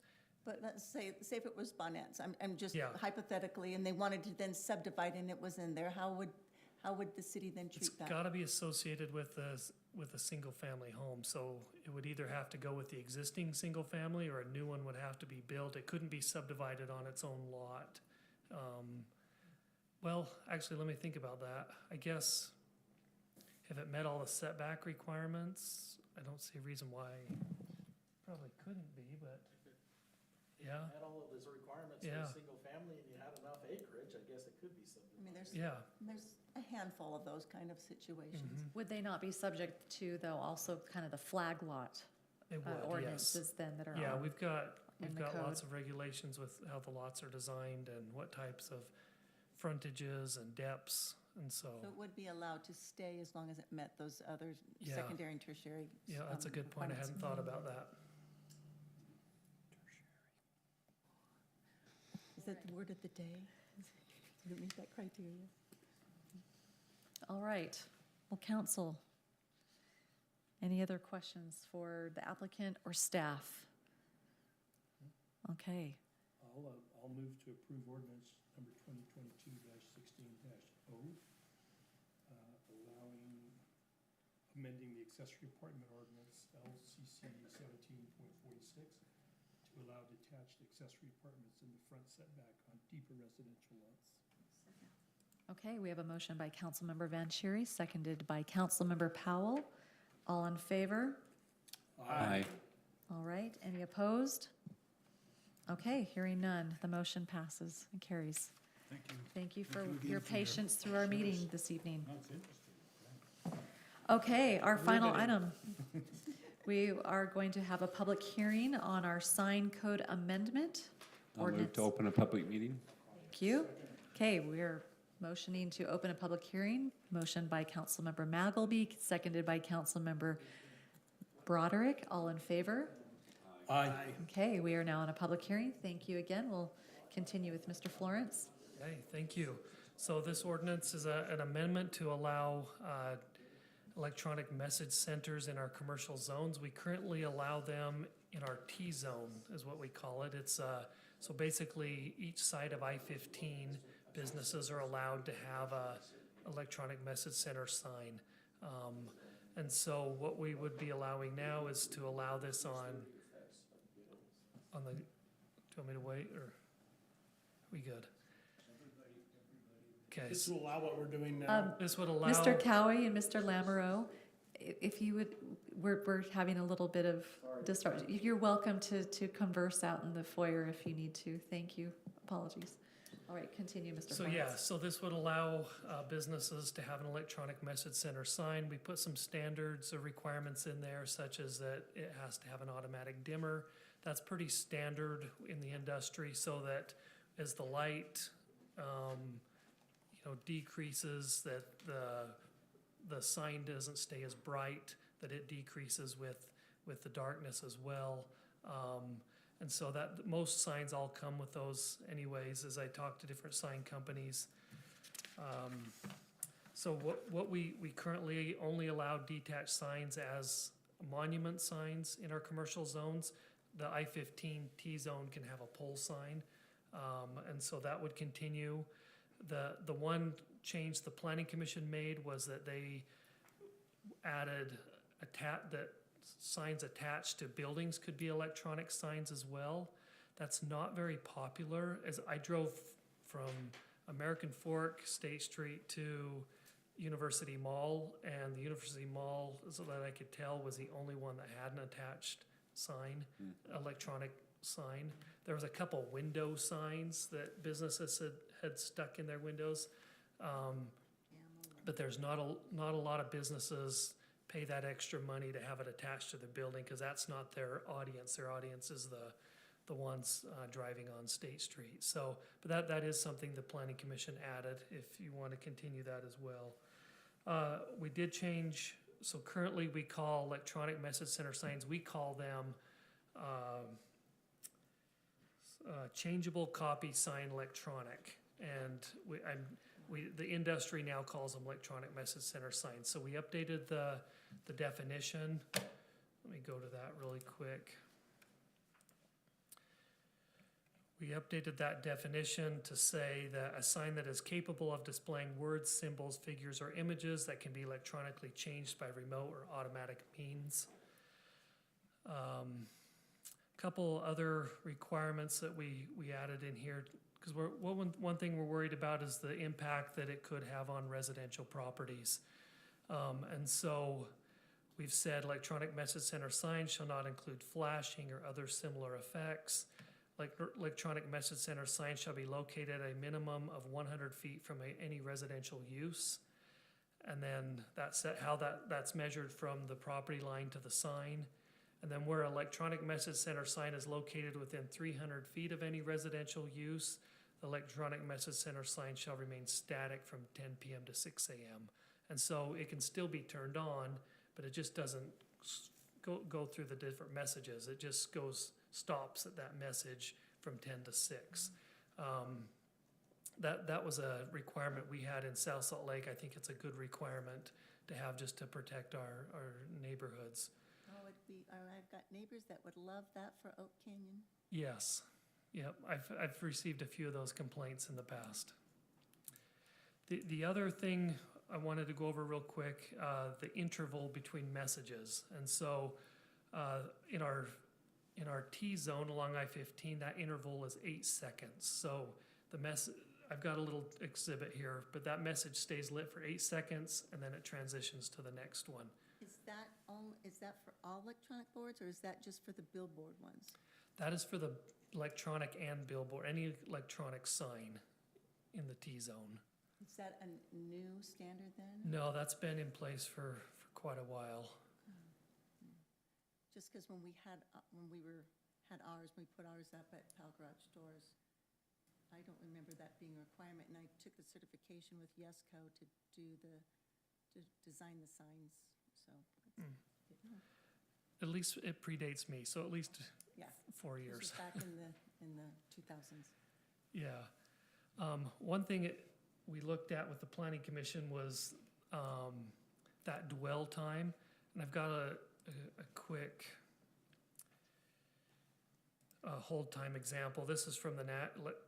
But let's say if it was Bonnet's, I'm just Yeah. hypothetically, and they wanted to then subdivide and it was in there, how would the city then treat that? It's got to be associated with a single-family home, so it would either have to go with the existing single-family or a new one would have to be built. It couldn't be subdivided on its own lot. Well, actually, let me think about that. I guess if it met all the setback requirements, I don't see a reason why it probably couldn't be, but yeah. Had all of those requirements for Yeah. a single family and you had enough acreage, I guess it could be subdivided. I mean, there's a handful of those kind of situations. Would they not be subject to, though, also kind of the flag lot It would, yes. ordinances then that are Yeah, on? we've got in the lots code? of regulations with how the lots are designed and what types of frontages and depths And so, So it would be allowed to stay as long as it met those other Yeah. secondary and tertiary. yeah, that's a good point. I requirements. hadn't thought about that. Is that the word of the day? Does it meet that criteria? All right. Well, council, any other questions for the applicant or staff? Okay. I'll move to approve ordinance number 2022-16-0, allowing, amending the accessory apartment ordinance, LCC 17.46, to allow detached accessory apartments in the front setback on deeper residential lots. Okay, we have a motion by Councilmember Vanchery, seconded by Councilmember Powell. All in favor? Aye. All right, any opposed? Okay, hearing none, the motion passes and carries. Thank you. Thank you for Thank you again your for your patience through our meeting this evening. No, it's interesting. Okay, our final Riveting. item. We are going to have a public hearing on our sign code amendment. I'll move Ordinance. to open a public meeting. Thank you. Okay, we're motioning to open a public hearing. Motion by Councilmember Magleby, seconded by Councilmember Broderick. All in favor? Aye. Okay, we are now in a public hearing. Thank you again. We'll continue with Mr. Florence. Okay, thank you. So this ordinance is an amendment to allow electronic message centers in our commercial zones. We currently allow them in our T-zone, is what we call it. It's so basically each side of I-15, businesses are allowed to have a electronic message center sign. And so what we would be allowing now is to allow this on the, do you want me to wait, or are we good? Okay, This will allow what we're doing now. this would allow. Mr. Cowie and Mr. Lamoureux, if you would, we're having a little bit of disruption. You're welcome to converse out in the foyer if you need to. Thank you. Apologies. All right, continue, Mr. So Florence. yeah, so this would allow businesses to have an electronic message center sign. We put some standards or requirements in there, such as that it has to have an automatic dimmer. That's pretty standard in the industry, so that as the light, decreases, that the sign doesn't stay as bright, that it decreases with the darkness as well. And so that most signs all come with those anyways, as I talk to different sign companies. So what we currently only allow detached signs as monument signs in our commercial zones. The I-15 T-zone can have a pole sign, and so that would continue. The one change the Planning Commission made was that they added that signs attached to buildings could be electronic signs as well. That's not very popular. As I drove from American Fork, State Street to University Mall, and the University Mall, so that I could tell, was the only one that had an attached sign, electronic sign. There was a couple window signs that businesses had stuck in their windows, but there's not a lot of businesses pay that extra money to have it attached to the building, because that's not their audience. Their audience is the ones driving on State Street. So, but that is something the Planning Commission added, if you want to continue that as well. We did change, so currently we call electronic message center signs, we call them changeable copy sign electronic. And the industry now calls them electronic message center signs. So we updated the definition. Let me go to that really quick. We updated that definition to say that a sign that is capable of displaying words, symbols, figures, or images that can be electronically changed by remote or automatic means. Couple other requirements that we added in here, because one thing we're worried about is the impact that it could have on residential properties. And so we've said electronic message center signs shall not include flashing or other similar effects. Electronic message center signs shall be located at a minimum of 100 feet from any residential use. And then that's measured from the property line to the sign. And then where electronic message center sign is located within 300 feet of any residential use, the electronic message center sign shall remain static from 10 p.m. to 6 a.m. And so it can still be turned on, but it just doesn't go through the different messages. It just stops at that message from 10 to 6. That was a requirement we had in South Salt Lake. I think it's a good requirement to have just to protect our neighborhoods. Oh, I've got neighbors that would love that for Oak Canyon. Yes, yep, I've received a few of those complaints in the past. The other thing I wanted to go over real quick, the interval between messages. And so in our T-zone along I-15, that interval is 8 seconds. So I've got a little exhibit here, but that message stays lit for 8 seconds and then it transitions to the next one. Is that for all electronic boards, or is that just for the billboard ones? That is for the electronic and billboard, any electronic sign in the T-zone. Is that a new standard then? No, that's been in place for quite a while. Just because when we had ours, we put ours up at Pal Garage Stores, I don't remember that being a requirement, and I took the certification with YESCO to design the signs, so. At least it predates me, so at least Yeah. 4 years. This was back in the 2000s. Yeah. One thing we looked at with the Planning Commission was that dwell time. And I've got a quick hold time example. This is from the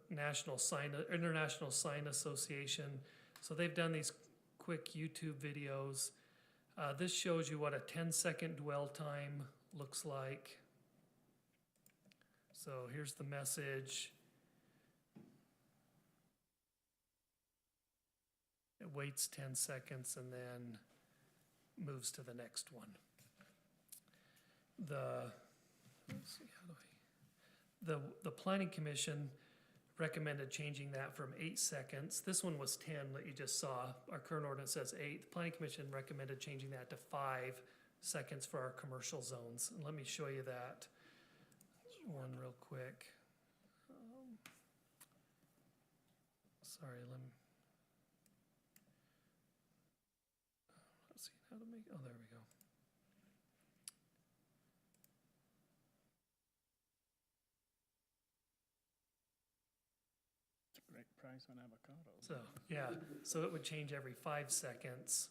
International Sign Association. So they've done these quick YouTube videos. This shows you what a 10-second dwell time looks like. So here's the message. It waits 10 seconds and then moves to the next one. Let's see, the Planning Commission recommended changing that from 8 seconds. This one was 10 that you just saw. Our current ordinance says 8. The Planning Commission recommended changing that to 5 seconds for our commercial zones. And let me show you that one real quick. Sorry, let's see how to make, oh, there we go. Great price on avocados. So, yeah, so it would change every 5 seconds.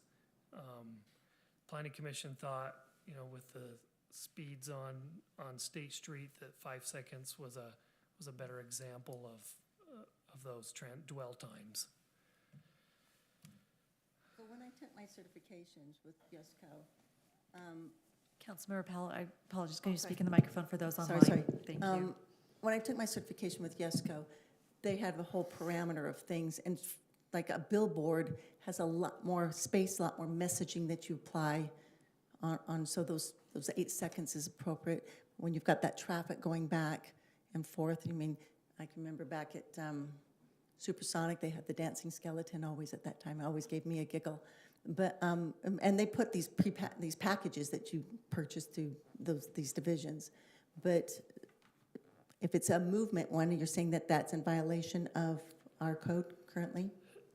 Planning Commission thought, with the speeds on State Street, that 5 seconds was a better example of those dwell times. So when I took my certifications with YESCO, Councilmember Powell, I apologize, can you speak in the microphone for those online? sorry. Thank you. When I took my certification with YESCO, they had a whole parameter of things, and like a billboard has a lot more space, a lot more messaging that you apply on, so those 8 seconds is appropriate. When you've got that traffic going back and forth, I can remember back at Supersonic, they had the dancing skeleton always at that time. It always gave me a giggle. But, and they put these packages that you purchase through these divisions. But if it's a movement one, you're saying that that's in violation of our code currently?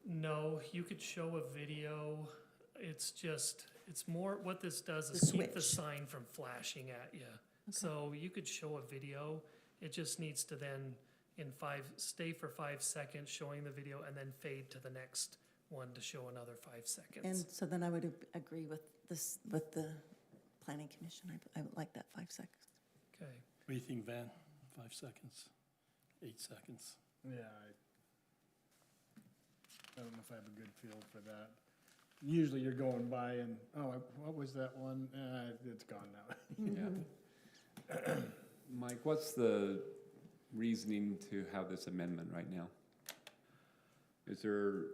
No, you could show a video. It's more, what this does is keep the sign from flashing at you. Okay. So you could show a video. It just needs to then stay for 5 seconds showing the video and then fade to the next one to show another 5 seconds. And so then I would agree with this, with the Planning Commission. I would like that 5 seconds. Okay. What do you think, Van? 5 seconds, 8 seconds? Yeah, I don't know if I have a good feel for that. Usually you're going by and, what was that one? It's gone now. Yeah. Mike, what's the reasoning to have this amendment right now? Is there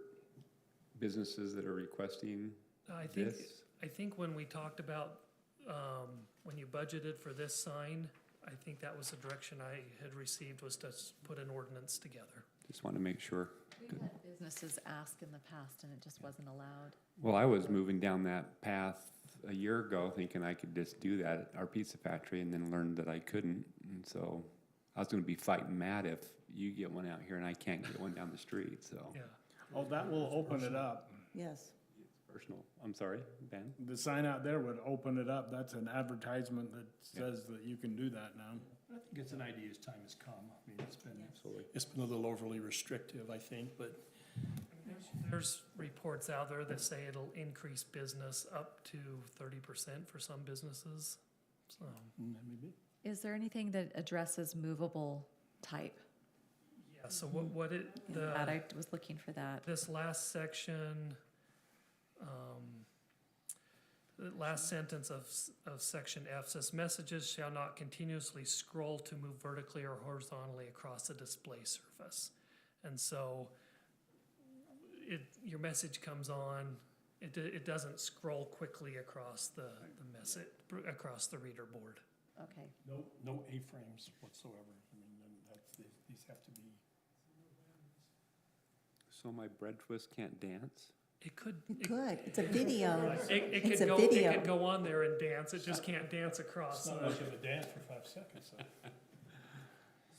businesses that are requesting this? I think when we talked about, when you budgeted for this sign, I think that was the direction I had received, was to put an ordinance together. Just want to make sure. We've had businesses ask in the past and it just wasn't allowed. Well, I was moving down that path a year ago thinking I could just do that at our pizza factory, and then learned that I couldn't. And so I was gonna be fighting mad if you get one out here and I can't get one down the street, so. Yeah. Oh, that will open it up. Yes. Personal, I'm sorry, Ben? The sign out there would open it up. That's an advertisement that says that you can do that now. I think it's an idea as time has come. I mean, it's been, Absolutely. it's been a little overly restrictive, I think, but There's reports out there that say it'll increase business up to 30% for some businesses, so. maybe. Is there anything that addresses movable type? Yeah, so what it, That I was looking for that. this last section, the last sentence of section F says, messages shall not continuously scroll to move vertically or horizontally across the display surface. And so your message comes on, it doesn't scroll quickly across the message, across the reader board. Okay. No A-frames whatsoever. I mean, these have to be. So my bread twist can't dance? It could. It could. It's a video. It It's could a go. video. It could go on there and dance. It just can't dance across. It's not much of a dance for 5 seconds, so.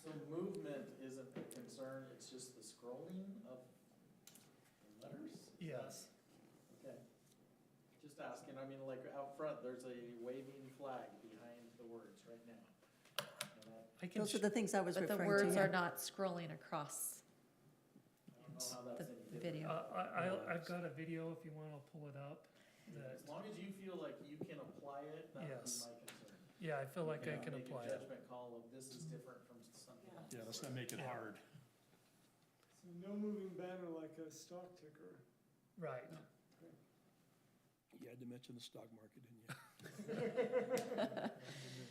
So movement isn't a concern, it's just the scrolling of the letters? Yes. Okay. Just asking, I mean, like out front, there's a waving flag behind the words right now. And I Those are the things I was But the referring to. words yeah. are not scrolling across don't know how that's the any different. video. I've got a video if you want. I'll pull it up. As long as you feel like you can apply it, that would be Yes. my concern. Yeah, I feel like I can Make a apply it. judgment call of this is different from something else. Yeah, let's not make it hard. So no moving banner like a stock ticker. Right. You had to mention the stock market, didn't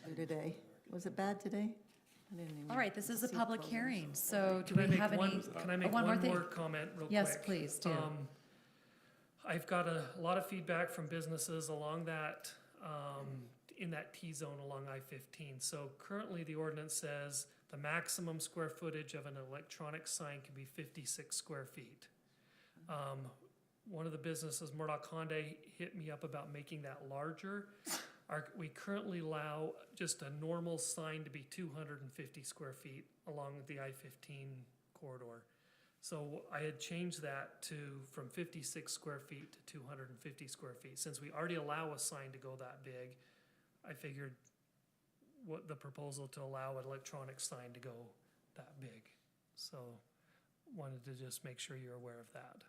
you? Today. Was it bad today? I didn't even All right, this is a see public closings. hearing, so do Can I we make have any? Can I make one more one thing? more comment real quick? Yes, please do. I've got a lot of feedback from businesses along that, in that T-zone along I-15. So currently, the ordinance says the maximum square footage of an electronic sign can be 56 square feet. One of the businesses, Murdoch Hyundai, hit me up about making that larger. We currently allow just a normal sign to be 250 square feet along the I-15 corridor. So I had changed that from 56 square feet to 250 square feet. Since we already allow a sign to go that big, I figured what the proposal to allow an electronic sign to go that big. So wanted to just make sure you're aware of that.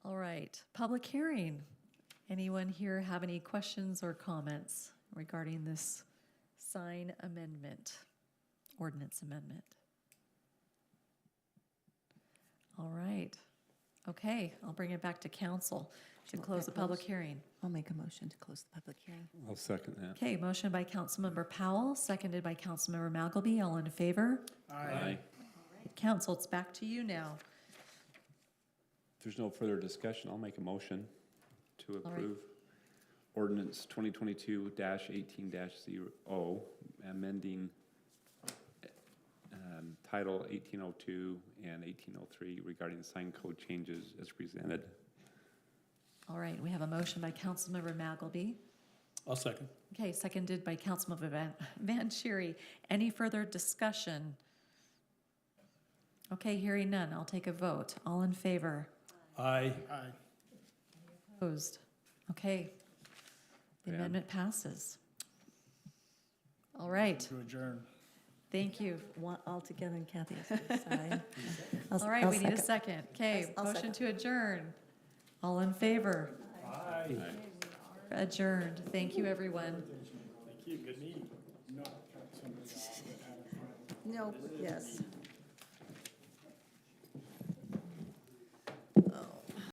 All right, public hearing. Anyone here have any questions or comments regarding this sign amendment, ordinance amendment? All right. Okay, I'll bring it back to council to close the public hearing. I'll make a motion to close the public hearing. I'll second that. Okay, motion by Councilmember Powell, seconded by Councilmember Magalby. All in favor? Aye. Council, it's back to you now. If there's no further discussion, I'll make a motion to right. approve ordinance 2022-18-0, amending Title 1802 and 1803 regarding sign code changes as presented. All right, we have a motion by Councilmember Magalby. I'll second. Okay, seconded by Councilmember Vanchery. Any further discussion? Okay, hearing none, I'll take a vote. All in favor? Aye. Aye. Opposed? Okay. The Yeah. amendment passes. All right, To adjourn. thank you. One all together and Kathy has to sign. All right, we need a second. Okay, I'll motion second. to adjourn. All in favor? Aye. Adjourned. Thank you, everyone. Thank you, good meeting. No, yes.